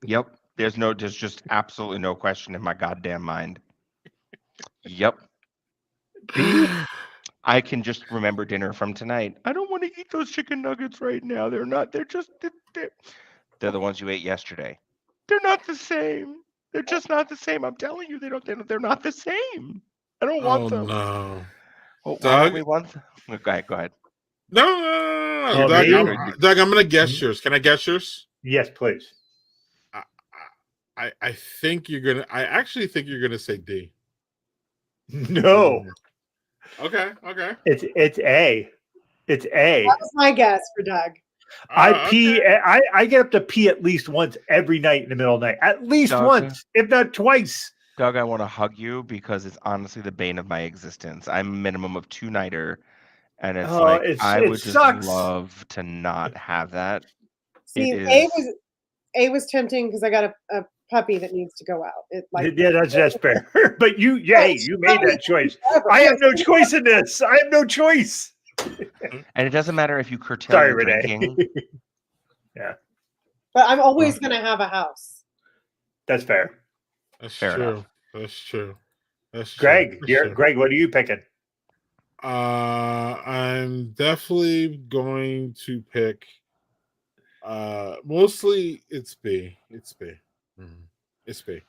Yep. There's just absolutely no question in my goddamn mind. Yep. B. I can just remember dinner from tonight. I don't want to eat those chicken nuggets right now. They're the ones you ate yesterday. They're not the same. They're just not the same. I'm telling you, they're not the same. I don't want them. No. Well, why don't we want them? Go ahead. No. Doug, I'm going to guess yours. Can I guess yours? Yes, please. I actually think you're gonna say D. No. Okay. It's A. It's A. That was my guess for Doug. I get up to pee at least once every night in the middle of the night. At least once, if not twice. Doug, I want to hug you because it's honestly the bane of my existence. I'm a minimum of 2-nighter, and it's I would just love to not have that. See, A was tempting because I got a puppy that needs to go out. That's fair. But you made that choice. I have no choice in this. I have no choice. And it doesn't matter if you curtail your Renee. drinking. Yeah. But I'm always going to have a house. That's fair. That's Fair true. enough. That's true. That's true. Greg, That's true. Greg, what are you picking? I'm definitely going to pick. Mostly it's B. It's B. It's B.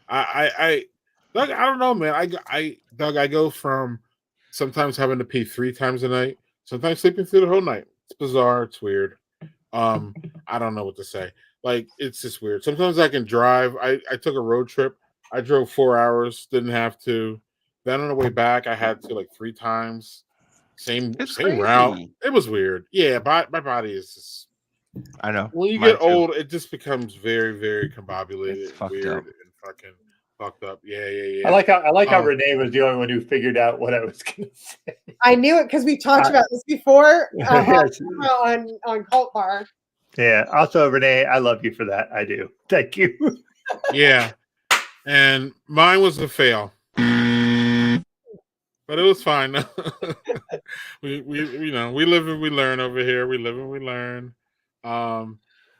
Doug, I don't know, man. Doug, I go from sometimes having to pee 3 times a night, sometimes sleeping through the whole night. It's bizarre. It's weird. I don't know what to say. Like, it's just weird. Sometimes I can drive. I took a road trip. I drove 4 hours. Didn't have to. Then on the way back, I had to like 3 times. Same It's route. crazy. It was weird. Yeah, my body is just. I know. When you Mine get too. old, it just becomes very, very combobulated, It's and fucked weird, up. and fucking fucked up. Yeah. I like how Renee was the only one who figured out what I was going to say. I knew it because we talked about this before Yes. on Cult Bar. Yeah. Also, Renee, I love you for that. I do. Thank you. Yeah. And mine was a fail, but it was fine. we live and we learn over here. We live and we learn.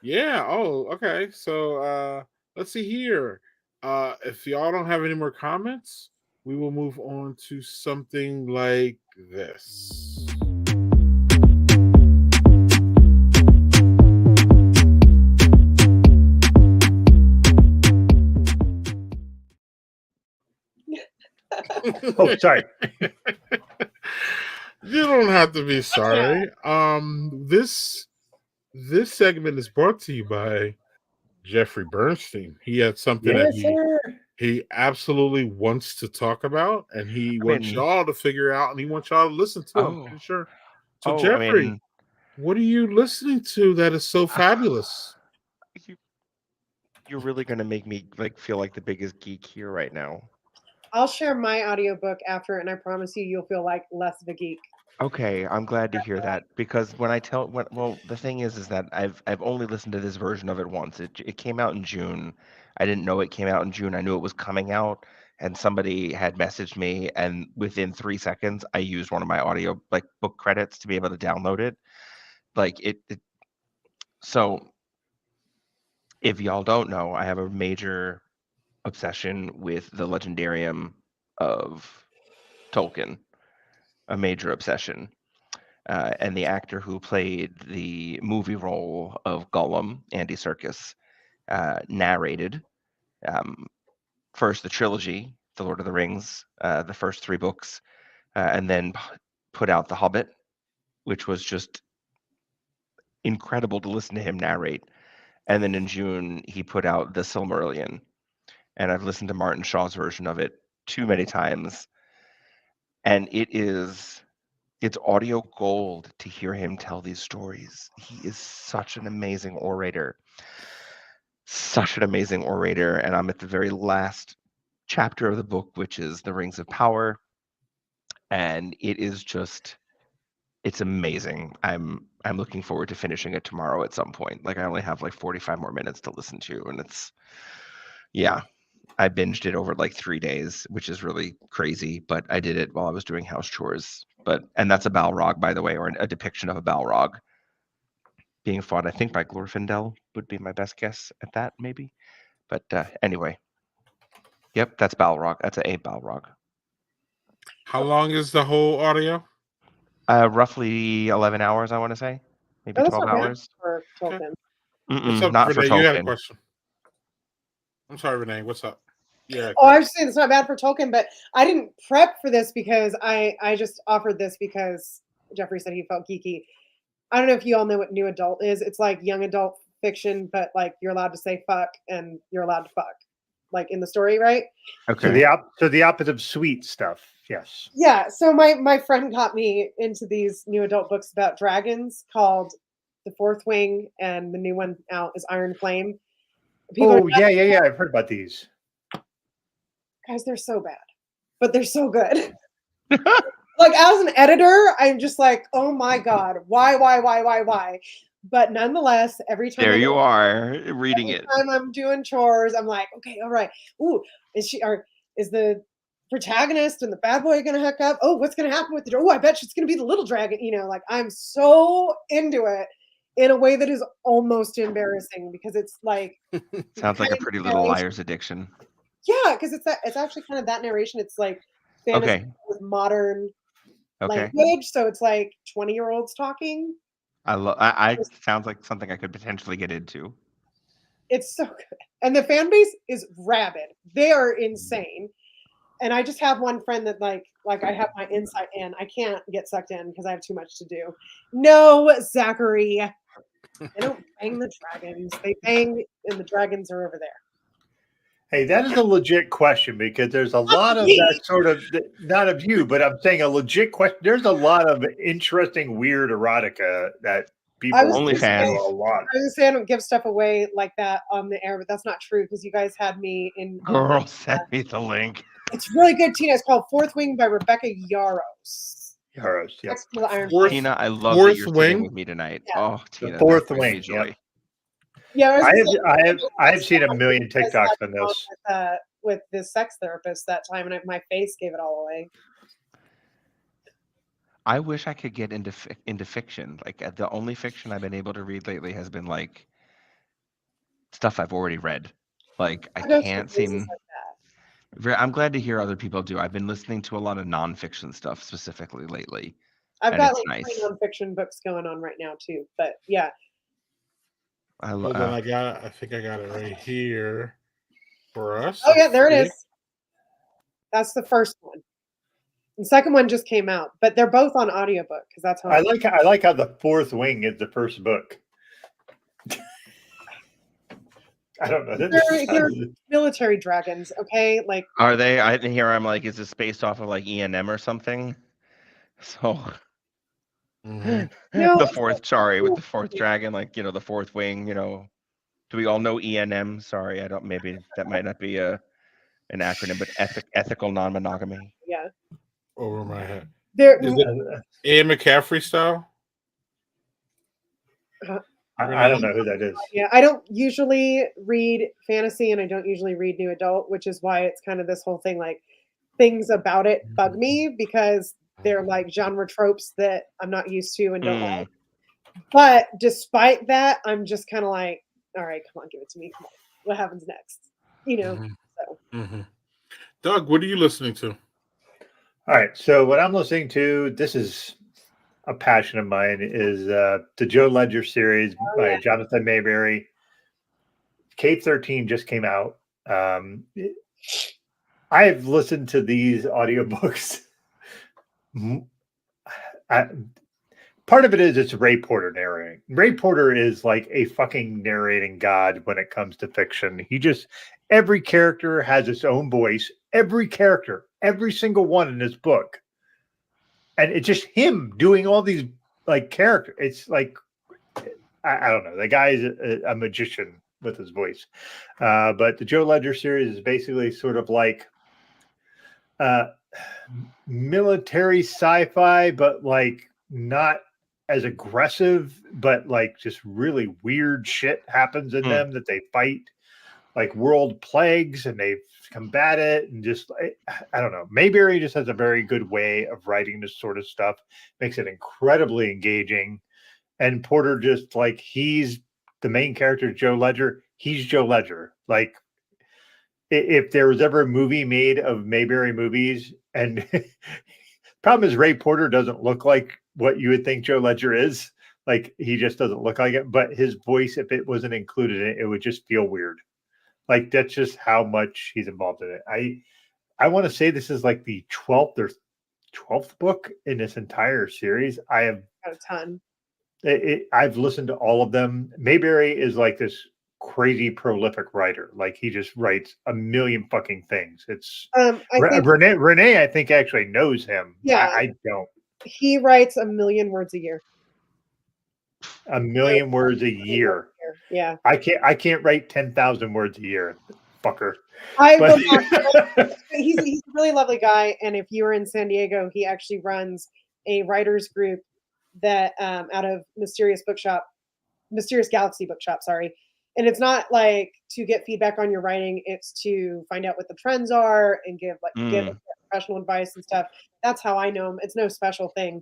Yeah. Oh, okay. So let's see here. If y'all don't have any more comments, we will move on to something like this. Oh, sorry. You don't have to be sorry. This segment is brought to you by Jeffrey Bernstein. He had something that Yes, sir. he absolutely wants to talk about, and he wants y'all to figure out, and he wants y'all to listen to. I'm pretty sure. So, Jeffrey, what are you listening to that is so fabulous? You're really gonna make me feel like the biggest geek here right now. I'll share my audiobook after, and I promise you'll feel like less of a geek. Okay, I'm glad to hear that because the thing is that I've only listened to this version of it once. It came out in June. I didn't know it came out in June. I knew it was coming out, and somebody had messaged me, and within 3 seconds, I used one of my audio book credits to be able to download it. So if y'all don't know, I have a major obsession with the Legendarium of Tolkien, a major obsession. And the actor who played the movie role of Gollum, Andy Serkis, narrated first the trilogy, The Lord of the Rings, the first 3 books, and then put out The Hobbit, which was just incredible to listen to him narrate. And then in June, he put out The Silmarillion. And I've listened to Martin Shaw's version of it too many times. And it's audio gold to hear him tell these stories. He is such an amazing orator. And I'm at the very last chapter of the book, which is The Rings of Power. And it's amazing. I'm looking forward to finishing it tomorrow at some point. I only have 45 more minutes to listen to, and I binged it over 3 days, which is really crazy, but I did it while I was doing house chores. And that's a Balrog, by the way, or a depiction of a Balrog being fought, I think, by Glorfindel would be my best guess at that, maybe. But anyway, yep, that's Balrog. That's a Balrog. How long is the whole audio? Roughly 11 hours, I want to say. Maybe 12 hours. For Tolkien. What's up, not Renee? for You had a Tolkien. question. I'm sorry, Renee. What's up? Yeah. I was just saying it's not bad for Tolkien, but I didn't prep for this because I just offered this because Jeffrey said he felt geeky. I don't know if you all know what new adult is. It's like young adult fiction, but you're allowed to say fuck and you're allowed to fuck, in the story, right? Okay. So the opposite of sweet stuff. Yes. Yeah. So my friend got me into these new adult books about dragons called The Fourth Wing, and the new one out is Iron Flame. Yeah. I've heard about these. Guys, they're so bad, but they're so good. As an editor, I'm just oh my God, why? But nonetheless, every time you are reading it. Every time I'm doing chores, I'm like, okay, all right. Ooh, is the protagonist and the bad boy gonna hook up? Oh, what's gonna happen with the? Oh, I bet she's gonna be the little dragon. I'm so into it. in a way that is almost embarrassing because it's like Sounds like a kind of pretty little narration. liar's addiction. Yeah, because it's actually kind of that narration. It's like fantasy Okay. with modern Okay. language, so it's like 20-year-olds talking. I sounds like something I could potentially get into. It's so good, and the fan base is rabid. They are insane. And I just have one friend that like I have my insight in. I can't get sucked in because I have too much to do. No, Zachary. They don't bang the dragons. They bang, and the dragons are over there. Hey, that is a legit question because there's a lot of that sort of, not of you, but I'm saying a legit question. There's a lot of interesting, weird erotica that people OnlyFans. do a lot. I was gonna say I don't give stuff away like that on the air, but that's not true because you guys had me in. Girl, send me the link. It's really good, Tina. It's called Fourth Wing by Rebecca Yarros. Yaros, yep. Next to the Iron Fourth- Flame. Tina, I love Fourth that you're Wing? sitting with me tonight. Yeah. Oh, Tina, Fourth that brings me Wing, joy. yep. Yeah, I have seen a million TikToks on this. With this sex therapist that time, and my face gave it all away. I wish I could get into fiction. Like the only fiction I've been able to read lately has been like stuff I've already read. Like I go through can't phases seem. like that. I'm glad to hear other people do. I've been listening to a lot of nonfiction stuff specifically lately. I've And got it's like nice. 3 nonfiction books going on right now too. But yeah, I Hold on, I think I got it right here for us. oh yeah, there it Okay. is. That's the first one. The second one just came out, but they're both on audiobook because that's how I like how the Fourth Wing is the first book. I don't know. they're military dragons. Okay, like Are they? I hear I'm like, is this based off of like E&M or something? So Mhm. No, the it's fourth, sorry, with the fourth dragon, like the fourth wing. Do we all know E&M? Sorry, I don't. Maybe that might not be an acronym, but ethical non-monogamy. yeah, Over my head. they're. Is it Ian McCaffrey style? I don't know who that is. Yeah, I don't usually read fantasy and I don't usually read new adult, which is why it's kind of this whole thing like things about it bug me because they're like genre tropes that I'm not used to and don't like. But despite that, I'm just kind of like, all right, come on, give it to me. Come on. What happens next? So Doug, what are you listening to? All right. So what I'm listening to, this is a passion of mine, is the Joe Ledger series by Jonathan Mayberry. K-13 just came out. I've listened to these audiobooks. Part of it is it's Ray Porter narrating. Ray Porter is like a fucking narrating god when it comes to fiction. Every character has its own voice. Every character, every single one in this book. And it's just him doing all these like characters. It's like, I don't know. The guy is a magician with his voice. But the Joe Ledger series is basically sort of like military sci-fi, but like not as aggressive, but like just really weird shit happens in them that they fight, like world plagues, and they combat it, and just I don't know. Mayberry just has a very good way of writing this sort of stuff, makes it incredibly engaging. And Porter just like he's the main character, Joe Ledger. He's Joe Ledger. Like if there was ever a movie made of Mayberry movies, and problem is Ray Porter doesn't look like what you would think Joe Ledger is. Like he just doesn't look like it. But his voice, if it wasn't included in it, it would just feel weird. Like that's just how much he's involved in it. I want to say this is like the 12th book in this entire series. I have got a ton. I've listened to all of them. Mayberry is like this crazy prolific writer. Like he just writes a million fucking things. It's Renee I think actually knows him. Yeah, I don't. He writes 1 million words a year. 1 million words a year. Yeah. I can't write 10,000 words a year, fucker. He's a really lovely guy, and if you were in San Diego, he actually runs a writers group that out of Mysterious Galaxy Bookshop, sorry. And it's not like to get feedback on your writing, it's to find out what the trends are and give professional advice and stuff. That's how I know him. It's no special thing.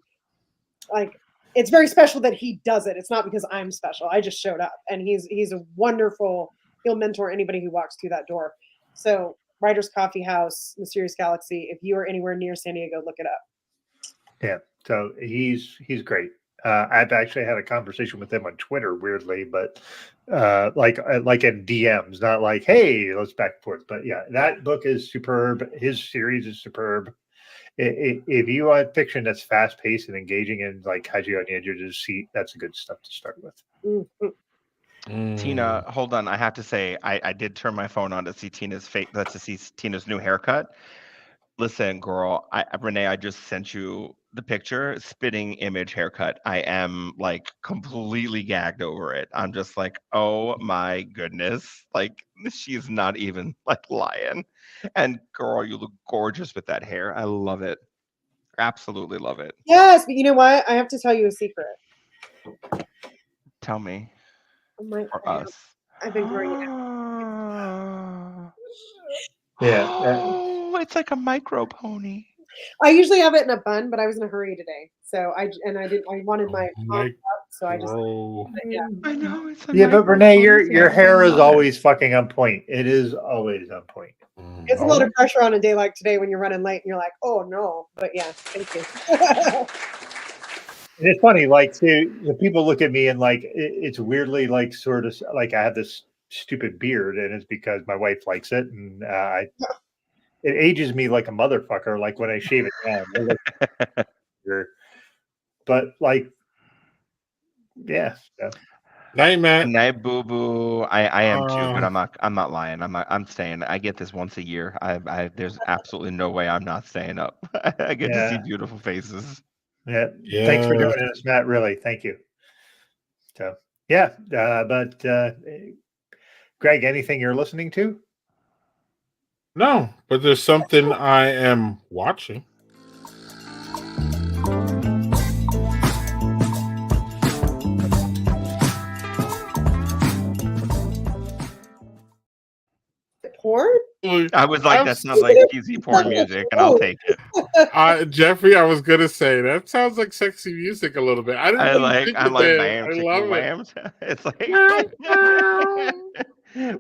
Like it's very special that he does it. It's not because I'm special. I just showed up, and he's a wonderful. He'll mentor anybody who walks through that door. So Writer's Coffee House, Mysterious Galaxy. If you are anywhere near San Diego, look it up. Yeah, so he's great. I've actually had a conversation with him on Twitter, weirdly, but like in DMs, not like, hey, let's back and forth. But yeah, that book is superb. His series is superb. If you want fiction that's fast paced and engaging and like has you on the edge of your seat, that's a good stuff to start with. Mm-hmm. Tina, hold on. I have to say, I did turn my phone on to see Tina's face. To see Tina's new haircut. Listen, girl, Renee, I just sent you the picture, spitting image haircut. I am like completely gagged over it. I'm just like, oh my goodness. Like, she's not even like lying. And girl, you look gorgeous with that hair. I love it. Absolutely love it. Yes, but you know what? I have to tell you a secret. Tell me. For us. I've been growing it. Yeah. Oh, it's like a micro pony. I usually have it in a bun, but I was in a hurry today, so I wanted my Like, up, so I just I know it's a Yeah, but micro Renee, pony. your hair I is love it. always fucking on point. It is always on point. it's a lot of pressure on a day like today when you're running late and you're like, oh no. But yeah, thank you. And it's funny, like the people look at me and like it's weirdly like sort of like I have this stupid beard, and it's because my wife likes it, and it ages me like a motherfucker. Like when I shave it down, but like, yeah. So. Night, Matt. Night, boo boo. I am too, but I'm not lying. I'm staying. I get this once a year. There's absolutely no way I'm not staying up. I get to see beautiful faces. Yeah. Thanks for doing this, Matt. Really, thank you. So yeah, but Greg, anything you're listening to? No, but there's something I am watching. Porn? I was like, that sounds like cheesy porn music, and I'll take it. Jeffrey, I was gonna say that sounds like sexy music a little bit. I didn't really think I'm of like, that. bam, I chicken love wham. It's like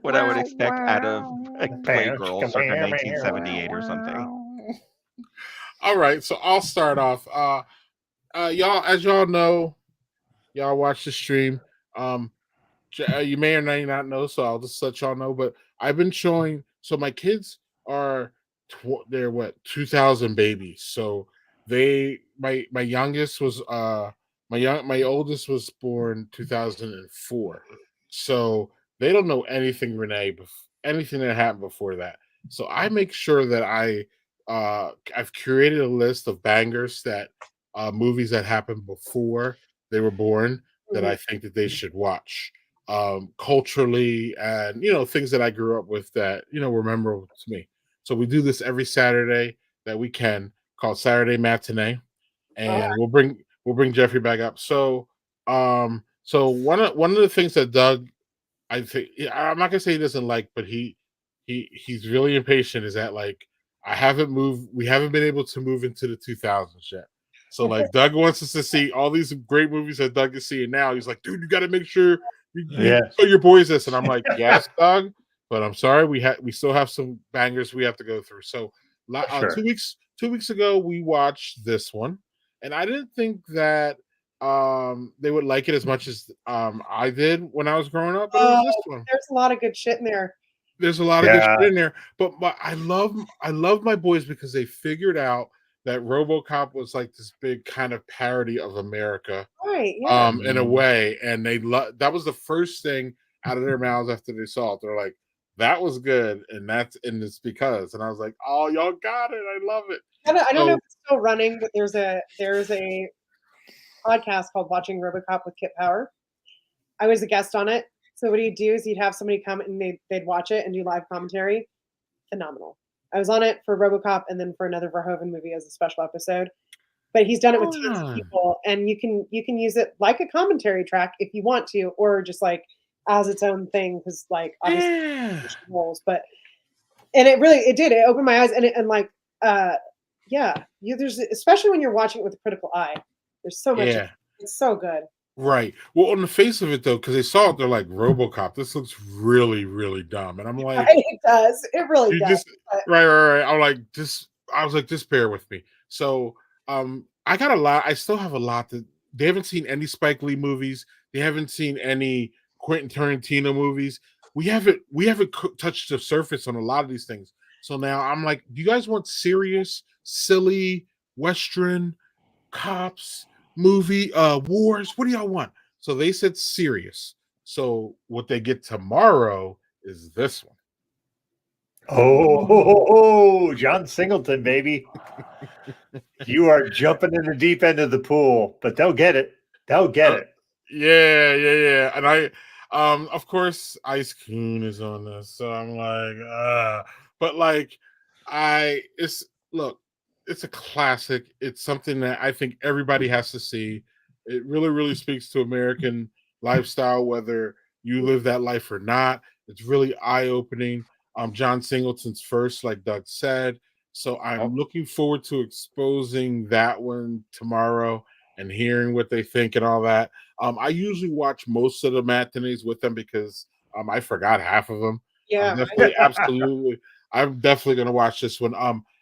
what I would expect out of like Playgirl circa 1978 or something. All right, so I'll start off. Y'all, as y'all know, y'all watch the stream. You may or may not know, so I'll just let y'all know. But I've been showing. So my kids are they're what 2000 babies. So my youngest was my oldest was born 2004. So they don't know anything, Renee, anything that happened before that. So I make sure that I've curated a list of bangers that movies that happened before they were born that I think that they should watch. Culturally, and things that I grew up with that were memorable to me. So we do this every Saturday that we can, called Saturday Matinee, and we'll bring Jeffrey back up. So so one of the things that Doug, I think, I'm not gonna say he doesn't like, but he's really impatient, is that like we haven't been able to move into the 2000s yet. So like Doug wants us to see all these great movies that Doug is seeing now. He's like, dude, you got to make sure you show your boys this. And I'm like, yes, Doug, but I'm sorry, we still have some bangers we have to go through. So 2 weeks ago we watched this one, and I didn't think that they would like it as much as I did when I was growing up. But it was this one. There's a lot of good shit in there. There's a lot of good shit in there. But I love my boys because they figured out that RoboCop was like this big kind of parody of America, right? Yeah. In a way, and that was the first thing out of their mouths after they saw it. They're like, "That was good," and it's because. And I was like, "Oh, y'all got it! I love it." I don't know if it's still running, but there's a podcast called Watching RoboCop with Kit Power. I was a guest on it. So what he'd do is he'd have somebody come and they'd watch it and do live commentary. Phenomenal. I was on it for RoboCop and then for another Verhoeven movie as a special episode. But he's done it with tons of people, and you can use it like a commentary track if you want to, or just like as its own thing, because like obviously roles. But and it opened my eyes, there's especially when you're watching it with a critical eye. There's so much. Yeah. It's so good. Right. Well, on the face of it, though, because they saw it, they're like, RoboCop, this looks really, really dumb. And I'm like, It does. It really you does. just But right. I was like, just bear with me. So I got a lot. I still have a lot that they haven't seen any Spike Lee movies. They haven't seen any Quentin Tarantino movies. We haven't touched the surface on a lot of these things. So now I'm like, do you guys want serious, silly, Western cops movie wars? What do y'all want? So they said serious. So what they get tomorrow is this one. Oh, John Singleton, baby. You are jumping in the deep end of the pool, but they'll get it. They'll get it. Yeah. And of course, Ice Coon is on this, so I'm like, but like, it's a classic. It's something that I think everybody has to see. It really, really speaks to American lifestyle, whether you live that life or not. It's really eye opening. John Singleton's first, like Doug said. So I'm looking forward to exposing that one tomorrow and hearing what they think and all that. I usually watch most of the matinees with them because I forgot half of them. yeah, I'm definitely going to watch this one.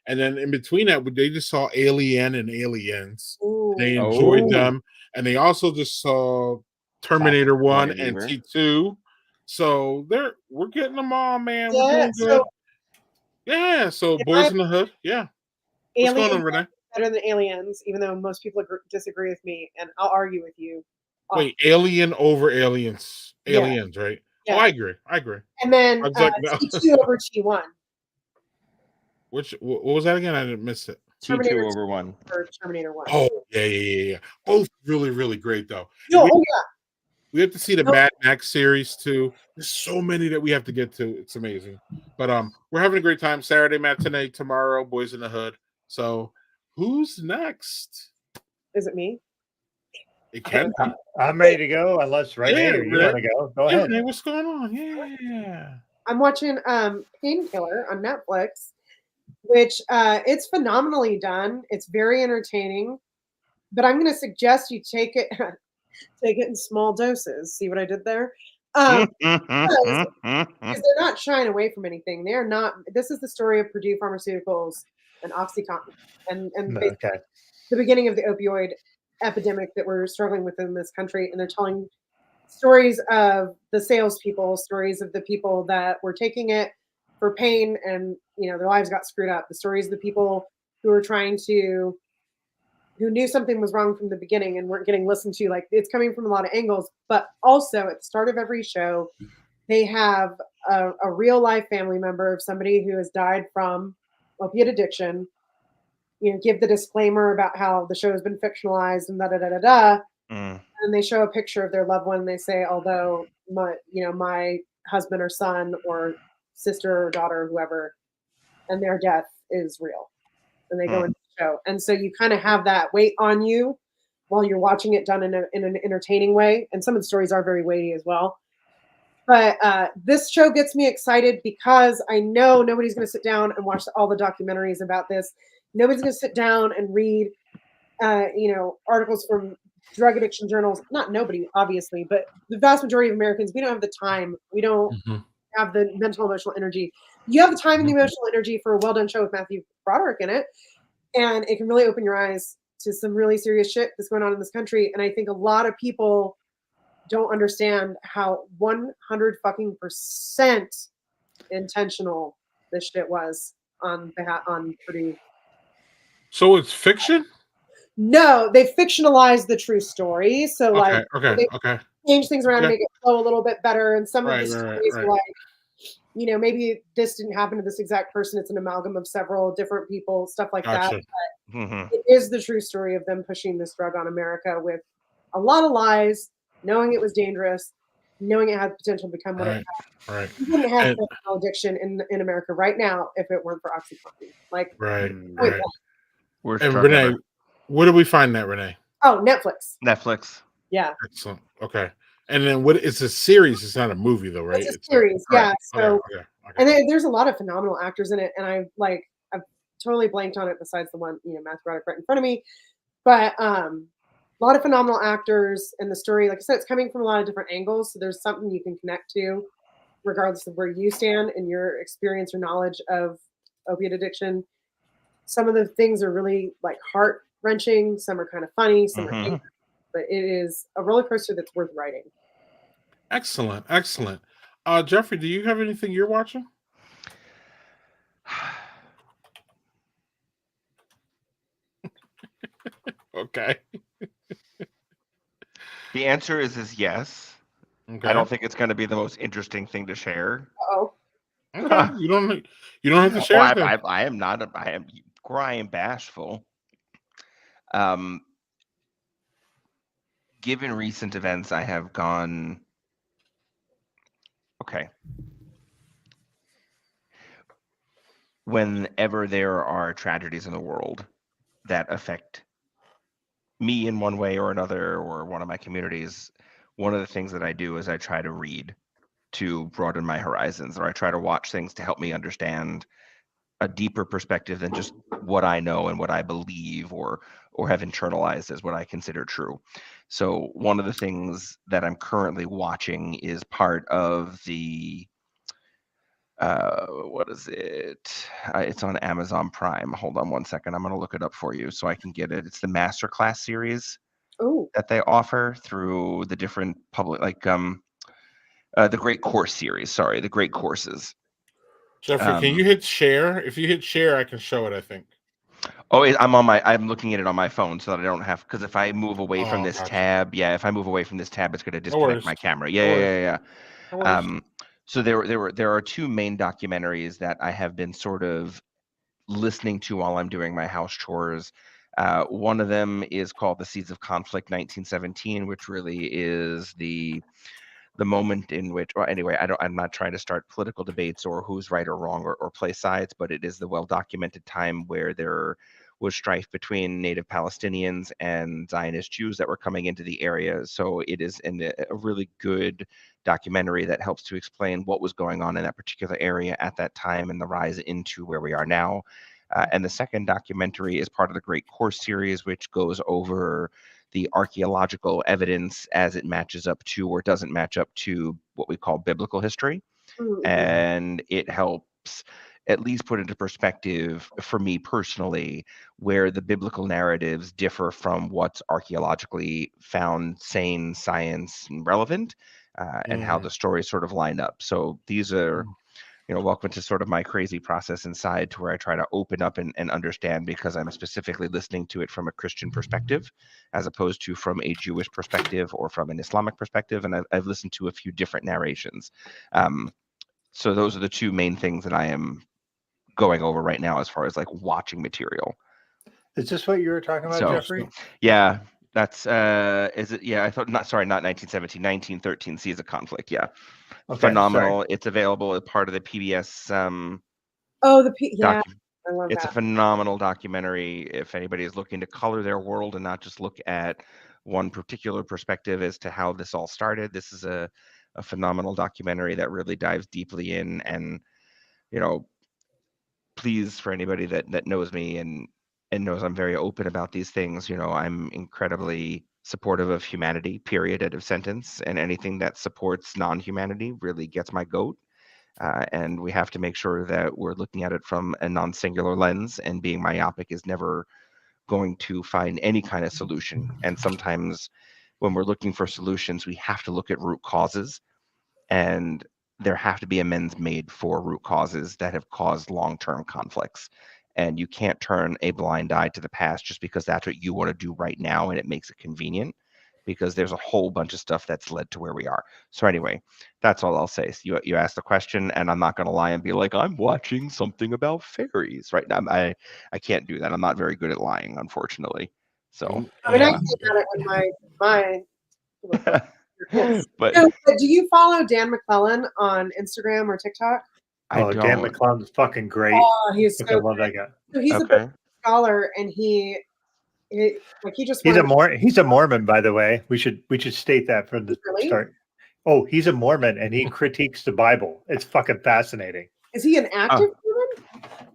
And then in between that, they just saw Alien and Aliens. Ooh. They enjoyed Oh. them, and they also just saw Terminator 1 and T2. So we're getting them all, man. We're doing good. Yeah, so Boys in the Hood. Yeah. What's going on, Renee? Better than Aliens, even though most people disagree with me, and I'll argue with you. Wait, Alien over Aliens. Yeah. Aliens, right? Yeah. Oh, I agree. And then no. T2 over T1. What was that again? I didn't miss it. T2 over 1. Or Terminator 1. Oh, yeah. Both really, really great, though. No, We have to see the Mad Max series, too. There's so many that we have to get to. It's amazing. But we're having a great time. Saturday matinee, tomorrow, Boys in the Hood. So who's next? Is it me? It can be. I'm ready to go, unless Renee, you Renee. want to go. Go ahead. Renee, what's going on? Yeah. I'm watching Painkiller on Netflix, which it's phenomenally done. It's very entertaining, but I'm going to suggest you take it in small doses. See what I did there? Because they're not shying away from anything. They're not. This is the story of Purdue Pharmaceuticals and OxyContin, and Okay. the beginning of the opioid epidemic that we're struggling with in this country. And they're telling stories of the salespeople, stories of the people that were taking it for pain, and their lives got screwed up. The stories of the people who were who knew something was wrong from the beginning and weren't getting listened to. Like, it's coming from a lot of angles, but also at the start of every show, they have a real life family member of somebody who has died from opiate addiction. Give the disclaimer about how the show has been fictionalized and and they show a picture of their loved one and they say, although my husband or son or sister or daughter or whoever, and their death is real. And they go into the show. And so you kind of have that weight on you while you're watching it done in an entertaining way. And some of the stories are very weighty as well. But this show gets me excited because I know nobody's going to sit down and watch all the documentaries about this. Nobody's going to sit down and read, articles from drug addiction journals. Not nobody, obviously, but the vast majority of Americans, we don't have the time. We don't have the mental, emotional energy. You have the time and the emotional energy for a well-done show with Matthew Broderick in it. And it can really open your eyes to some really serious shit that's going on in this country. And I think a lot of people don't understand how 100% intentional this shit was on Purdue. So it's fiction? No, they fictionalized the true story. So Okay. Change things around and make it flow a little bit better. And some of the stories right. are like, maybe this didn't happen to this exact person. It's an amalgam of several different people, stuff like that. But it is the true story of them pushing this drug on America with a lot of lies, knowing it was dangerous, knowing it had the potential to become what it had. Right. You wouldn't have fentanyl addiction in America right now if it weren't for OxyContin. Right. And Renee, where do we find that, Renee? Oh, Netflix. Yeah. Excellent. Okay. And then it's a series. It's not a movie, though, right? It's a series, yeah. So, okay. And there's a lot of phenomenal actors in it, and I've totally blanked on it. Besides the one, Matthew Broderick right in front of me, but a lot of phenomenal actors, and the story, like I said, it's coming from a lot of different angles. So there's something you can connect to, regardless of where you stand and your experience or knowledge of opiate addiction. Some of the things are really like heart wrenching. Some are kind of funny. Some are angry, but it is a roller coaster that's worth riding. Excellent, excellent. Jeffrey, do you have anything you're watching? Okay. The answer is yes. Okay. I don't think it's going to be the most interesting thing to share. Oh, Okay. You don't have to share. I am not. I am bashful. Given recent events, I have gone. Okay. Whenever there are tragedies in the world that affect me in one way or another, or one of my communities, one of the things that I do is I try to read to broaden my horizons, or I try to watch things to help me understand a deeper perspective than just what I know and what I believe or have internalized as what I consider true. So one of the things that I'm currently watching is part of the what is it? It's on Amazon Prime. Hold on one second. I'm going to look it up for you so I can get it. It's the Masterclass series that they offer through the different public, like the Great Course series. Sorry, the Great Courses. Jeffrey, can you hit share? If you hit share, I can show it, I think. Oh, I'm looking at it on my phone so that I don't have, because if I move away from this tab, if I move away from this tab, it's going to disconnect my camera. Yeah. So there are two main documentaries that I have been sort of listening to while I'm doing my house chores. One of them is called The Seeds of Conflict 1917, which really is the moment in which, well, anyway, I'm not trying to start political debates or who's right or wrong or play sides, but it is the well-documented time where there was strife between native Palestinians and Zionist Jews that were coming into the area. So it is a really good documentary that helps to explain what was going on in that particular area at that time and the rise into where we are now. And the second documentary is part of the Great Course series, which goes over the archaeological evidence as it matches up to or doesn't match up to what we call biblical history. And it helps at least put into perspective for me personally where the biblical narratives differ from what's archaeologically found sane, science, and relevant, and how the stories sort of line up. So these are, welcome to sort of my crazy process inside, to where I try to open up and understand, because I'm specifically listening to it from a Christian perspective, as opposed to from a Jewish perspective or from an Islamic perspective. And I've listened to a few different narrations. So those are the two main things that I am going over right now as far as like watching material. Is this what you were talking about, Jeffrey? Yeah, that's is it? Yeah, I thought not 1917, 1913 Seeds of Conflict. Yeah. Okay, phenomenal. Sorry. It's available as part of the PBS I love it's that. a phenomenal documentary if anybody is looking to color their world and not just look at one particular perspective as to how this all started. This is a phenomenal documentary that really dives deeply in. And please, for anybody that knows me and knows I'm very open about these things, I'm incredibly supportive of humanity, period, end of sentence, and anything that supports non-humanity really gets my goat. And we have to make sure that we're looking at it from a non-singular lens, and being myopic is never going to find any kind of solution. And sometimes when we're looking for solutions, we have to look at root causes, and there have to be amends made for root causes that have caused long-term conflicts. And you can't turn a blind eye to the past just because that's what you want to do right now and it makes it convenient, because there's a whole bunch of stuff that's led to where we are. So anyway, that's all I'll say. So you asked the question, and I'm not going to lie and be like, I'm watching something about fairies right now. I can't do that. I'm not very good at lying, unfortunately. So I mean, I came at it with my mind. But do you follow Dan McClellan on Instagram or TikTok? Dan McClellan's fucking great. Oh, he's so I love that guy. So he's a scholar, and he's a Mormon, by the way. We should state that from the start. Oh, he's a Mormon, and he critiques the Bible. It's fucking fascinating. Is he an active Mormon?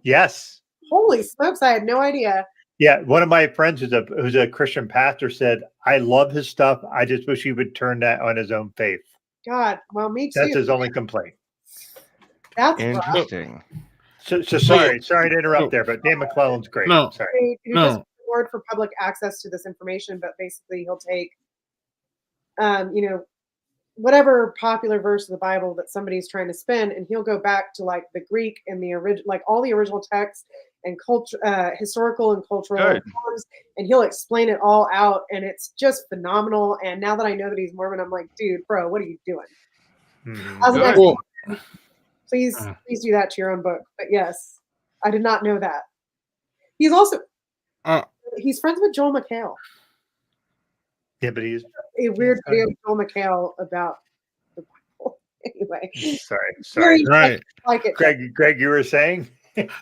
Yes. Holy smokes! I had no idea. Yeah, one of my friends who's a Christian pastor said, "I love his stuff. I just wish he would turn that on his own faith." God, well, me too. That's his only complaint. That's rough. Interesting. So So- sorry to interrupt there, but Dan McClellan's great. No. Sorry. Who does No. reward for public access to this information, but basically he'll take, you know, whatever popular verse of the Bible that somebody's trying to spin, and he'll go back to like the Greek and the original, like all the original texts and culture, historical and cultural Good. forms, and he'll explain it all out, and it's just phenomenal. And now that I know that he's Mormon, I'm like, dude, bro, what are you doing? Mhm. As an Good. ex-Mormon, please do that to your own book. But yes, I did not know that. He's also he's friends with Joel McHale. Yeah, but he's A weird video of Joel McHale about the Bible. Anyway, sorry. very Right. like it. Greg, you were saying?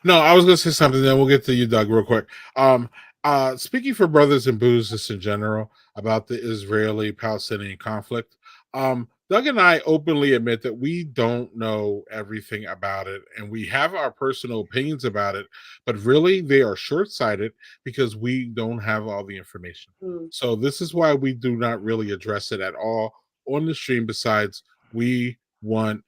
No, I was going to say something. Then we'll get to you, Doug, real quick. Speaking for brothers and booze, just in general about the Israeli-Palestinian conflict. Doug and I openly admit that we don't know everything about it, and we have our personal opinions about it. But really, they are short-sighted because we don't have all the information. So this is why we do not really address it at all on the stream. Besides, we want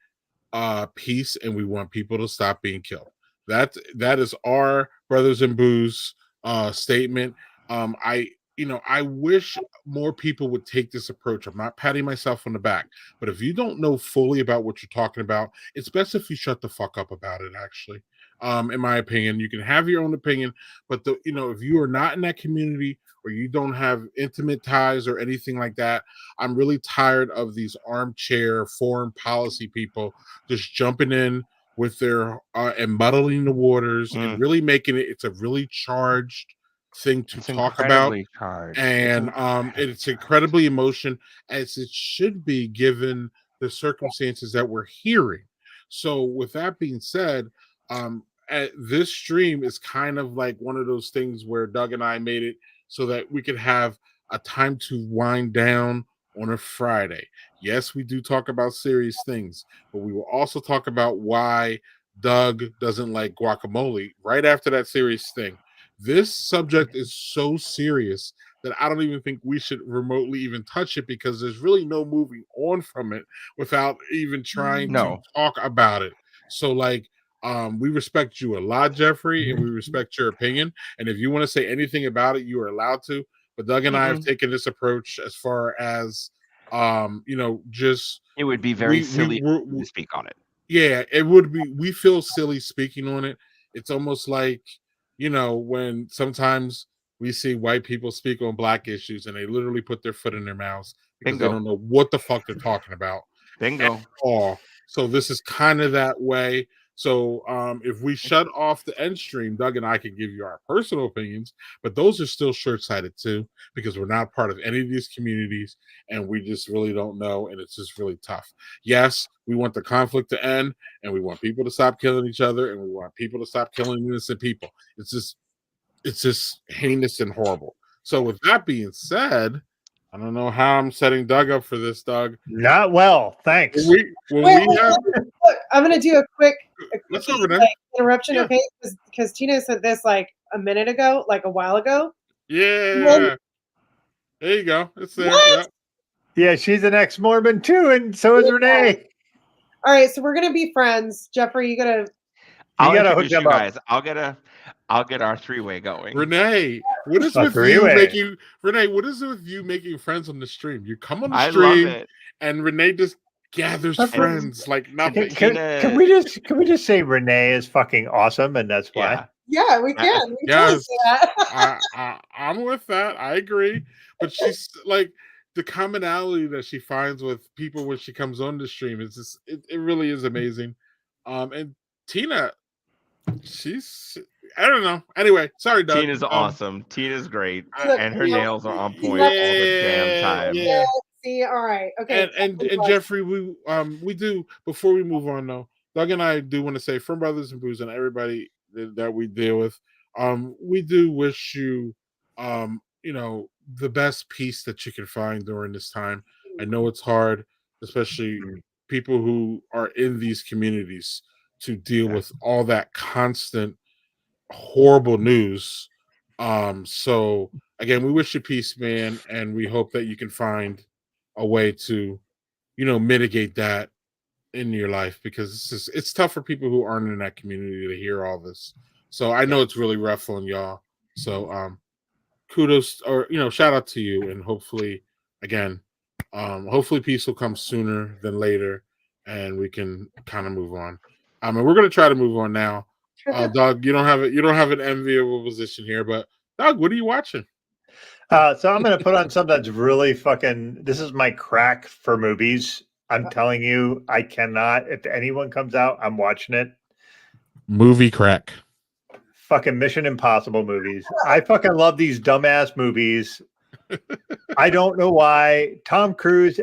peace and we want people to stop being killed. That is our brothers and booze statement. I wish more people would take this approach. I'm not patting myself on the back, but if you don't know fully about what you're talking about, it's best if you shut the fuck up about it. Actually, in my opinion, you can have your own opinion, but if you are not in that community or you don't have intimate ties or anything like that, I'm really tired of these armchair foreign policy people just jumping in with their and muddling the waters and really making it's a really charged thing to talk about, charged. and it's incredibly emotion as it should be given the circumstances that we're hearing. So with that being said, this stream is kind of like one of those things where Doug and I made it so that we could have a time to wind down on a Friday. Yes, we do talk about serious things, but we will also talk about why Doug doesn't like guacamole right after that serious thing. This subject is so serious that I don't even think we should remotely even touch it because there's really no moving on from it without even trying to talk about it. So we respect you a lot, Jeffrey, and we respect your opinion. And if you want to say anything about it, you are allowed to. But Doug and I have taken this approach as far as just it would be very silly to speak on it. Yeah, it would be. We feel silly speaking on it. It's almost like when sometimes we see white people speak on black issues and they literally put their foot in their mouths because they don't know what the fuck they're talking about. Bingo. So this is kind of that way. So if we shut off the end stream, Doug and I can give you our personal opinions, but those are still short-sighted too because we're not part of any of these communities and we just really don't know, and it's just really tough. Yes, we want the conflict to end and we want people to stop killing each other and we want people to stop killing innocent people. It's just heinous and horrible. So with that being said, I don't know how I'm setting Doug up for this, Doug. Not well, thanks. Look, I'm going to do a quick interruption, okay? Because Tina said this like a minute ago, like a while ago. Yeah. There you go. It's there. Yep. Yeah, she's an ex-Mormon too, and so is Renee. All right, so we're going to be friends. Jeffrey, you got to hook them up. Guys. I'll get our three-way going. Renee, what is with you making Renee? What is it with you making friends on the stream? You come on the stream, and Renee just gathers friends like nothing. Can we just say Renee is fucking awesome, and that's why? Yeah, we can. We totally say that. I'm with that. I agree, but she's like the commonality that she finds with people when she comes on the stream is just it really is amazing. And Tina, I don't know. Anyway, sorry, Doug. Tina's awesome. Tina's great, and her nails are on point all the damn time. Yeah. See, all right, okay. And Jeffrey, we do before we move on though. Doug and I do want to say, from Brothers and Booze and everybody that we deal with, we do wish you, the best peace that you can find during this time. I know it's hard, especially people who are in these communities, to deal with all that constant horrible news So again, we wish you peace, man, and we hope that you can find a way to, mitigate that in your life, because it's tough for people who aren't in that community to hear all this. So I know it's really rough on y'all. So kudos, or shout out to you, and hopefully hopefully peace will come sooner than later, and we can kind of move on. And we're gonna try to move on now. Doug, you don't have an enviable position here, but Doug, what are you watching? So I'm going to put on something that's really fucking. This is my crack for movies. I'm telling you, I cannot. If anyone comes out, I'm watching it. Movie crack. Fucking Mission Impossible movies. I fucking love these dumbass movies. I don't know why. Tom Cruise.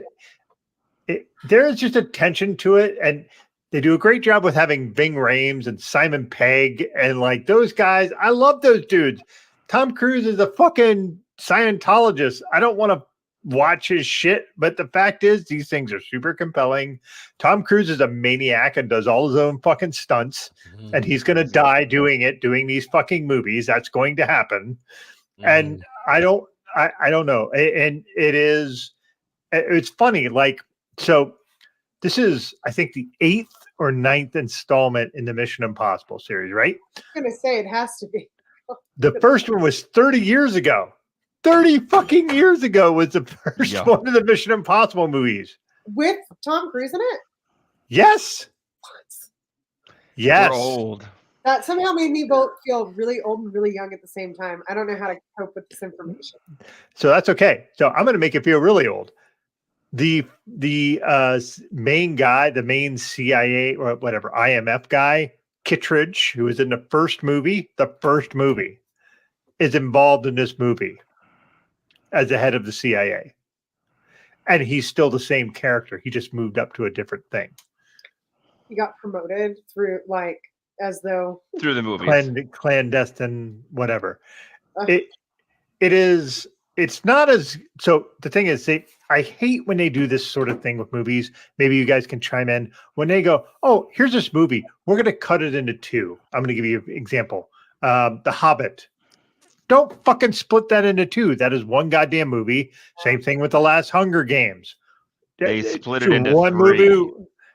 There's just a tension to it, and they do a great job with having Ving Rhames and Simon Pegg and like those guys. I love those dudes. Tom Cruise is a fucking Scientologist. I don't want to watch his shit, but the fact is these things are super compelling. Tom Cruise is a maniac and does all his own fucking stunts, and he's going to die doing these fucking movies. That's going to happen. And I don't know. And it's funny. Like, so this is, I think, the 8th or 9th installment in the Mission Impossible series, right? I'm going to say it has to be. The first one was 30 years ago. 30 fucking years ago was the first one of the Mission Impossible movies. With Tom Cruise in it? Yes. Yes. We're old. That somehow made me both feel really old and really young at the same time. I don't know how to cope with this information. So that's okay. So I'm going to make it feel really old. The main guy, the main CIA or whatever, IMF guy, Kittredge, who was in the first movie, is involved in this movie as the head of the CIA. And he's still the same character. He just moved up to a different thing. He got promoted through, like, as though through the movies, clandestine, whatever. It's not as, so the thing is, I hate when they do this sort of thing with movies. Maybe you guys can chime in when they go, oh, here's this movie. We're going to cut it into 2. I'm going to give you an example. The Hobbit. Don't fucking split that into 2. That is one goddamn movie. Same thing with the last Hunger Games. They split it into one 3. movie.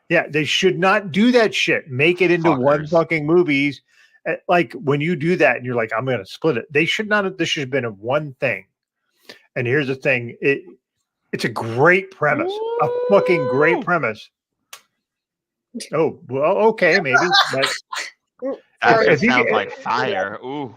Yeah, they should not do that shit. Make it into one fucking movies. Like when you do that and you're like, I'm going to split it. They should not have, this should have been a one thing. And here's the thing. It's a great premise, a fucking great premise. Oh, well, okay, maybe. But that sounds like fire. Ooh,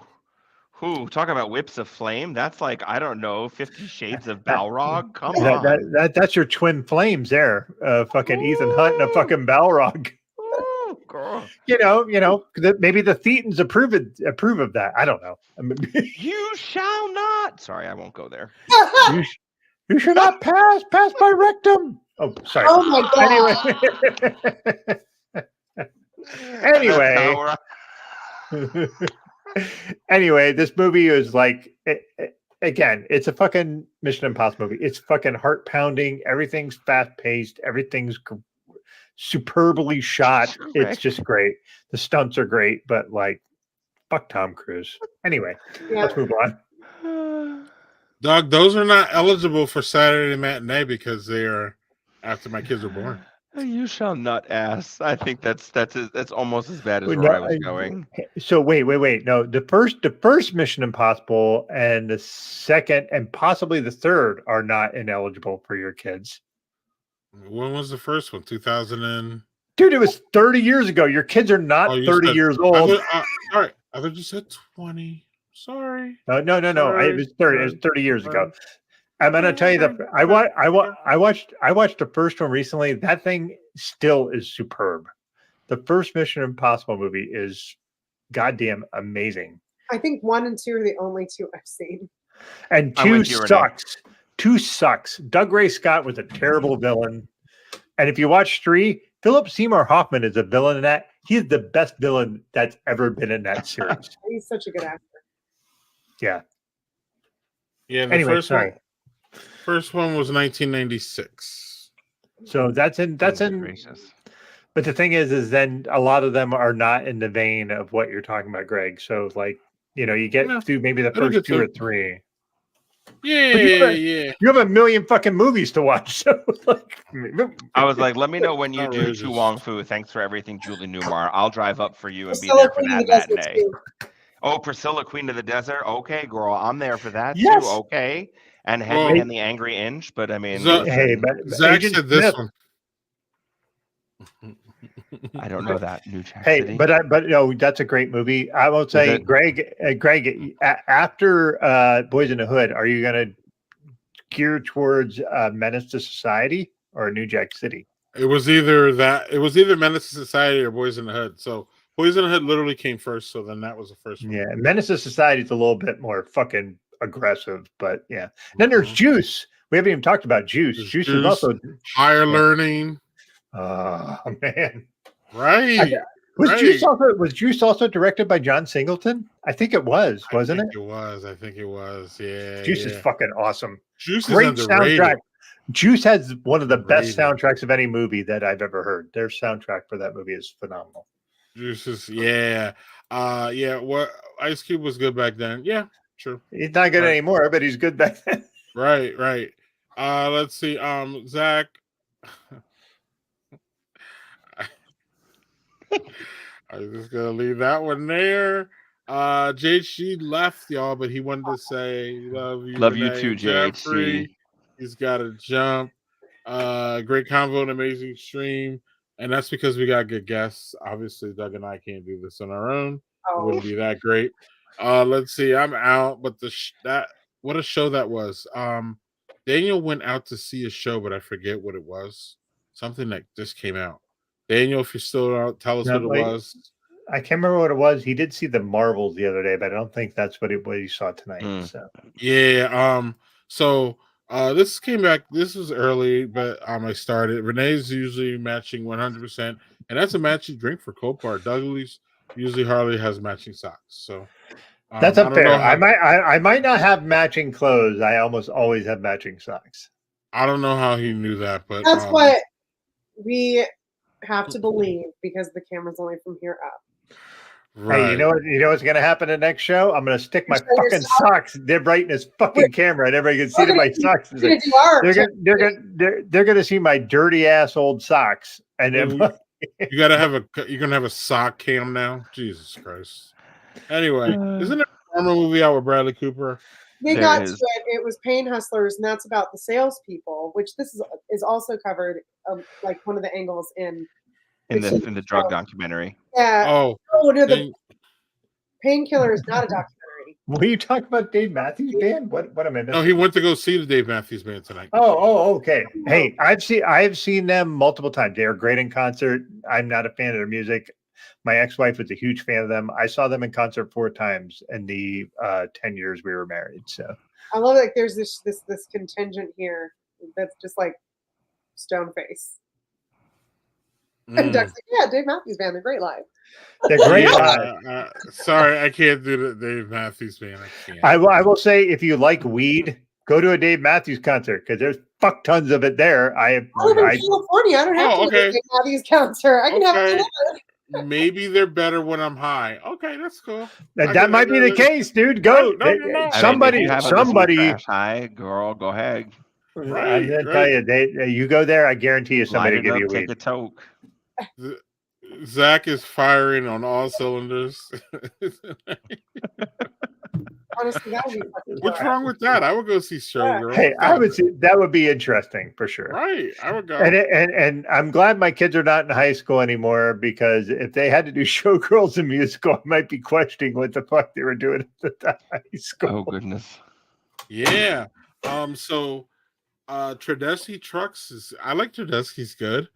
talk about whips of flame. That's like, I don't know, 50 Shades of Balrog. Come on. That's your twin flames there. Fucking Ethan Hunt and a fucking Balrog. Ooh, girl. You know, maybe the Thetans approve of that. I don't know. You shall not. Sorry, I won't go there. You should not pass by rectum. Oh, sorry. Oh my God. Anyway, this movie is like, again, it's a fucking Mission Impossible movie. It's fucking heart pounding. Everything's fast paced. Everything's superbly shot. It's just great. The stunts are great, but like, fuck Tom Cruise. Anyway, let's move on. Doug, those are not eligible for Saturday matinee because they are after my kids are born. You shall not ask. I think that's almost as bad as where I was going. So wait. No, the first Mission Impossible and the second and possibly the third are not ineligible for your kids. When was the first one? 2000 and... Dude, it was 30 years ago. Your kids are not 30 years old. All right. I thought you said 20. Sorry. No. It was 30. It was 30 years ago. I'm gonna tell you I watched the first one recently. That thing still is superb. The first Mission Impossible movie is goddamn amazing. I think 1 and 2 are the only 2 I've seen. And 2 sucks. 2 sucks. Doug Ray Scott was a terrible villain. And if you watch 3, Philip Seymour Hoffman is a villain in that. He's the best villain that's ever been in that series. He's such a good actor. Yeah. Yeah. Anyway, First one was 1996. So that's in. Gracious. But the thing is then a lot of them are not in the vein of what you're talking about, Greg. So like You get Yeah, through maybe the it'll first get 2 or to- 3. Yeah, But yeah. you have a million fucking movies to watch. So like, I was like, let me know when you do Outrageous. Tu Wong Fu. Thanks for everything, Julie Newmar. I'll drive up for you and be Priscilla there for Queen of that the Desert matinee. too. Oh, Priscilla, Queen of the Desert. Okay, girl, I'm there for that Yes. too. Okay, and Well, Henry and the Angry Inch. But I mean, So- hey, listen, but Zach Agent said this Smith. one. I don't know that New Jack Hey, City. but no, that's a great movie. I will say, it? Greg, after Boys in the Hood, are you going to gear towards Menace to Society or New Jack City? It was either Menace to Society or Boys in the Hood. So Boys in the Hood literally came first, so then that was the first one. Yeah, Menace to Society is a little bit more fucking aggressive, but yeah. Then there's Juice. We haven't even talked about Juice. There's Juice is Juice, also Higher Learning. oh man. Right. Was Juice also directed by John Singleton? I think it was, wasn't it? I think it was. Yeah. Juice is fucking awesome. Juice Great is underrated. soundtrack. Juice has one of the best Underrated. soundtracks of any movie that I've ever heard. Their soundtrack for that movie is phenomenal. Juice is yeah. What Ice Cube was good back then. Yeah, true. He's not good Right. anymore, but he's good back then. Right. Let's see. Zach. I'm just gonna leave that one there. JHG left y'all, but he wanted to say love you Renee too, Jeffrey. JHG. He's got to jump. Great convo and amazing stream, and that's because we got good guests. Obviously, Doug and I can't do this on our own. It wouldn't be that great. Let's see. I'm out, but what a show that was. Daniel went out to see a show, but I forget what it was. Something that just came out. Daniel, if you're still out, tell us what it was. I can't remember what it was. He did see the Marvels the other day, but I don't think that's what he saw tonight. So yeah. So this came back. This was early, but I started. Renee's usually matching 100%, and that's a matching drink for Copart. Douglas usually Harley has matching socks. So that's unfair. I might not have matching clothes. I almost always have matching socks. I don't know how he knew that, but that's what we have to believe because the camera's only from here up. Right. Hey, you know what's going to happen in the next show? I'm going to stick my fucking socks. They're right in his fucking camera, and everybody can see that my socks. They're going to see my dirty ass old socks, and then you're gonna have a sock cam now. Jesus Christ. Anyway, isn't there a former movie out with Bradley Cooper? We got to it. It was Pain Hustlers, and that's about the salespeople, which this is also covered, like one of the angles in the drug documentary. Yeah. Oh no, the Painkiller is not a documentary. Were you talking about Dave Matthews Band? What am I missing? No, he went to go see the Dave Matthews Band tonight. Okay. Hey, I've seen them multiple times. They are great in concert. I'm not a fan of their music. My ex-wife was a huge fan of them. I saw them in concert 4 times in the 10 years we were married. So I love like there's this contingent here that's just like stone face. And Doug's like, yeah, Dave Matthews Band, they're great live. They're great live. Sorry, I can't do the Dave Matthews Band. I can't. I will say, if you like weed, go to a Dave Matthews concert because there's fuck tons of it there. I live in California. I don't have to go to a Dave Matthews concert. I can have it. Maybe they're better when I'm high. Okay, that's cool. That might be the case, dude. Go. No. Somebody. High girl, go ahead. Right, I'm gonna tell you, you go there. I guarantee you, somebody give you weed. Take a toke. Zach is firing on all cylinders. Honestly, that would be fucking What's wrong with that? I would go see Showgirl. Hey, I would see that would be interesting for sure. Right, I would go. And I'm glad my kids are not in high school anymore because if they had to do Showgirls and musical, I might be questioning what the fuck they were doing at the high school. Oh goodness. Yeah. So, Tedeschi Trucks I like Tedeschi's good.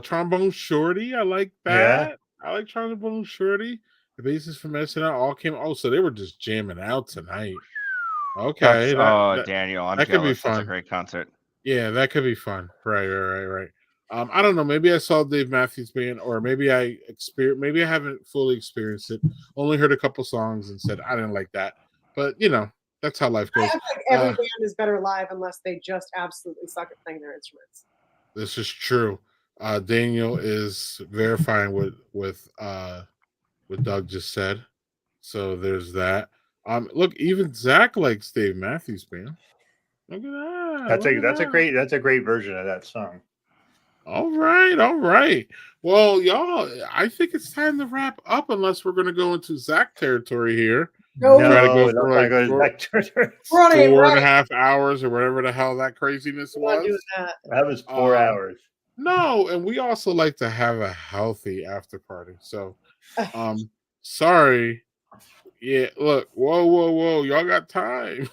Trombone Shorty, I like that. Yeah. I like Trombone Shorty. The basis from SNL all came. Oh, so they were just jamming out tonight. Okay. Daniel, I'm that jealous. Could be fun. That's a great concert. Yeah, that could be fun. Right. I don't know. Maybe I saw Dave Matthews Band, or maybe I haven't fully experienced it. Only heard a couple songs and said I didn't like that. But that's how life goes. I feel like every band is better live unless they just absolutely suck at playing their instruments. This is true. Daniel is verifying what Doug just said. So there's that. Look, even Zach likes Dave Matthews Band. Look at that. That's a great version of that song. All right. Well, y'all, I think it's time to wrap up unless we're gonna go into Zach territory here. No, Try to go let's for not like go to four, Zach Turner. we're on a 4.5 hours or whatever the hell that craziness We're not doing was. that. That was 4 hours. No, and we also like to have a healthy after party. So sorry. Yeah, look, whoa. Y'all got time.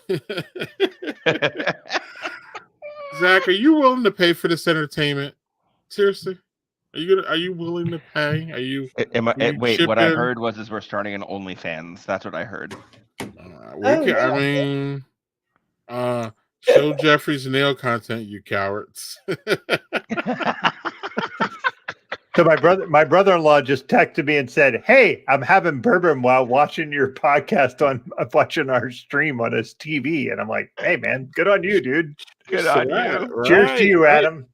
Zach, are you willing to pay for this entertainment? Seriously? Are you willing to pay? Are you Wait, chip what I in? heard was we're starting an OnlyFans. That's what I heard. I mean, show Jeffrey's nail content, you cowards. So my brother-in-law just texted me and said, "Hey, I'm having bourbon while watching your podcast watching our stream on his TV." And I'm like, "Hey, man, good on you, dude. Good on you. Cheers to you, Adam."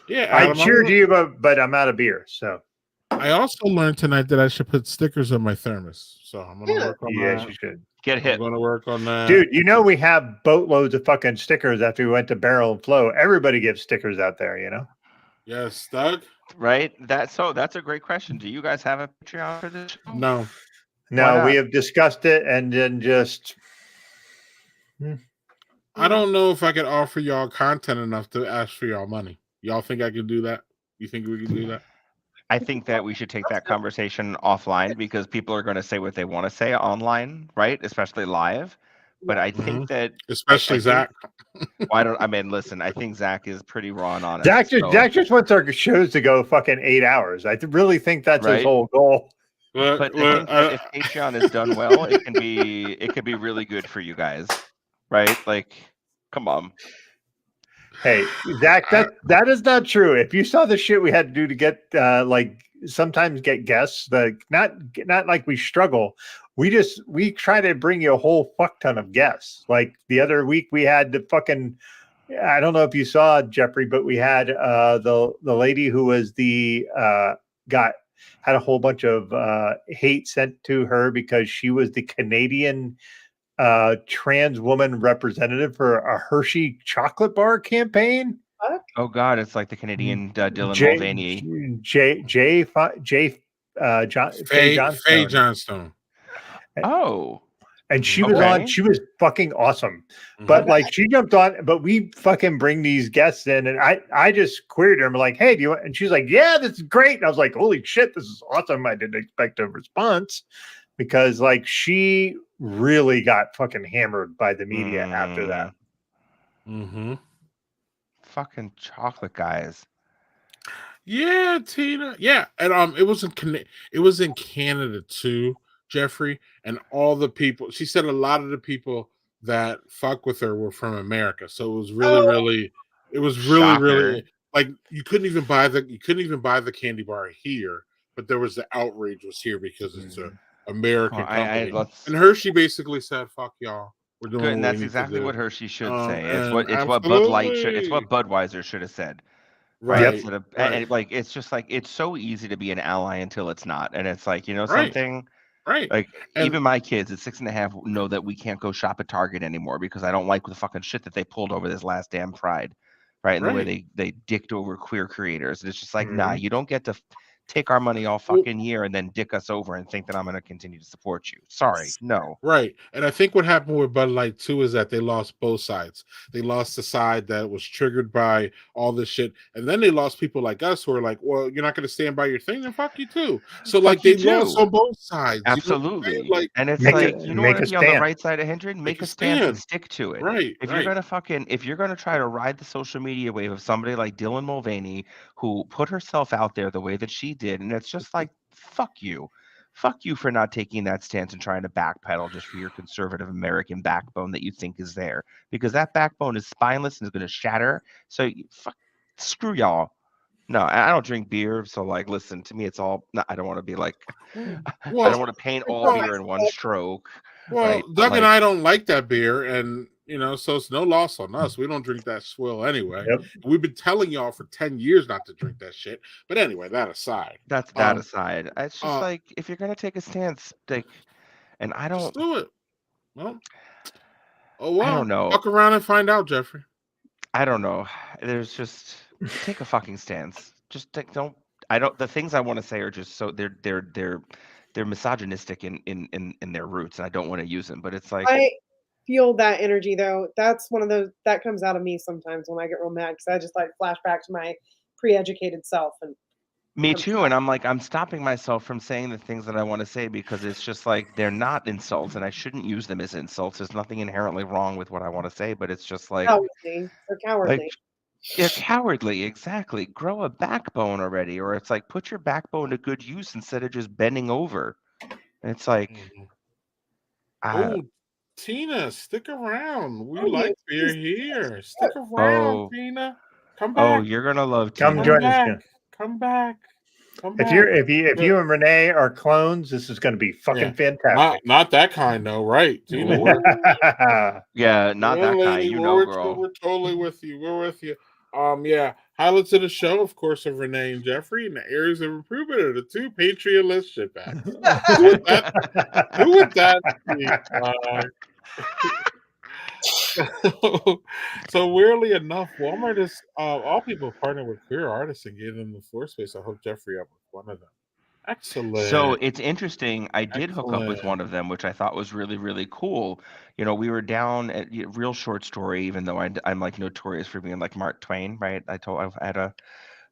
Yeah, I Adam, cheered to you, but I'm out of beer. So I also learned tonight that I should put stickers on my thermos. So I'm gonna work on that. yes, you should. Get hit. I'm gonna work on that. Dude, we have boatloads of fucking stickers after we went to Barrel and Flow. Everybody gives stickers out there, Yes, Doug? Right? That's a great question. Do you guys have a Patreon for this show? No. No, we have discussed it and then just I don't know if I could offer y'all content enough to ask for y'all money. Y'all think I could do that? You think we can do that? I think that we should take that conversation offline because people are going to say what they want to say online, right? Especially live. But I think that especially Zach. Listen, I think Zach is pretty raw and honest. Zach just wants our shows to go fucking 8 hours. I really think that's his whole goal. But I think that if Patreon is done well, it could be really good for you guys, right? Like, come on. Hey, Zach, that is not true. If you saw the shit we had to do to get sometimes get guests, not like we struggle. We try to bring you a whole fuck ton of guests. Like the other week we had the fucking, I don't know if you saw Jeffrey, but we had the lady who was had a whole bunch of hate sent to her because she was the Canadian trans woman representative for a Hershey chocolate bar campaign. Oh God, it's like the Canadian Dylan Mulvaney. Faye Johnstone. Oh. And she was on, she was fucking awesome. But like she jumped on, but we fucking bring these guests in and I just queried her. I'm like, "Hey, do you want?" And she's like, "Yeah, this is great." And I was like, "Holy shit, this is awesome." I didn't expect a response because like she really got fucking hammered by the media after that. Fucking chocolate guys. Yeah, Tina. Yeah, and it was in Canada too, Jeffrey, and all the people. She said a lot of the people that fuck with her were from America, so it was really like you couldn't even buy the candy bar here, but there was the outrage was here because it's a American company. And Hershey basically said, "Fuck y'all, we're doing." Good, and that's exactly what Hershey should say. It's what Bud Light should. It's what Budweiser should have said. Right. And like it's just like it's so easy to be an ally until it's not. And it's like, something. Right. Like even my kids at 6.5 know that we can't go shop at Target anymore because I don't like the fucking shit that they pulled over this last damn Pride. Right. And the way they dicked over queer creators. And it's just like, nah, you don't get to take our money all fucking year and then dick us over and think that I'm going to continue to support you. Sorry, no. Right. And I think what happened with Bud Light too is that they lost both sides. They lost the side that was triggered by all this shit, and then they lost people like us who are like, "Well, you're not going to stand by your thing, then fuck you too." So like they lost on both sides. Absolutely. Like, and it's like you want to be on the right side of Hendren, make a stand and stick to it. Right. If you're gonna try to ride the social media wave of somebody like Dylan Mulvaney who put herself out there the way that she did, and it's just like, fuck you for not taking that stance and trying to backpedal just for your conservative American backbone that you think is there, because that backbone is spineless and is going to shatter. So screw y'all. No, I don't drink beer, so like, listen to me. It's all. I don't want to be like. I don't want to paint all beer in one stroke. Well, right? Doug and I don't like that beer, and so it's no loss on us. We don't drink that swill anyway. Yep. We've been telling y'all for 10 years not to drink that shit. But anyway, that aside. That's that aside. It's just like, if you're gonna take a stance, like, And I Just don't do it. Well, oh I well. don't know. Fuck around and find out, Jeffrey. I don't know. There's just take a fucking stance. Just don't. I don't. The things I want to say are just so they're misogynistic in their roots, and I don't want to use them. But it's like I feel that energy though. That's one of those that comes out of me sometimes when I get real mad because I just like flash back to my pre-educated self and me I'm too, and I'm like I'm stopping myself from saying the things that I want to say because it's just like they're not insults, and I shouldn't use them as insults. There's nothing inherently wrong with what I want to say, but it's just cowardly. They're like cowardly. they're cowardly. Exactly. Grow a backbone already, or it's like put your backbone to good use instead of just bending over. And it's like, Mhm. uh, Oh, Tina, stick around. We Oh, yeah, like you're please. here. Stick around, oh, Tina. Come oh, back. you're gonna love Come Come Tina. join us. Yeah. back. Come back. Come If back. you're if But you and Renee are clones, this is going to be yeah, fucking fantastic. not that kind though, right? Tina, we're Ooh, yeah, not young that kind. lady. You know, We're girl. totally with you. We're with you. Yeah. Highlights of the show, of course, of Renee and Jeffrey, and the areas of improvement are the two Patreon-less shitbags. Who would that be? So weirdly enough, Walmart is all people partner with queer artists and give them the floor space. I hook Jeffrey up with one of them. So Excellent, it's interesting. I did hook up with excellent. one of them, which I thought was really, really cool. You know, we were down at real short story, even though I'm like notorious for being like Mark Twain, right? I had a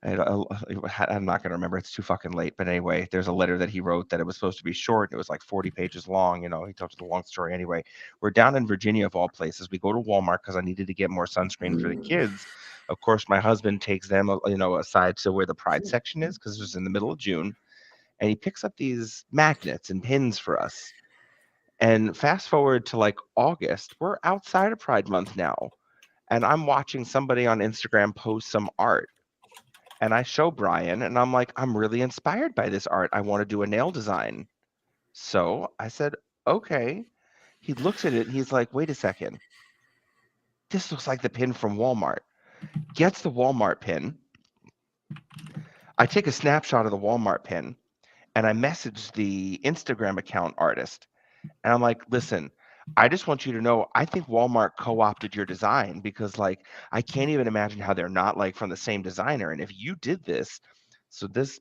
I'm not going to remember. It's too fucking late. But anyway, there's a letter that he wrote that it was supposed to be short. It was like 40 pages long. You know, he told us the long story anyway. We're down in Virginia, of all places. We go to Walmart because I needed to get more sunscreen for the kids. Of course, my husband takes them, aside to where the Pride section is because it was in the middle of June. And he picks up these magnets and pins for us. And fast forward to like August, we're outside of Pride Month now. And I'm watching somebody on Instagram post some art and I show Brian, and I'm like, I'm really inspired by this art. I want to do a nail design. So I said, okay. He looks at it and he's like, wait a second. This looks like the pin from Walmart. Gets the Walmart pin. I take a snapshot of the Walmart pin and I message the Instagram account artist. And I'm like, listen, I just want you to know, I think Walmart co opted your design because, like, I can't even imagine how they're not like from the same designer. And if you did this, so this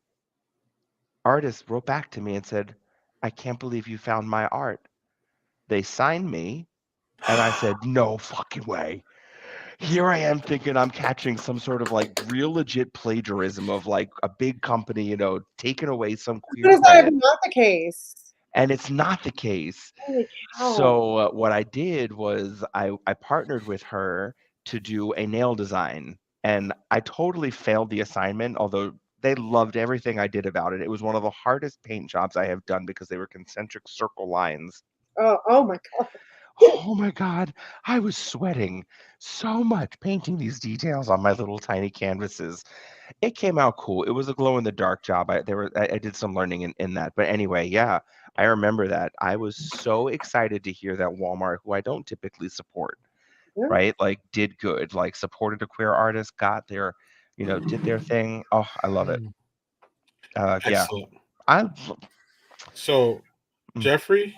artist wrote back to me and said, I can't believe you found my art. They signed me, and I said, no fucking way. Here I am thinking I'm catching some sort of like real legit plagiarism of like a big company, taking away some What queer is that credit. ever not the case? And it's not the case. Holy cow. So what I did was I partnered with her to do a nail design, and I totally failed the assignment, although they loved everything I did about it. It was one of the hardest paint jobs I have done because they were concentric circle lines. Oh my god. Oh my God, I was sweating so much painting these details on my little tiny canvases. It came out cool. It was a glow in the dark job. I did some learning in that. But anyway, yeah, I remember that. I was so excited to hear that Walmart, who I don't typically support, Yeah. right? Like did good, like supported a queer artist, got their, did their thing. Oh, I love it. Yeah, Excellent. I. So, mm, Jeffrey,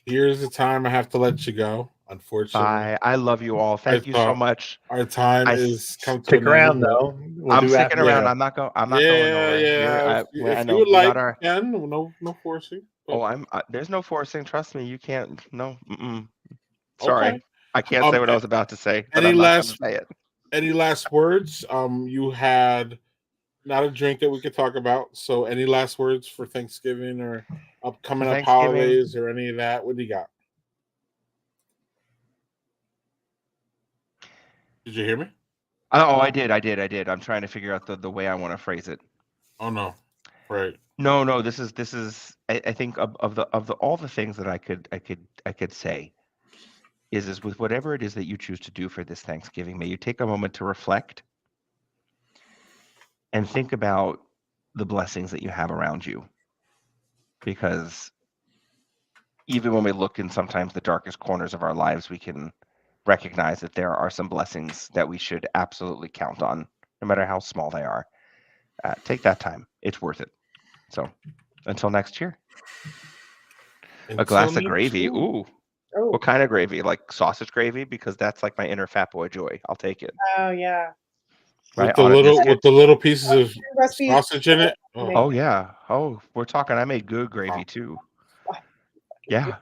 here's the time I have to let you go. Unfortunately, Bye. I love you all. I Thank you so thought much. our time I is come to Stick an end. around though. We'll I'm do sticking after around. Yeah, I'm not going nowhere. yeah. I If you know would we got like, our. you can. No forcing. But Oh, there's no forcing. Trust me, you can't. No. okay. Sorry, I can't say what I was about to say, but Any I'm not going to last say it. any last words? You had not a drink that we could talk about. So, any last words for Thanksgiving or For upcoming up Thanksgiving. holidays or any of that? What do you got? Did you hear me? Oh, I did. I'm trying to figure out the way I want to phrase it. Oh no. Right. No. This is. I think of the all the things that I could say is with whatever it is that you choose to do for this Thanksgiving, may you take a moment to reflect and think about the blessings that you have around you, because even when we look in sometimes the darkest corners of our lives, we can recognize that there are some blessings that we should absolutely count on, no matter how small they are. Take that time. It's worth it. So until next year. A glass of Until gravy. next week. Ooh. Oh, What kind of gravy? Like sausage gravy? Because that's like my inner fat boy joy. I'll take it. oh yeah. Right? With the On a biscuit. little pieces of Recipes. sausage in it. Oh, Oh yeah. Oh, we're talking. I made good gravy too. Yeah.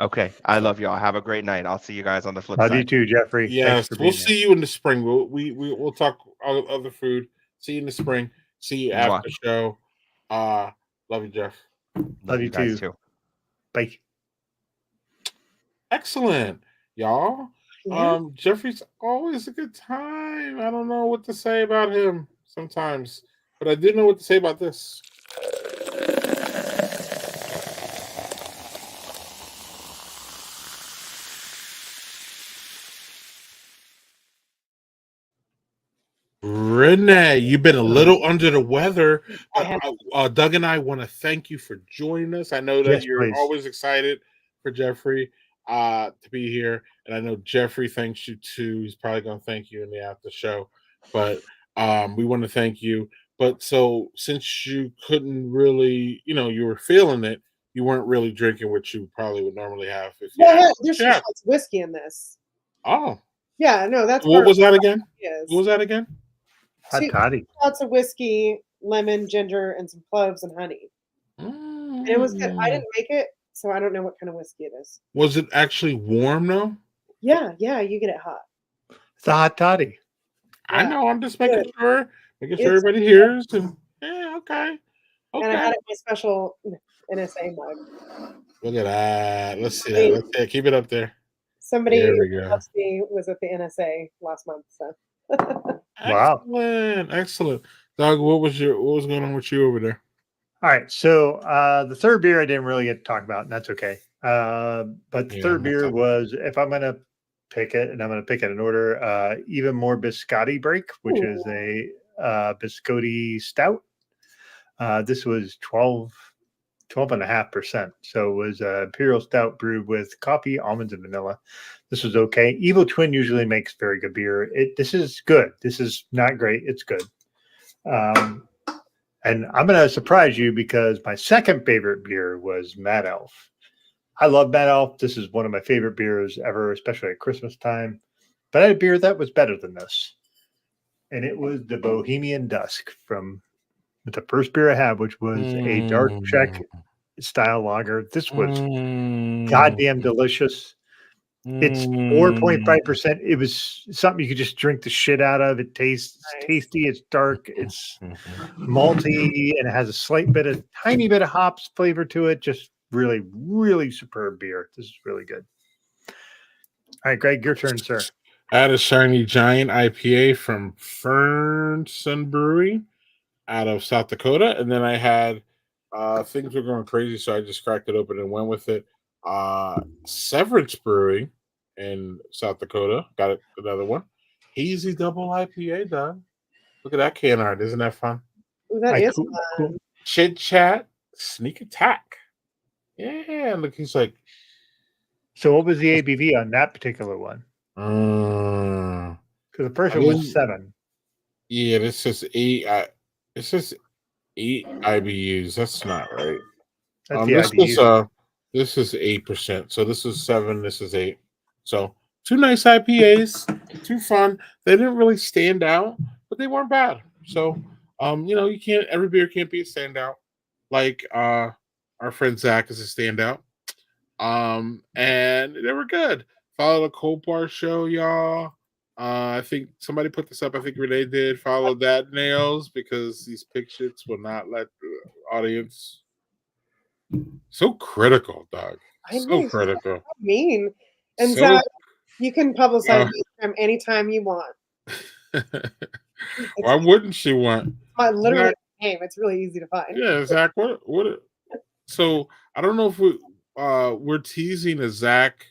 Okay. I love y'all. Have a great night. I'll see you guys on the flip Love you side. too, Jeffrey. yes. Thanks for We'll being here. see you in the spring. We'll talk other food. See you in the spring. See you Mwah. after show. Love you, Jeff. Love you guys too. too. Bye. Excellent, y'all. Yeah. Jeffrey's always a good time. I don't know what to say about him sometimes, but I do know what to say about this. Renee, you've been a little under the weather, but Doug and I want to thank you for joining us. I know that Yes, you're please. always excited for Jeffrey to be here, and I know Jeffrey thanks you too. He's probably going to thank you in the after show, but we want to thank you. But so since you couldn't really, you were feeling it, you weren't really drinking what you probably would normally have if you Well, there's some Yeah. shots of whiskey in this. Oh, Yeah, no, that's what was that again? Is. What was that again? Hot toddy. Shots of whiskey, lemon, ginger, and some cloves and honey. And it was good. I didn't make it, so I don't know what kind of whiskey it is. Was it actually warm though? Yeah, you get it hot. It's a hot toddy. I Yeah. know. I'm just making sure It's everybody hears. And okay. And I had it in my special NSA mug. Look at that. Let's see that. Let's see it. Keep it up there. Somebody There we who go. loves me was at the NSA last month, so. Wow. Excellent. Doug, what was going on with you over there? All right. So the third beer I didn't really get to talk about, and that's okay. But the third beer was, if I'm going to pick it, and I'm going to pick it in order, Even More Biscotti Break, which is a biscotti stout. This was 12.5%. So it was imperial stout brewed with coffee, almonds, and vanilla. This was okay. Evil Twin usually makes very good beer. This is good. This is not great. It's good. And I'm going to surprise you because my second favorite beer was Mad Elf. I love Mad Elf. This is one of my favorite beers ever, especially at Christmas time. But I had a beer that was better than this. And it was the Bohemian Dusk from the first beer I had, which was a dark Czech style lager. This was goddamn delicious. It's 4.5%. It was something you could just drink the shit out of. It tastes tasty. It's dark. It's malty, and it has a tiny bit of hops flavor to it. Just really, really superb beer. This is really good. All right, Greg, your turn, sir. I had a Shiny Giant IPA from Bernstein Brewery out of South Dakota, and then I had things were going crazy, so I just cracked it open and went with it. Severance Brewing in South Dakota got another one. Hazy Double IPA, Doug. Look at that can art. Isn't that fun? Ooh, that is Cool, fun. cool. Chit Chat Sneak Attack. Yeah, look, he's like. So what was the ABV on that particular one? Because the first one was 7. Yeah, this says 8. It says 8 IBUs. That's not right. That's the IBU. This is 8%. So this is 7. This is 8. So 2 nice IPAs, 2 fun. They didn't really stand out, but they weren't bad. So you can't. Every beer can't be a standout. Like our friend Zach is a standout. And they were good. Follow the Cold Bar Show, y'all. I think somebody put this up. I think Renee did. Follow that, Nails, because these pictures will not let the audience. So critical, Doug. So critical. Mean. And Zach, you can publicize Instagram anytime you want. Why wouldn't she want? Literally, Zach, it's really easy to find. Yeah, Zach. What? So I don't know if we're teasing a Zach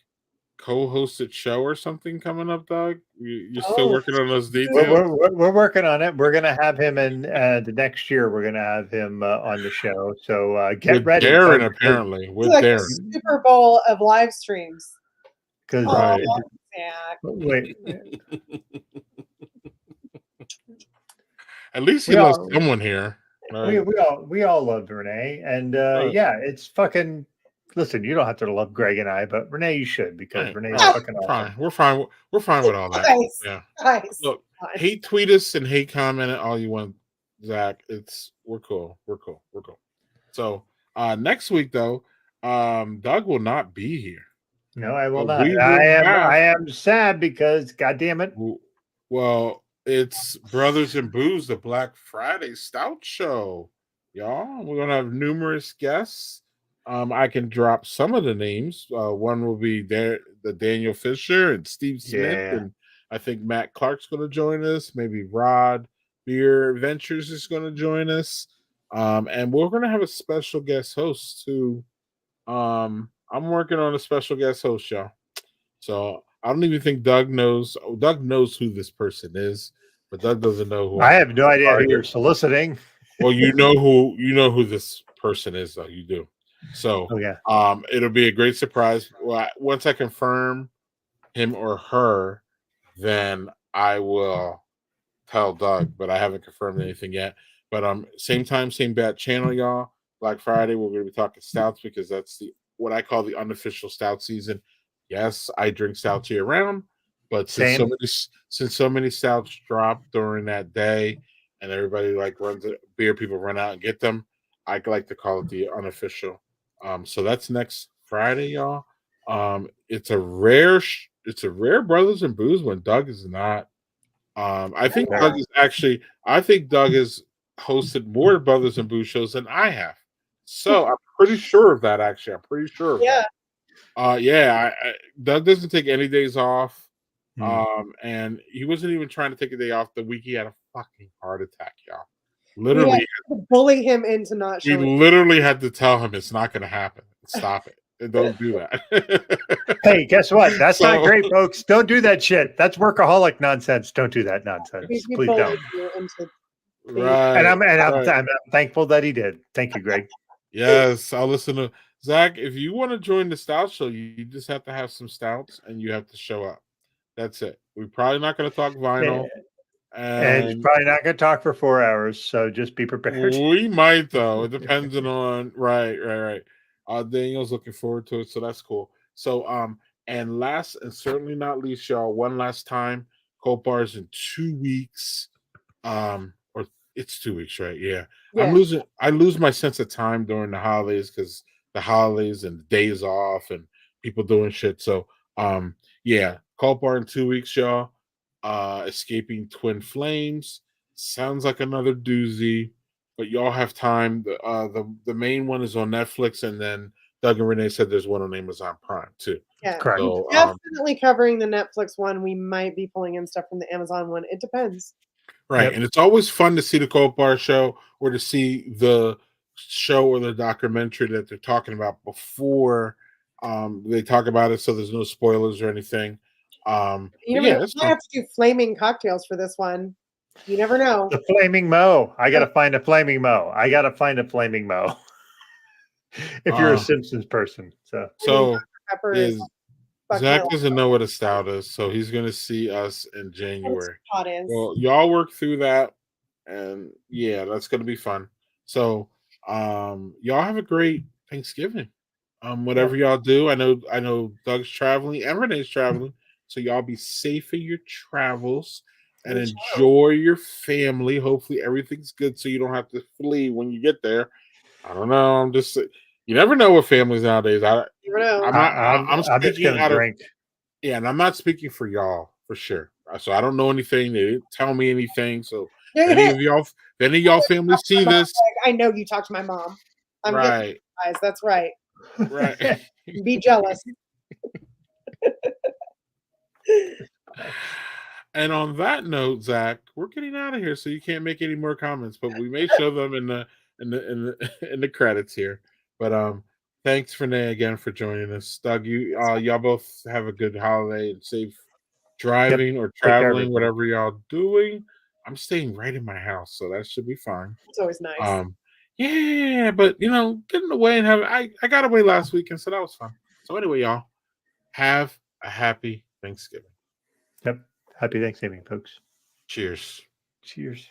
co-hosted show or something coming up, Doug. You're still working on those details. We're working on it. We're gonna have him in the next year. We're gonna have him on the show. So get ready. Darren, apparently, with like Darren. a Super Bowl of live streams. Because wait. At least he loves someone here. We all loved Renee, and it's fucking listen, you don't have to love Greg and I, but Renee, you should, because Right, Renee's right, fucking awesome. fine. We're fine. We're fine with all that. Guys, Yeah. guys. Look, guys. hate tweet us and hate comment it all you want, Zach. We're cool. We're cool. We're cool. So next week though, Doug will not be here. No, I will But not. we will I am sad because, God damn it. Well, it's Brothers and Booze, the Black Friday Stout Show, y'all. We're gonna have numerous guests. I can drop some of the names. One will be the Daniel Fisher and Steve Smith, Yeah. and I think Matt Clark's going to join us. Maybe Rod Beer Ventures is going to join us, and we're going to have a special guest host too. I'm working on a special guest host, y'all. So I don't even think Doug knows. Doug knows who this person is, but Doug doesn't know who. I have no idea who you're soliciting. Well, you know who this person is, though. You do. So, it'll be a great surprise. Well, once I confirm him or her, then I will tell Doug. But I haven't confirmed anything yet. But same time, same bat channel, y'all. Black Friday, we're going to be talking stouts because that's what I call the unofficial stout season. Yes, I drink stouts year round, but since so many stouts drop during that day, and everybody beer people run out and get them, I like to call it the unofficial. So that's next Friday, y'all. It's a rare Brothers and Booze when Doug is not. I think Doug has hosted more Brothers and Booze shows than I have. So I'm pretty sure of that. Actually, I'm pretty sure of that. Doug doesn't take any days off. And he wasn't even trying to take a day off the week he had a fucking heart attack, y'all. Literally, we had to bully him into not showing. We literally had to tell him it's not going to happen. Stop it. And don't do that. Hey, guess what? That's not great, folks. Don't do that shit. That's workaholic nonsense. Don't do that nonsense. Please don't. Right. And I'm thankful that he did. Thank you, Greg. Yes, I'll listen to Zach. If you want to join the stout show, you just have to have some stouts and you have to show up. That's it. We're probably not going to talk vinyl. And it's probably not going to talk for 4 hours, so just be prepared. We might, though. It depends on right. Daniel's looking forward to it, so that's cool. So, and last and certainly not least, y'all, one last time, Cold Bar's in 2 weeks. Or it's 2 weeks, right? Yeah. I lose my sense of time during the holidays because the holidays and the days off and people doing shit. So, Cold Bar in 2 weeks, y'all. Escaping Twin Flames sounds like another doozy, but y'all have time. The main one is on Netflix, and then Doug and Renee said there's one on Amazon Prime too. Yeah, correct. So, definitely covering the Netflix one. We might be pulling in stuff from the Amazon one. It depends. Right, and it's always fun to see the Cold Bar show or to see the show or the documentary that they're talking about before they talk about it, so there's no spoilers or anything. I have to do flaming cocktails for this one. You never know. The Flaming Mo. I got to find a Flaming Mo. If you're a Simpsons person. So Zach doesn't know what a stout is, so he's going to see us in January. Well, y'all work through that, and that's going to be fun. So y'all have a great Thanksgiving. Whatever y'all do, I know Doug's traveling and Renee's traveling. So y'all be safe in your travels and enjoy your family. Hopefully everything's good so you don't have to flee when you get there. I don't know. I'm just you never know with families nowadays. I'm speaking out of drink. Yeah, and I'm not speaking for y'all for sure. So I don't know anything. They didn't tell me anything. So if any of y'all families see this, I know you talked to my mom. I'm right. Guys, that's right. Right. Be jealous. And on that note, Zach, we're getting out of here, so you can't make any more comments, but we may show them in the credits here. But thanks, Renee, again for joining us. Doug, y'all both have a good holiday and safe driving or traveling, whatever y'all doing. I'm staying right in my house, so that should be fine. It's always nice. Yeah, but getting away and I got away last weekend, so that was fun. So anyway, y'all, have a happy Thanksgiving. Yep. Happy Thanksgiving, folks. Cheers. Cheers.